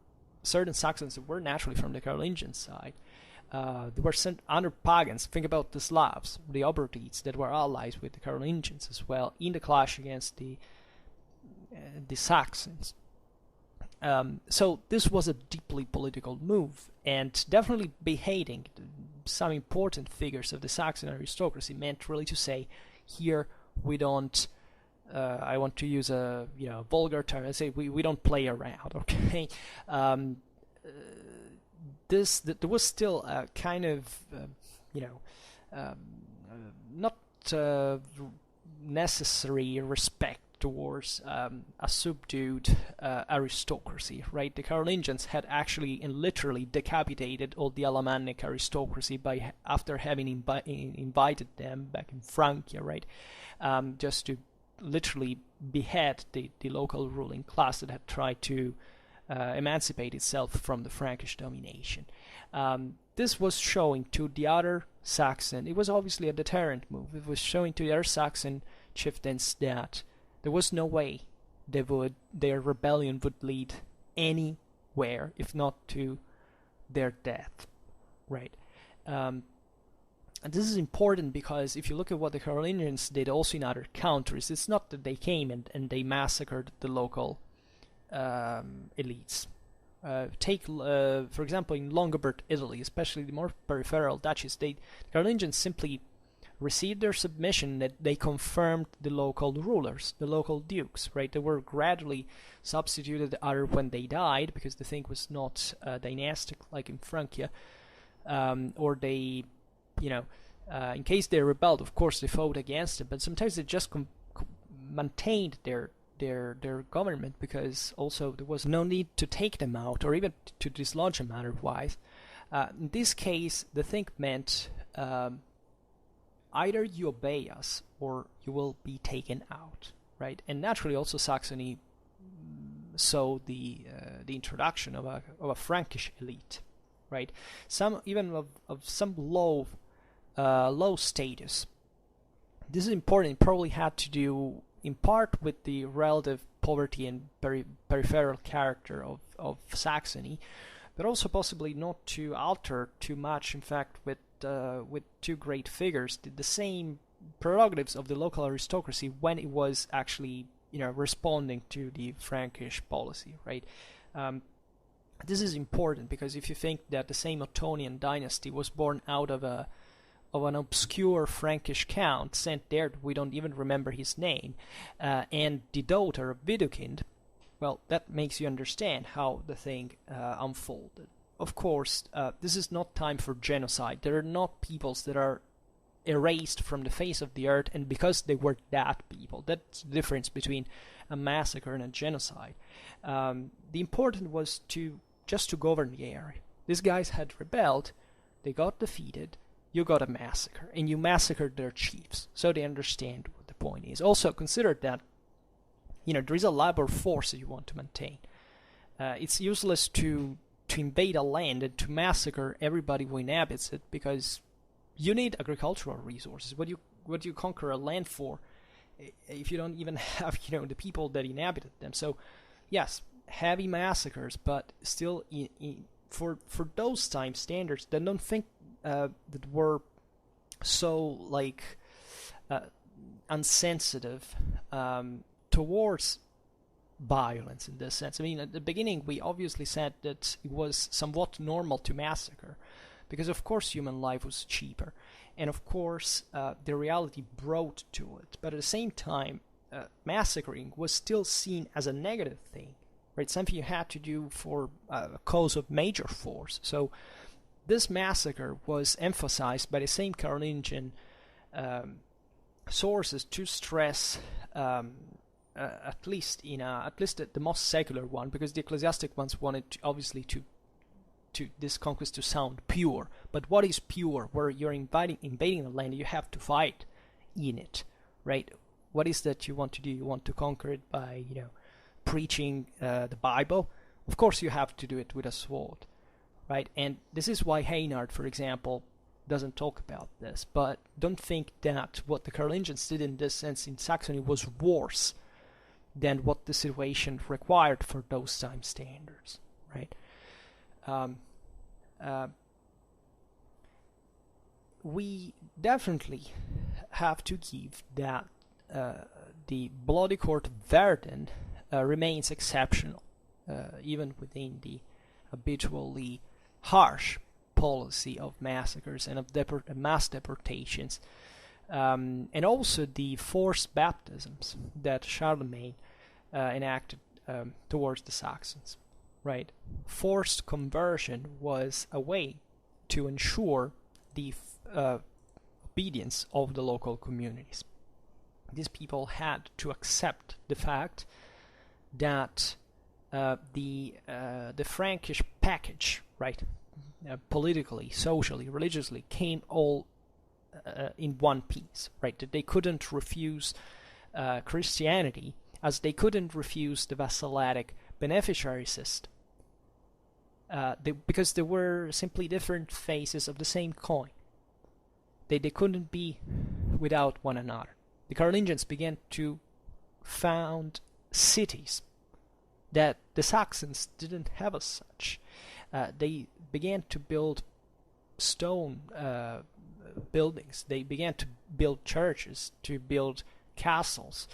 S1: certain Saxons that were naturally from the Carolingian side. They were sent under pagans. Think about the Slavs, the Obortids, that were allies with the Carolingians as well in the clash against the Saxons. So this was a deeply political move, and definitely beheading some important figures of the Saxon aristocracy meant really to say, here we don't, I want to use a vulgar term, I say we don't play around, okay? There was still a kind of, not necessary respect towards a subdued aristocracy, right? The Carolingians had actually and literally decapitated all the Alemannic aristocracy after having invited them back in Francia, right? Just to literally behead the local ruling class that had tried to emancipate itself from the Frankish domination. This was showing to the other Saxon, it was obviously a deterrent move, it was showing to the other Saxon chieftains that there was no way their rebellion would lead anywhere, if not to their death, right? And this is important because if you look at what the Carolingians did also in other countries, it's not that they came and they massacred the local elites. Take, for example, in Longobard, Italy, especially the more peripheral duchies, the Carolingians simply received their submission, that they confirmed the local rulers, the local dukes, right? They were gradually substituted either when they died, because the thing was not dynastic like in Francia, or they, in case they rebelled, of course they fought against it, but sometimes they just maintained their government, because also there was no need to take them out or even to dislodge them otherwise. In this case, the thing meant either you obey us or you will be taken out, right? And naturally also Saxony saw the introduction of a Frankish elite, right? Some even of some low status. This is important. It probably had to do in part with the relative poverty and peripheral character of Saxony, but also possibly not to alter too much. In fact, with two great figures, the same prerogatives of the local aristocracy when it was actually responding to the Frankish policy, right? This is important because if you think that the same Ottonian dynasty was born out of an obscure Frankish count sent there, we don't even remember his name, and the daughter of Widukind, well, that makes you understand how the thing unfolded. Of course, this is not time for genocide. There are not peoples that are erased from the face of the earth, and because they were that people. That's the difference between a massacre and a genocide. The important was just to govern the area. These guys had rebelled, they got defeated, you got a massacre, and you massacred their chiefs, so they understand what the point is. Also, consider that, there is a labor force that you want to maintain. It's useless to invade a land and to massacre everybody who inhabits it, because you need agricultural resources. What do you conquer a land for if you don't even have, the people that inhabited them? So, yes, heavy massacres, but still, for those time standards, they don't think that were so unsensitive towards violence in this sense. I mean, at the beginning we obviously said that it was somewhat normal to massacre, because of course human life was cheaper, and of course the reality brought to it. But at the same time, massacring was still seen as a negative thing, right? Something you had to do for a cause of major force. So this massacre was emphasized by the same Carolingian sources to stress, at least the most secular one, because the ecclesiastic ones wanted obviously to this conquest to sound pure. But what is pure? Where you're invading a land, you have to fight in it, right? What is that you want to do? You want to conquer it by preaching the Bible? Of course, you have to do it with a sword. Right, and this is why Heynard, for example, doesn't talk about this. But don't think that what the Carolingians did in this sense in Saxony was worse than what the situation required for those time standards. Right. We definitely have to give that the bloody court of Verden remains exceptional, even within the habitually harsh policy of massacres and of mass deportations, and also the forced baptisms that Charlemagne enacted towards the Saxons. Right, forced conversion was a way to ensure the obedience of the local communities. these people had to accept the fact that the Frankish package, right, politically, socially, religiously, came all in one piece, right? That they couldn't refuse Christianity, as they couldn't refuse the vassalatic beneficiary system, because they were simply different faces of the same coin. They couldn't be without one another. The Carolingians began to found cities that the Saxons didn't have as such. They began to build stone buildings. They began to build churches, to build castles,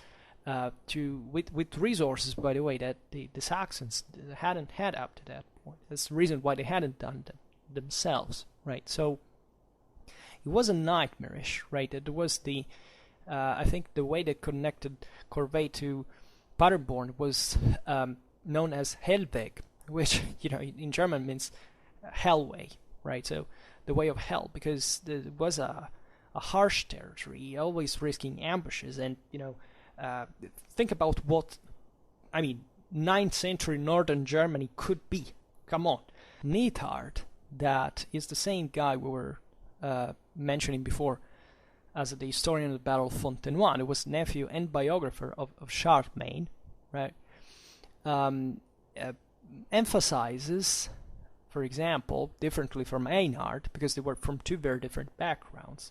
S1: with resources, by the way, that the Saxons hadn't had up to that point. That's the reason why they hadn't done them themselves, right? So it wasn't nightmarish, right? It was I think the way that connected Corvey to Paderborn was known as Hellweg, which, in German means hellway, right? So the way of hell, because it was a harsh territory, always risking ambushes, and think about what 9th century northern Germany could be. Come on. Neithard, that is the same guy we were mentioning before as the historian of the Battle of Fontenoy. It was nephew and biographer of Charlemagne, right? Emphasizes, for example, differently from Einhard, because they were from two very different backgrounds,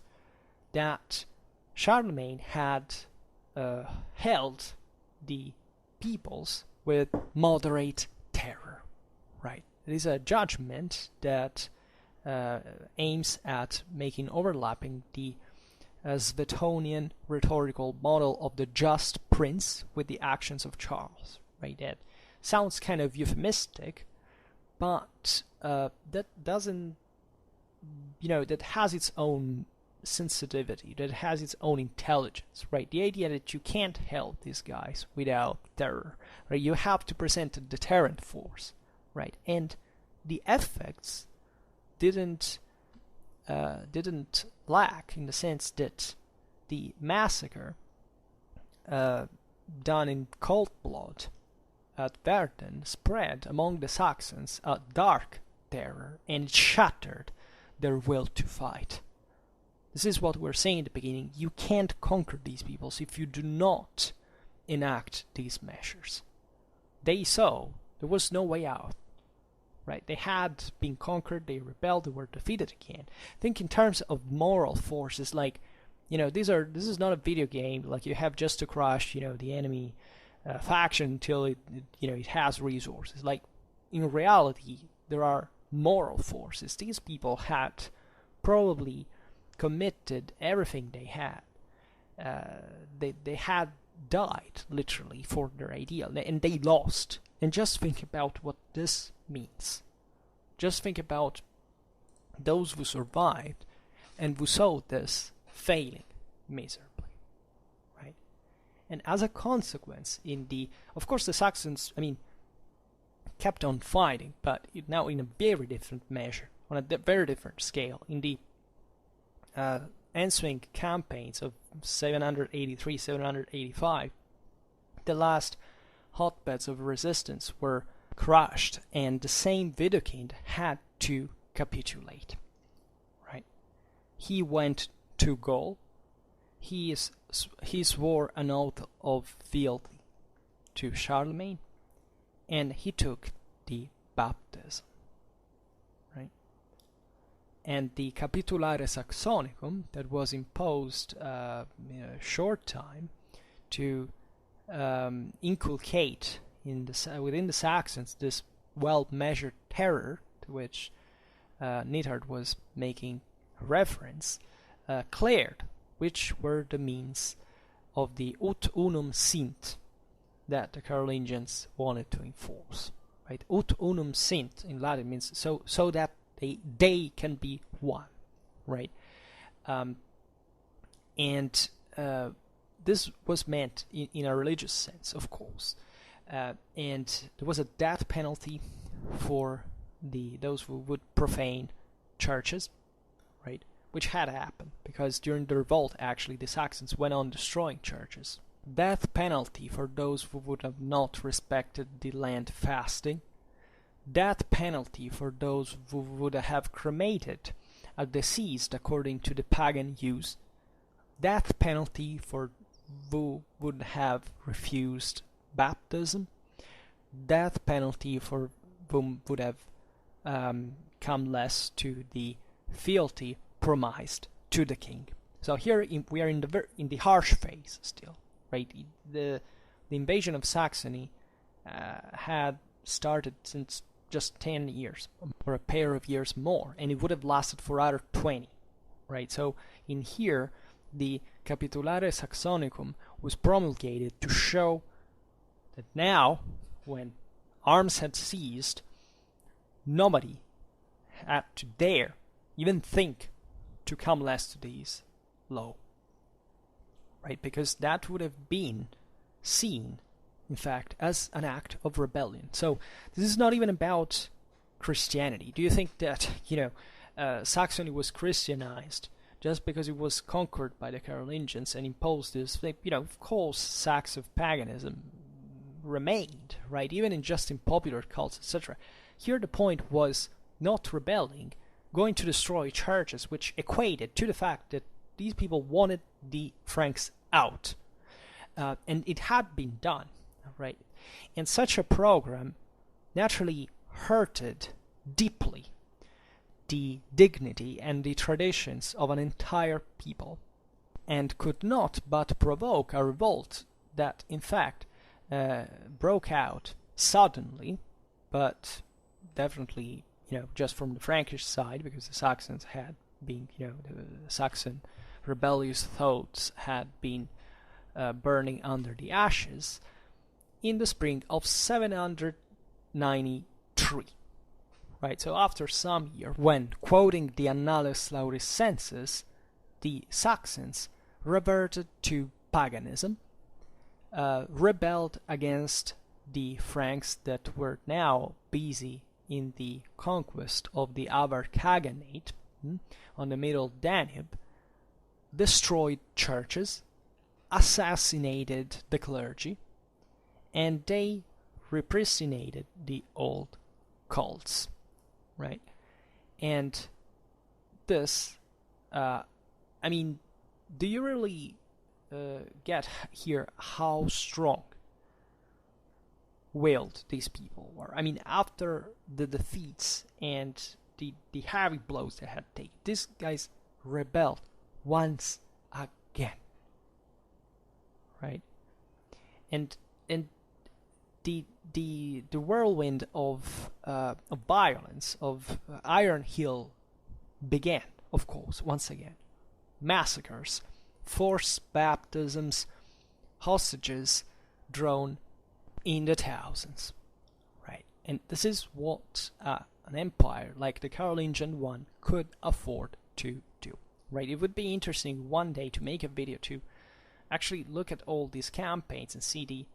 S1: that Charlemagne had held the peoples with moderate terror, right? It is a judgment that aims at making overlapping the Svetonian rhetorical model of the just prince with the actions of Charles, right? That sounds kind of euphemistic, but that doesn't, that has its own sensitivity, that has its own intelligence, right? The idea that you can't help these guys without terror, right? You have to present a deterrent force, right? And the effects didn't lack, in the sense that the massacre done in cold blood at Verden spread among the Saxons a dark terror, and it shattered their will to fight. This is what we're saying at the beginning. You can't conquer these peoples if you do not enact these measures. They saw there was no way out, right? They had been conquered, they rebelled, they were defeated again. Think in terms of moral forces, like, this is not a video game, like you have just to crush, the enemy faction until it has resources. Like, in reality, there are moral forces. These people had probably committed everything they had. They had died, literally, for their ideal, and they lost. And just think about what this means. Just think about those who survived and who saw this failing miserably, right? And as a consequence, of course the Saxons, kept on fighting, but now in a very different measure, on a very different scale. In the ensuing campaigns of 783, 785, the last hotbeds of resistance were crushed, and the same Widukind had to capitulate, right? He went to Gaul. He swore an oath of fealty to Charlemagne, and he took the baptism, right? And the Capitulare Saxonicum that was imposed in a short time to inculcate within the Saxons this well-measured terror to which Neithard was making reference, cleared which were the means of the ut unum sint that the Carolingians wanted to enforce. Right? Ut unum sint in Latin means so that they can be one. Right? And this was meant in a religious sense, of course. And there was a death penalty for those who would profane churches, right? which had happened, because during the revolt, actually, the Saxons went on destroying churches. Death penalty for those who would have not respected the land fasting. Death penalty for those who would have cremated a deceased according to the pagan use. Death penalty for who would have refused baptism. Death penalty for whom would have come less to the fealty promised to the king. So here we are in the harsh phase still, right? The invasion of Saxony had started since just 10 years, or a pair of years more, and it would have lasted for other 20, right? So in here, the Capitulare Saxonicum was promulgated to show that now, when arms had ceased, nobody had to dare even think to come less to these low, right? Because that would have been seen, in fact, as an act of rebellion. So this is not even about Christianity. Do you think that, Saxony was Christianized just because it was conquered by the Carolingians and imposed this? Of course, Sax of paganism remained, right? Even in popular cults, etc. Here the point was not rebelling, going to destroy churches, which equated to the fact that these people wanted the Franks out. And it had been done, right? And such a program naturally hurted deeply the dignity and the traditions of an entire people, and could not but provoke a revolt that, in fact, broke out suddenly, but definitely, just from the Frankish side, because the Saxons had been, the Saxon rebellious thoughts had been burning under the ashes, in the spring of 793. Right, so after some years, when, quoting the Annales Lauricensis, the Saxons reverted to paganism, rebelled against the Franks that were now busy in the conquest of the Avar Khaganate on the Middle Danube, destroyed churches, assassinated the clergy, and they repristinated the old cults, right? And this, do you really get here how strong-willed these people were? After the defeats and the heavy blows they had taken, these guys rebelled once again, right? And the whirlwind of violence of Iron Hill began, of course, once again. Massacres, forced baptisms, hostages drawn in the thousands, right? And this is what an empire like the Carolingian one could afford to do, right? It would be interesting one day to make a video to actually look at all these campaigns and see the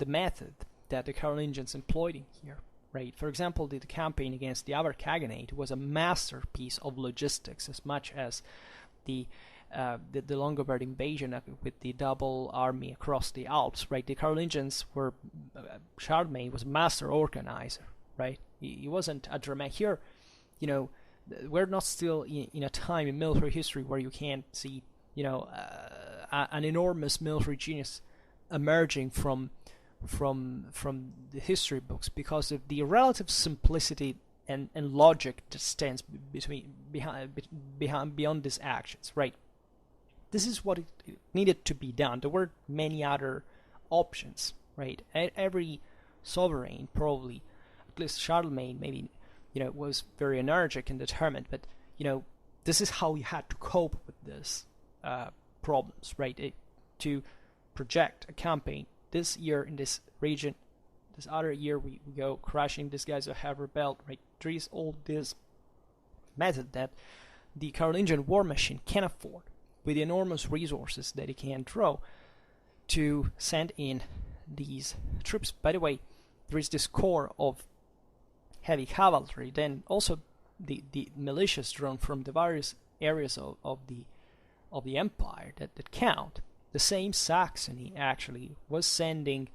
S1: method that the Carolingians employed in here, right? For example, the campaign against the Avar Khaganate was a masterpiece of logistics, as much as the Longobard invasion with the double army across the Alps, right? The Carolingians were, Charlemagne was a master organizer, right? He wasn't a dramatic. Here, we're not still in a time in military history where you can't see, an enormous military genius emerging from the history books, because of the relative simplicity and logic that stands beyond these actions, right? This is what it needed to be done. There were many other options, right? Every sovereign, probably, at least Charlemagne, maybe, was very energetic and determined, but, this is how you had to cope with this problems, right? To project a campaign this year in this region, this other year we go crushing these guys that have rebelled, right? There is all this method that the Carolingian war machine can afford, with the enormous resources that it can draw, to send in these troops. By the way, there is this corps of heavy cavalry, then also the militias drawn from the various areas of the empire that count. The same Saxony actually was sending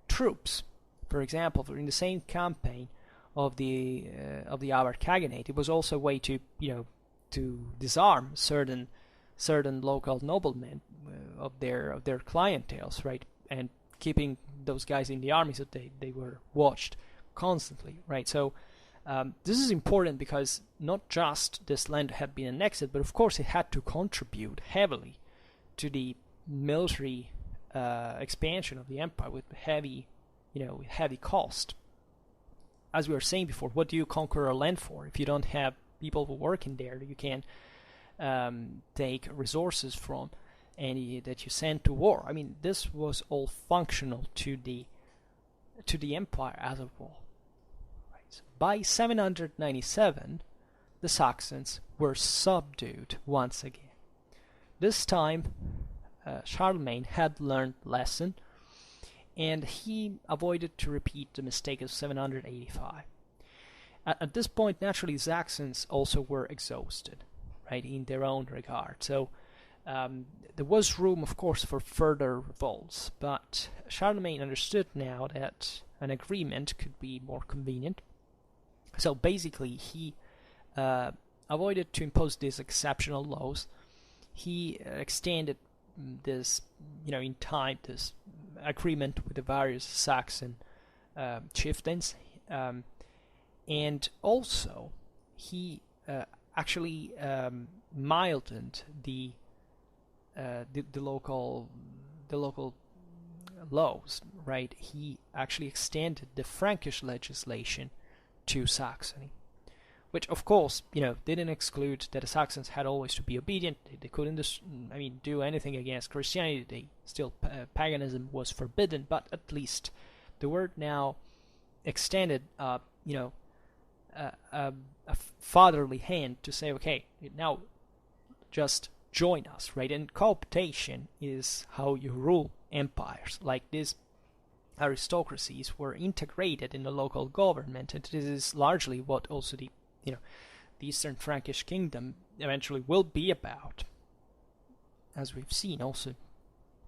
S1: troops. For example, in the same campaign of the Avar Khaganate, it was also a way to to disarm certain local noblemen of their clienteles, right, and keeping those guys in the army so they were watched constantly, right? So this is important because not just this land had been annexed, but of course it had to contribute heavily to the military expansion of the empire with heavy cost. As we were saying before, what do you conquer a land for if you don't have people who work in there that you can take resources from and that you send to war? I mean, this was all functional to the empire as a whole. Right. So by 797, the Saxons were subdued once again. This time, Charlemagne had learned lesson, and he avoided to repeat the mistake of 785. At this point, naturally, Saxons also were exhausted, right, in their own regard. So there was room, of course, for further revolts, but Charlemagne understood now that an agreement could be more convenient. So basically, he avoided to impose these exceptional laws. He extended this, in time, this agreement with the various Saxon chieftains, and also he actually milded the local laws, right? He actually extended the Frankish legislation to Saxony, which of course, didn't exclude that the Saxons had always to be obedient. They couldn't, do anything against Christianity. They still, paganism was forbidden, but at least the word now extended, a fatherly hand to say, okay, now just join us, right? And cooptation is how you rule empires. Like these aristocracies were integrated in the local government, and this is largely what also the Eastern Frankish kingdom eventually will be about, as we've seen also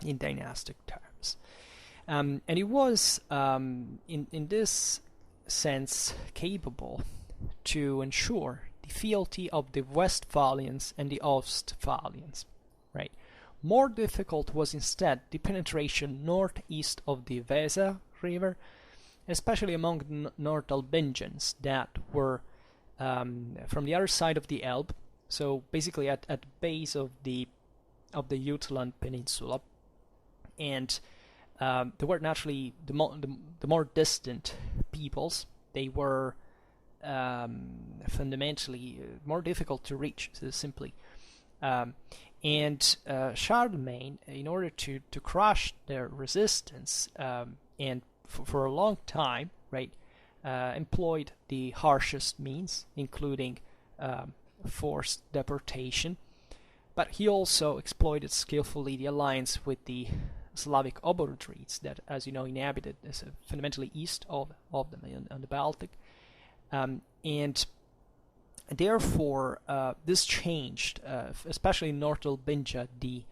S1: in dynastic terms. And it was, in this sense, capable to ensure the fealty of the Westphalians and the Ostphalians, right? More difficult was instead the penetration northeast of the Weser River, especially among the Nordalbingians that were from the other side of the Elbe, so basically at the base of the Jutland Peninsula, and they were naturally the more distant peoples. They were fundamentally more difficult to reach, simply. And Charlemagne, in order to crush their resistance, and for a long time, right, employed the harshest means, including forced deportation. But he also exploited skillfully the alliance with the Slavic Obodrites that, as you know, inhabited fundamentally east of them on the Baltic. And therefore, this changed, especially in Nordalbingia, the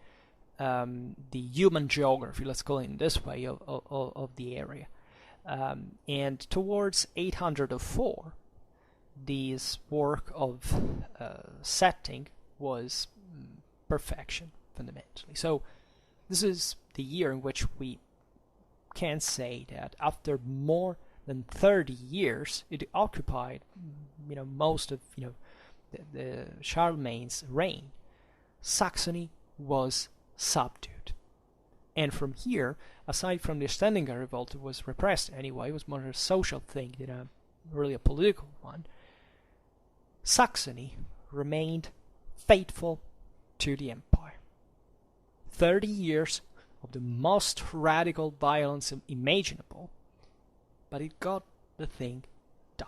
S1: human geography, let's call it in this way, of the area. And towards 804, this work of setting was perfection, fundamentally. So this is the year in which we can say that after more than 30 years, it occupied, most of, the Charlemagne's reign. Saxony was subdued. And from here, aside from the Stendinger revolt, it was repressed anyway, it was more a social thing than really a political one. Saxony remained faithful to the empire. 30 years of the most radical violence imaginable, but it got the thing done.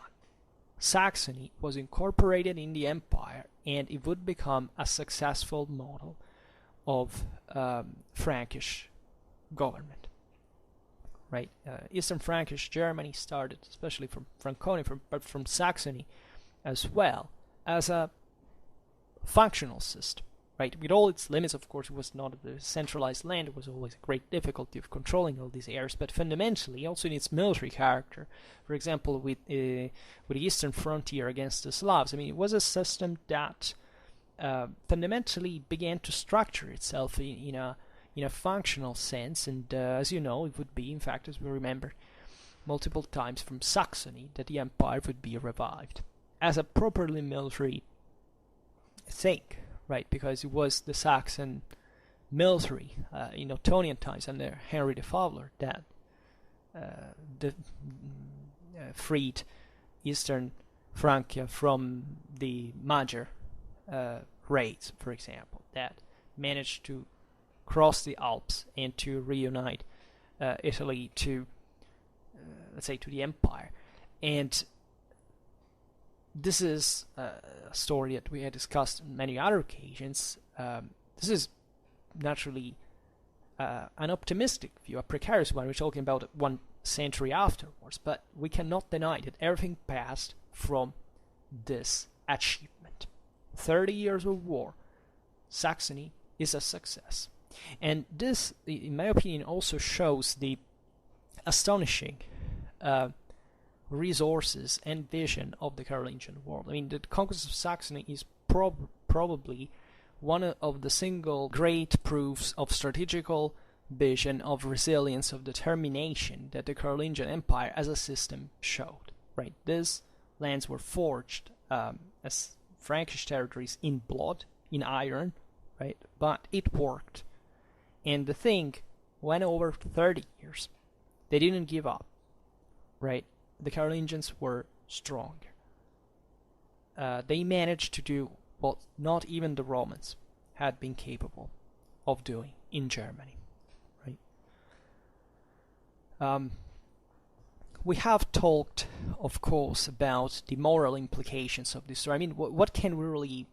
S1: Saxony was incorporated in the empire, and it would become a successful model of Frankish government. Right, Eastern Frankish Germany started, especially from Franconia, but from Saxony as well. as a functional system, right? With all its limits, of course, it was not a centralized land. It was always a great difficulty of controlling all these areas, but fundamentally, also in its military character, for example, with the eastern frontier against the Slavs, I mean, it was a system that fundamentally began to structure itself in a functional sense, and as you know, it would be, in fact, as we remember multiple times from Saxony, that the empire would be revived as a properly military thing, right? Because it was the Saxon military in Ottonian times under Henry the Fowler that freed Eastern Francia from the Magyar raids, for example, that managed to cross the Alps and to reunite Italy to, let's say, to the empire. And this is a story that we had discussed on many other occasions. This is naturally an optimistic view, a precarious one. We're talking about 1 century afterwards, but we cannot deny that everything passed from this achievement. 30 years of war, Saxony is a success. And this, in my opinion, also shows the astonishing resources and vision of the Carolingian world. I mean, the conquest of Saxony is probably one of the single great proofs of strategical vision, of resilience, of determination that the Carolingian Empire as a system showed. Right, these lands were forged as Frankish territories in blood, in iron, right? But it worked, and the thing went over 30 years. They didn't give up, right? The Carolingians were stronger. They managed to do what not even the Romans had been capable of doing in Germany, right? We have talked, of course, about the moral implications of this story. I mean, what can we really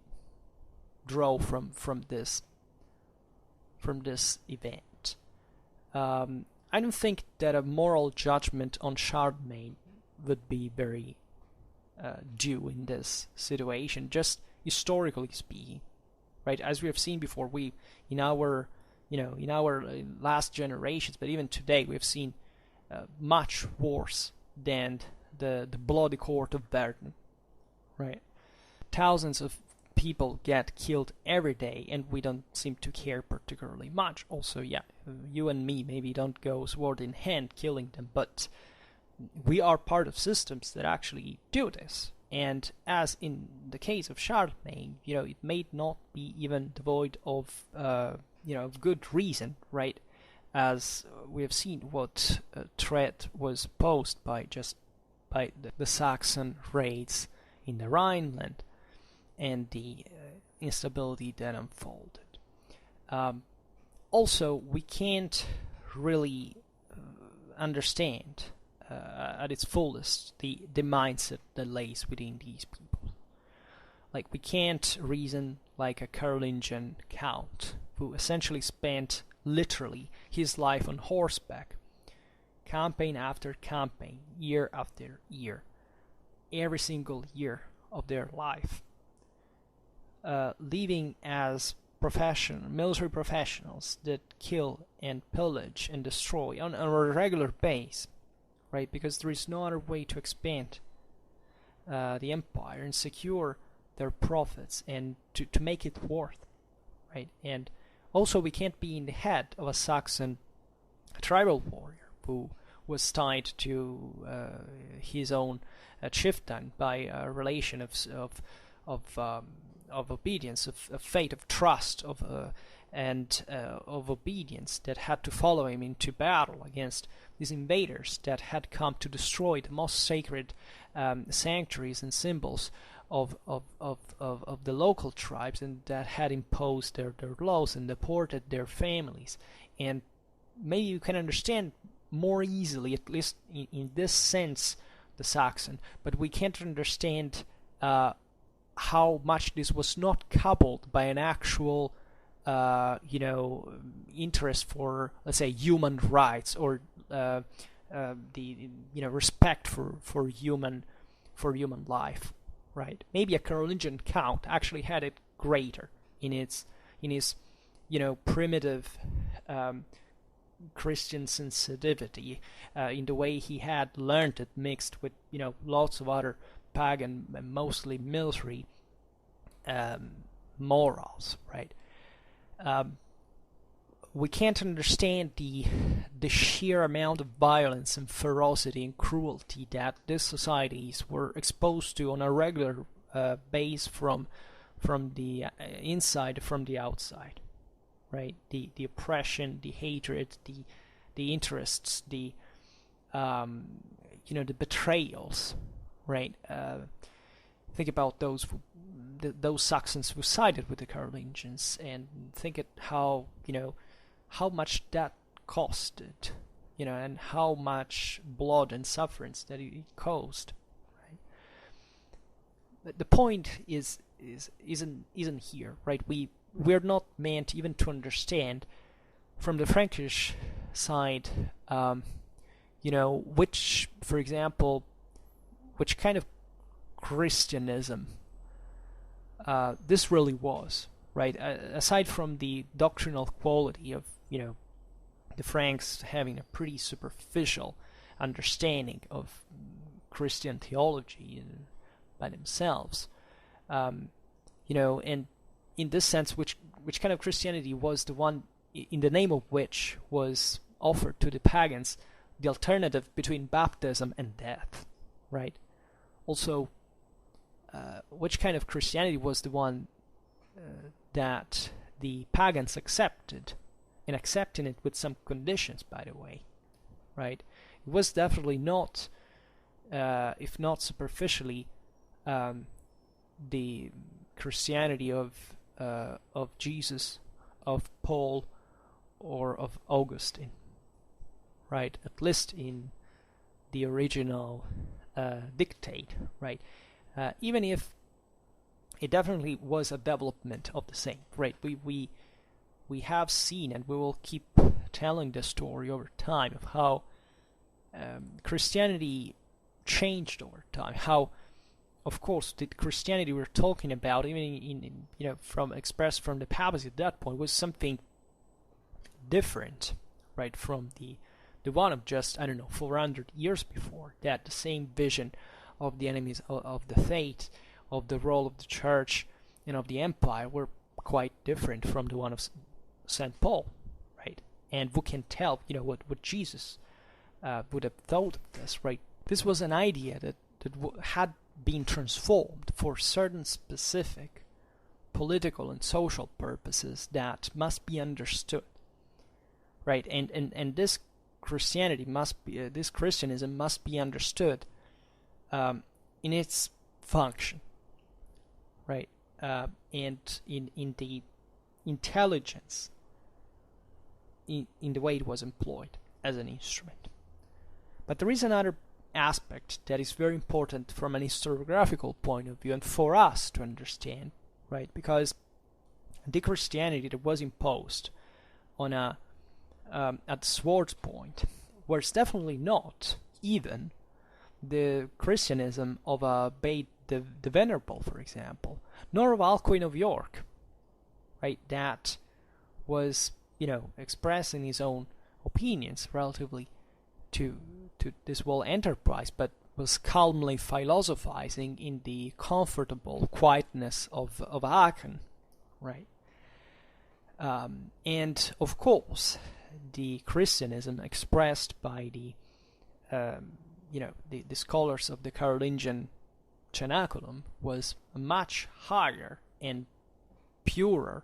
S1: draw from this event? I don't think that a moral judgment on Charlemagne would be very due in this situation, just historically speaking, right? As we have seen before, in our last generations, but even today, we have seen much worse than the bloody court of Verden, right? Thousands of people get killed every day, and we don't seem to care particularly much. Also, yeah, you and me maybe don't go sword in hand killing them, but we are part of systems that actually do this. And as in the case of Charlemagne, it may not be even devoid of good reason, right? As we have seen, what threat was posed by the Saxon raids in the Rhineland and the instability that unfolded. Also, we can't really understand at its fullest the mindset that lays within these people. Like, we can't reason like a Carolingian count who essentially spent literally his life on horseback, campaign after campaign, year after year, every single year of their life, living as military professionals that kill and pillage and destroy on a regular basis, right? Because there is no other way to expand the empire and secure their profits and to make it worth, right? And also, we can't be in the head of a Saxon tribal warrior who was tied to his own chieftain by a relation of obedience, of faith, of trust, of obedience, that had to follow him into battle against these invaders that had come to destroy the most sacred sanctuaries and symbols of the local tribes, and that had imposed their laws and deported their families. And maybe you can understand more easily, at least in this sense, the Saxon, but we can't understand how much this was not coupled by an actual interest for, let's say, human rights, or the respect for human life. right? Maybe a Carolingian count actually had it greater in his primitive Christian sensitivity, in the way he had learned it, mixed with lots of other pagan, mostly military morals, right? We can't understand the sheer amount of violence and ferocity and cruelty that these societies were exposed to on a regular base from the inside, from the outside, right? The oppression, the hatred, the interests, the betrayals, right? Think about those Saxons who sided with the Carolingians, and think at how much that costed, and how much blood and sufferance that it caused. Right? But the point isn't here, right? We're not meant even to understand from the Frankish side, which, for example, which kind of Christianism this really was, right? Aside from the doctrinal quality of the Franks having a pretty superficial understanding of Christian theology by themselves, and in this sense, which kind of Christianity was the one in the name of which was offered to the pagans the alternative between baptism and death, right? Also, which kind of Christianity was the one that the pagans accepted, and accepting it with some conditions, by the way, right? It was definitely not, if not superficially, the Christianity of Jesus, of Paul, or of Augustine, right? At least in the original dictate, right? Even if it definitely was a development of the same, right? We have seen, and we will keep telling the story over time of how Christianity changed over time. How, of course, the Christianity we're talking about, even in from expressed from the papacy at that point, was something different, right, from the one of just 400 years before. That the same vision of the enemies of the faith, of the role of the church and of the empire, were quite different from the one of St. Paul, right? And who can tell, what Jesus would have thought of this, right? This was an idea that had been transformed for certain specific political and social purposes that must be understood, right? And this Christianity must be, this Christianism must be understood in its function, right? And in the intelligence, in the way it was employed as an instrument. But there is another aspect that is very important from an historiographical point of view, and for us to understand, right? Because the Christianity that was imposed on at the sword's point was definitely not even the Christianism of Bede the Venerable, for example, nor of Alcuin of York, right? That was, expressing his own opinions relatively to this whole enterprise, but was calmly philosophizing in the comfortable quietness of Aachen, right? And of course, the Christianism expressed by the scholars of the Carolingian Cenaculum was a much higher and purer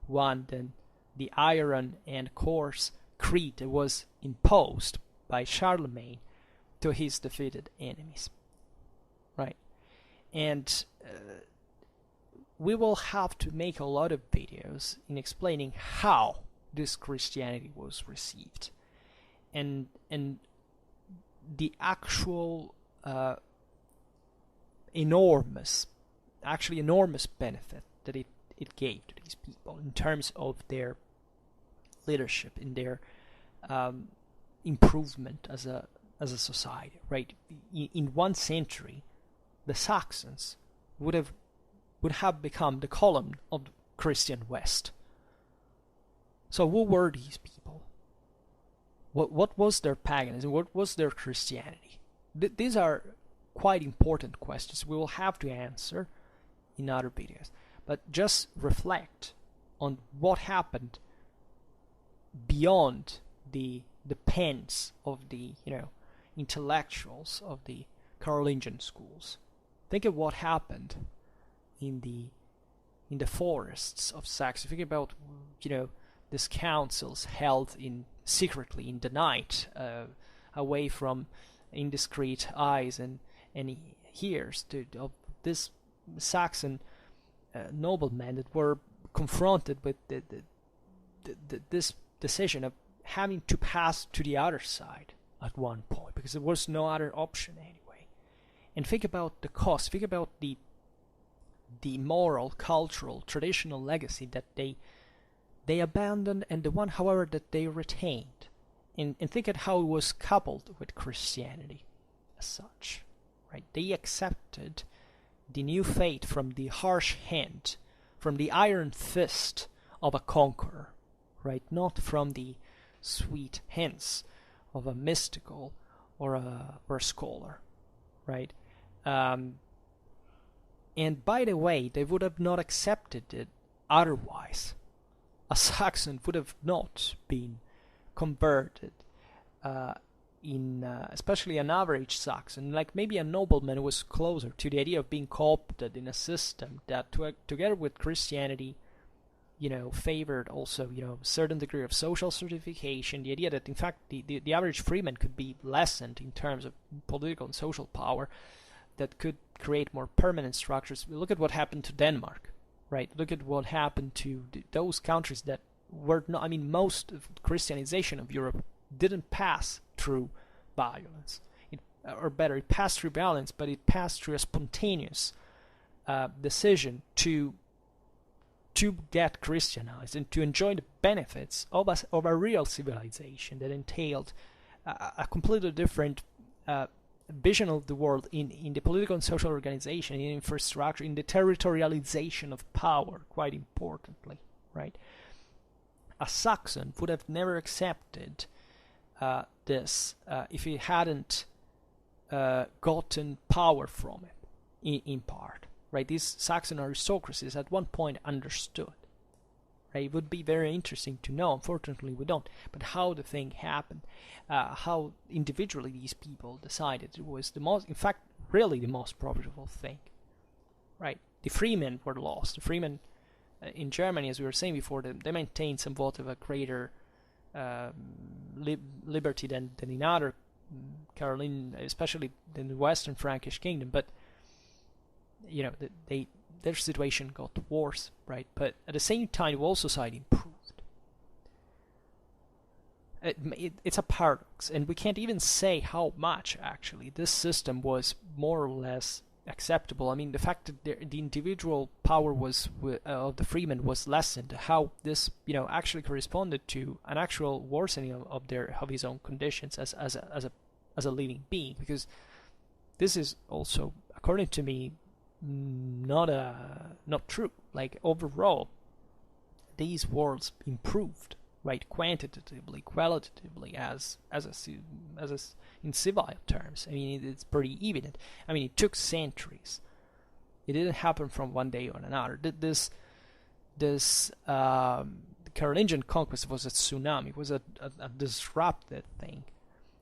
S1: one than the iron and coarse creed that was imposed by Charlemagne to his defeated enemies, right? And we will have to make a lot of videos in explaining how this Christianity was received, and the actual enormous benefit that it gave to these people in terms of their leadership, in their improvement as a society, right? In 1 century, the Saxons would have become the column of the Christian West. So who were these people? What was their paganism? What was their Christianity? These are quite important questions we will have to answer in other videos. But just reflect on what happened beyond the pens of the intellectuals of the Carolingian schools. Think of what happened in the forests of Saxony. Think about these councils held secretly in the night, away from indiscreet eyes and ears of this Saxon noblemen that were confronted with this decision of having to pass to the other side at one point, because there was no other option anyway. And think about the cost. Think about the moral, cultural, traditional legacy that they abandoned, and the one, however, that they retained. And think at how it was coupled with Christianity as such. Right? They accepted the new fate from the harsh hand, from the iron fist of a conqueror, right? Not from the sweet hints of a mystical or a scholar, right? And by the way, they would have not accepted it otherwise. A Saxon would have not been converted, especially an average Saxon, like maybe a nobleman who was closer to the idea of being co-opted in a system that, together with Christianity, favored also, a certain degree of social certification, the idea that, in fact, the average freeman could be lessened in terms of political and social power, that could create more permanent structures. Look at what happened to Denmark, right? Look at what happened to those countries that were not, most of Christianization of Europe didn't pass through violence. It passed through violence, but it passed through a spontaneous decision to get Christianized and to enjoy the benefits of a real civilization that entailed a completely different vision of the world in the political and social organization, in infrastructure, in the territorialization of power, quite importantly, right? A Saxon would have never accepted this if he hadn't gotten power from it, in part. Right, these Saxon aristocracies at one point understood. Right, it would be very interesting to know. Unfortunately, we don't. But how the thing happened, how individually these people decided it was in fact, really the most profitable thing. Right, the freemen were lost. The freemen in Germany, as we were saying before, they maintained somewhat of a greater liberty than in other Carolingian, especially in the Western Frankish kingdom, but their situation got worse, right? But at the same time, the whole society improved. It's a paradox, and we can't even say how much, actually, this system was more or less acceptable. The fact that the individual power of the freemen was lessened, how this, actually corresponded to an actual worsening of his own conditions as a living being, because this is also, according to me, not true. Like, overall, these worlds improved, right, quantitatively, qualitatively, as in civil terms. It's pretty evident. It took centuries. It didn't happen from one day on another. This Carolingian conquest was a tsunami. It was a disrupted thing.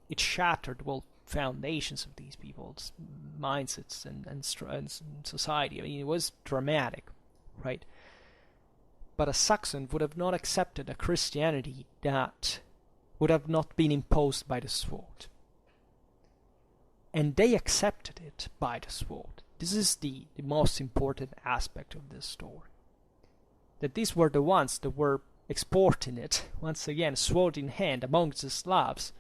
S1: It shattered foundations of these people's mindsets and society. It was dramatic, right? But a Saxon would have not accepted a Christianity that would have not been imposed by the sword. And they accepted it by the sword. This is the most important aspect of this story. That these were the ones that were exporting it, once again, sword in hand, amongst the Slavs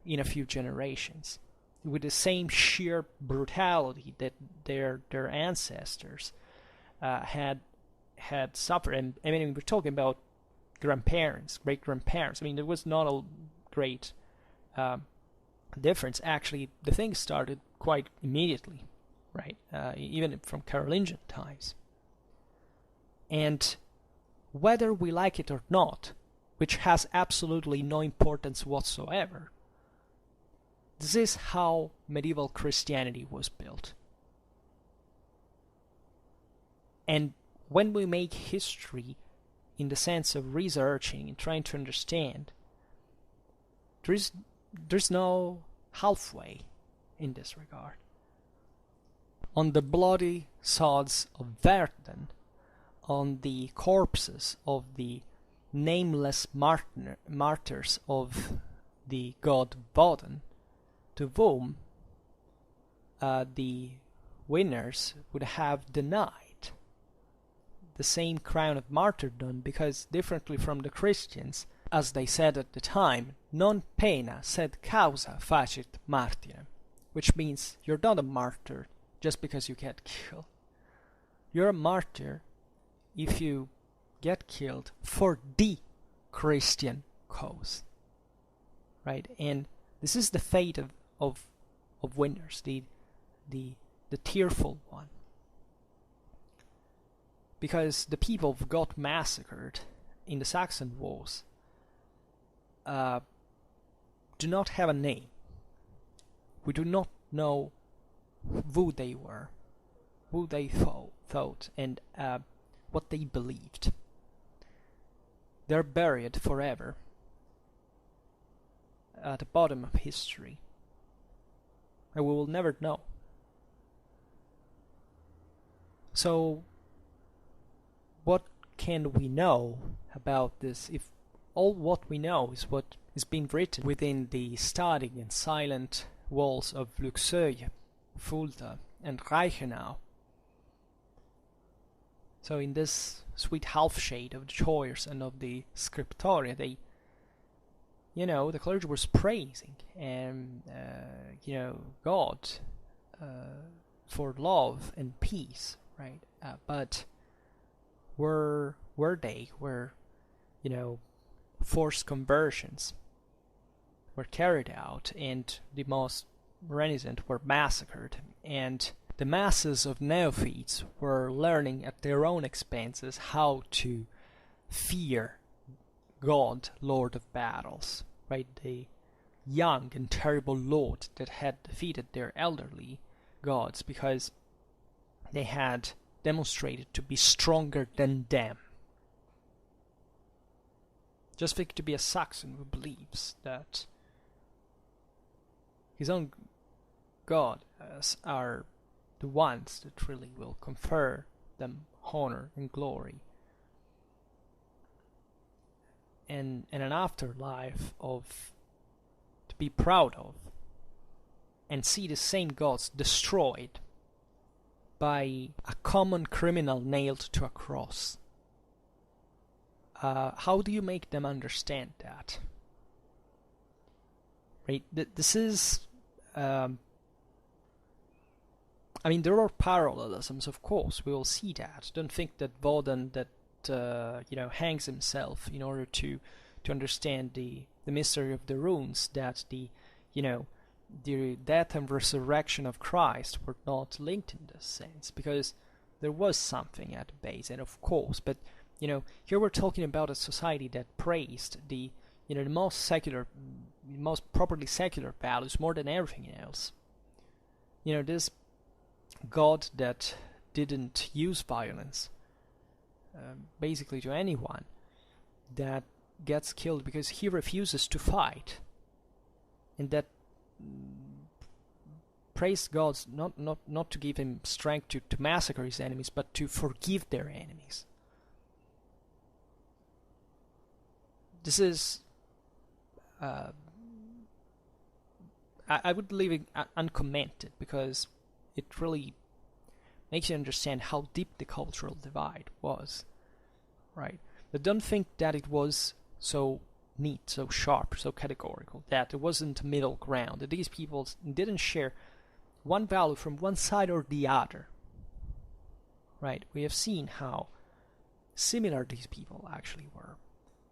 S1: in a few generations, with the same sheer brutality that their ancestors had suffered. And we're talking about grandparents, great-grandparents. There was not a great difference. Actually, the thing started quite immediately right? Even from Carolingian times. And whether we like it or not, which has absolutely no importance whatsoever, this is how medieval Christianity was built. And when we make history in the sense of researching and trying to understand, there's no halfway in this regard. On the bloody sods of Verden, on the corpses of the nameless martyrs of the god Wodan, to whom the winners would have denied the same crown of martyrdom, because differently from the Christians, as they said at the time, non pena sed causa facit martyrem, which means you're not a martyr just because you get killed. You're a martyr if you get killed for the Christian cause, right? And this is the fate of winners, the tearful one, because the people who got massacred in the Saxony Wars do not have a name. We do not know who they were, who they thought, and what they believed. They're buried forever at the bottom of history, and we will never know. So what can we know about this if all what we know is what is being written within the static and silent walls of Luxeuil, Fulda, and Reichenau? So in this sweet half-shade of the choirs and of the scriptoria, the clergy was praising and God for love and peace, right? But were forced conversions were carried out, and the most reticent were massacred, and the masses of neophytes were learning at their own expenses how to fear God, Lord of battles, right? The young and terrible Lord that had defeated their elderly gods because they had demonstrated to be stronger than them. Just think to be a Saxon who believes that his own gods are the ones that really will confer them honor and glory, and an afterlife to be proud of, and see the same gods destroyed by a common criminal nailed to a cross. How do you make them understand that? Right? This is there are parallelisms, of course. We will see that. Don't think that Wodan hangs himself in order to understand the mystery of the runes, that the death and resurrection of Christ were not linked in this sense, because there was something at the base, and of course, but here we're talking about a society that praised the most properly secular values more than everything else. This God that didn't use violence basically to anyone, that gets killed because he refuses to fight, and that praised gods not to give him strength to massacre his enemies, but to forgive their enemies. This is I would leave it uncommented, because it really makes you understand how deep the cultural divide was, right? But don't think that it was so neat, so sharp, so categorical, that there wasn't a middle ground, that these people didn't share one value from one side or the other, right? We have seen how similar these people actually were.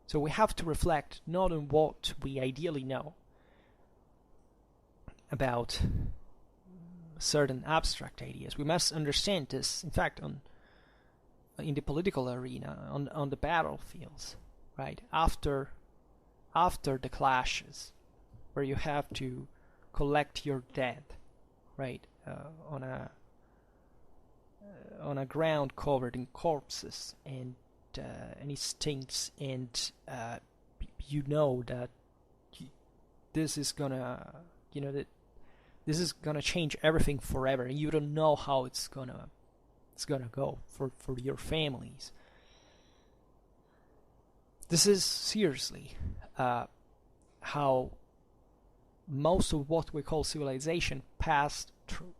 S1: So we have to reflect not on what we ideally know about certain abstract ideas. We must understand this, in fact, in the political arena, on the battlefields, right? After the clashes, where you have to collect your dead, right, on a ground covered in corpses, and it stinks, and you know that this is gonna, that this is gonna change everything forever, and you don't know how it's gonna go for your families. This is seriously how most of what we call civilization passed through.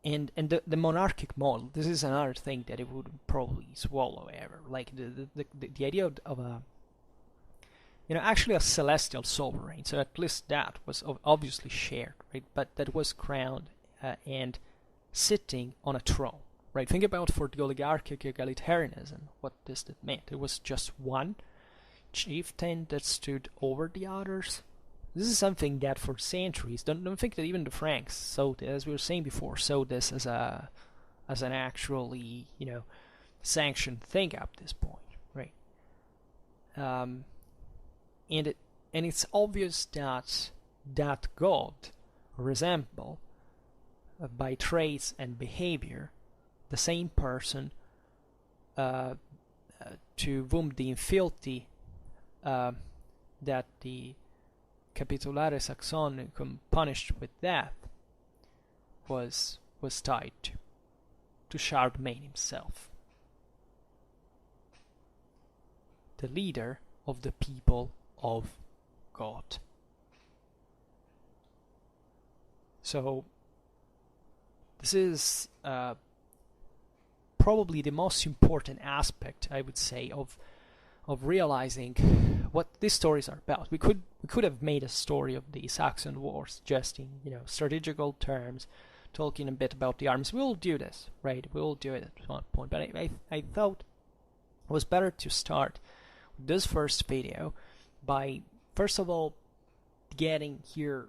S1: And the monarchic model, this is another thing that it would probably swallow ever. Like the idea of a, actually a celestial sovereign. So at least that was obviously shared, right? But that was crowned and sitting on a throne, right? Think about for the oligarchic egalitarianism, what this meant. It was just one chieftain that stood over the others. This is something that for centuries, don't think that even the Franks saw, as we were saying before, saw this as an actually, sanctioned thing up this point, right? And it's obvious that God resemble by traits and behavior the same person to whom the infilty that the Capitulare Saxonicum punished with death was tied to Charlemagne himself, the leader of the people of God. So this is probably the most important aspect, I would say, of realizing what these stories are about. We could have made a story of the Saxony Wars just in strategical terms, talking a bit about the armies. We'll do this, right? We'll do it at one point. But I thought it was better to start this first video by first of all getting here,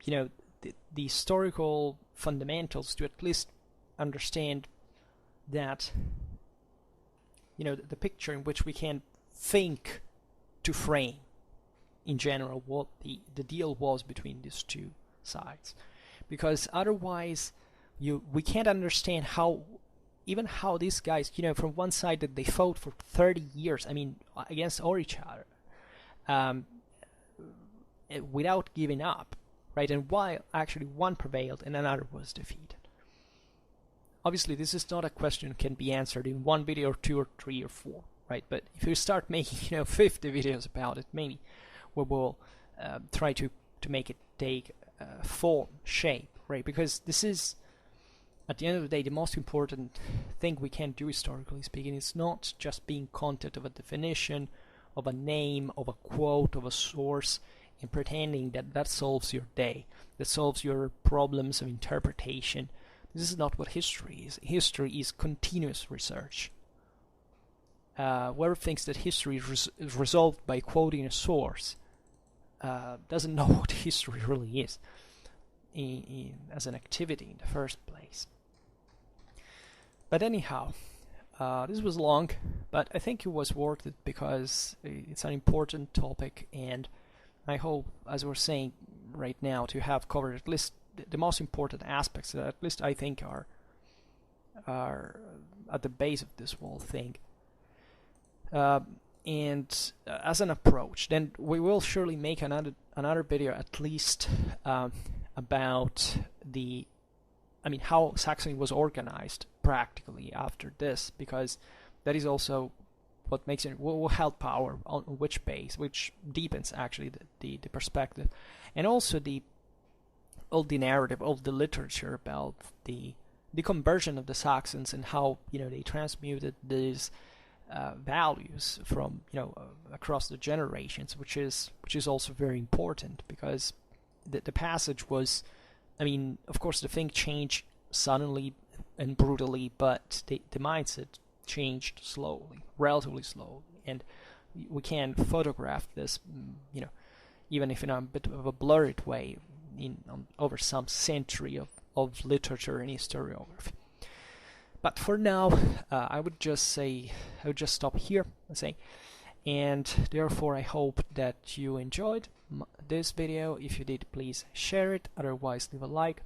S1: the historical fundamentals to at least understand that, the picture in which we can think to frame in general what the deal was between these two sides, because otherwise we can't understand how these guys, from one side that they fought for 30 years, against each other, without giving up, right? And why actually one prevailed and another was defeated. Obviously, this is not a question that can be answered in one video or two or three or four, right? But if you start making 50 videos about it, maybe we will try to make it take form, shape, right? Because this is, at the end of the day, the most important thing we can do, historically speaking. It's not just being content of a definition, of a name, of a quote, of a source, and pretending that solves your day, that solves your problems of interpretation. This is not what history is. History is continuous research. Whoever thinks that history is resolved by quoting a source doesn't know what history really is as an activity in the first place. But anyhow, this was long, but I think it was worth it because it's an important topic, and I hope, as we're saying right now, to have covered at least the most important aspects that at least I think are at the base of this whole thing. And as an approach, then we will surely make another video at least about how Saxony was organized practically after this, because that is also what makes it, will help power on which base, which deepens actually the perspective, and also all the narrative, all the literature about the conversion of the Saxons and how they transmuted these values from across the generations, which is also very important, because the passage was, of course the thing changed suddenly and brutally, but the mindset changed slowly, relatively slowly, and we can photograph this, even if in a bit of a blurred way, over some century of literature and historiography. But for now, I would just stop here and say, and therefore I hope that you enjoyed this video. If you did, please share it, otherwise leave a like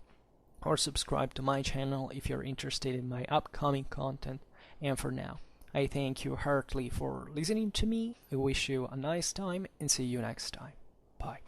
S1: or subscribe to my channel if you're interested in my upcoming content. And for now, I thank you heartily for listening to me. I wish you a nice time and see you next time. Bye.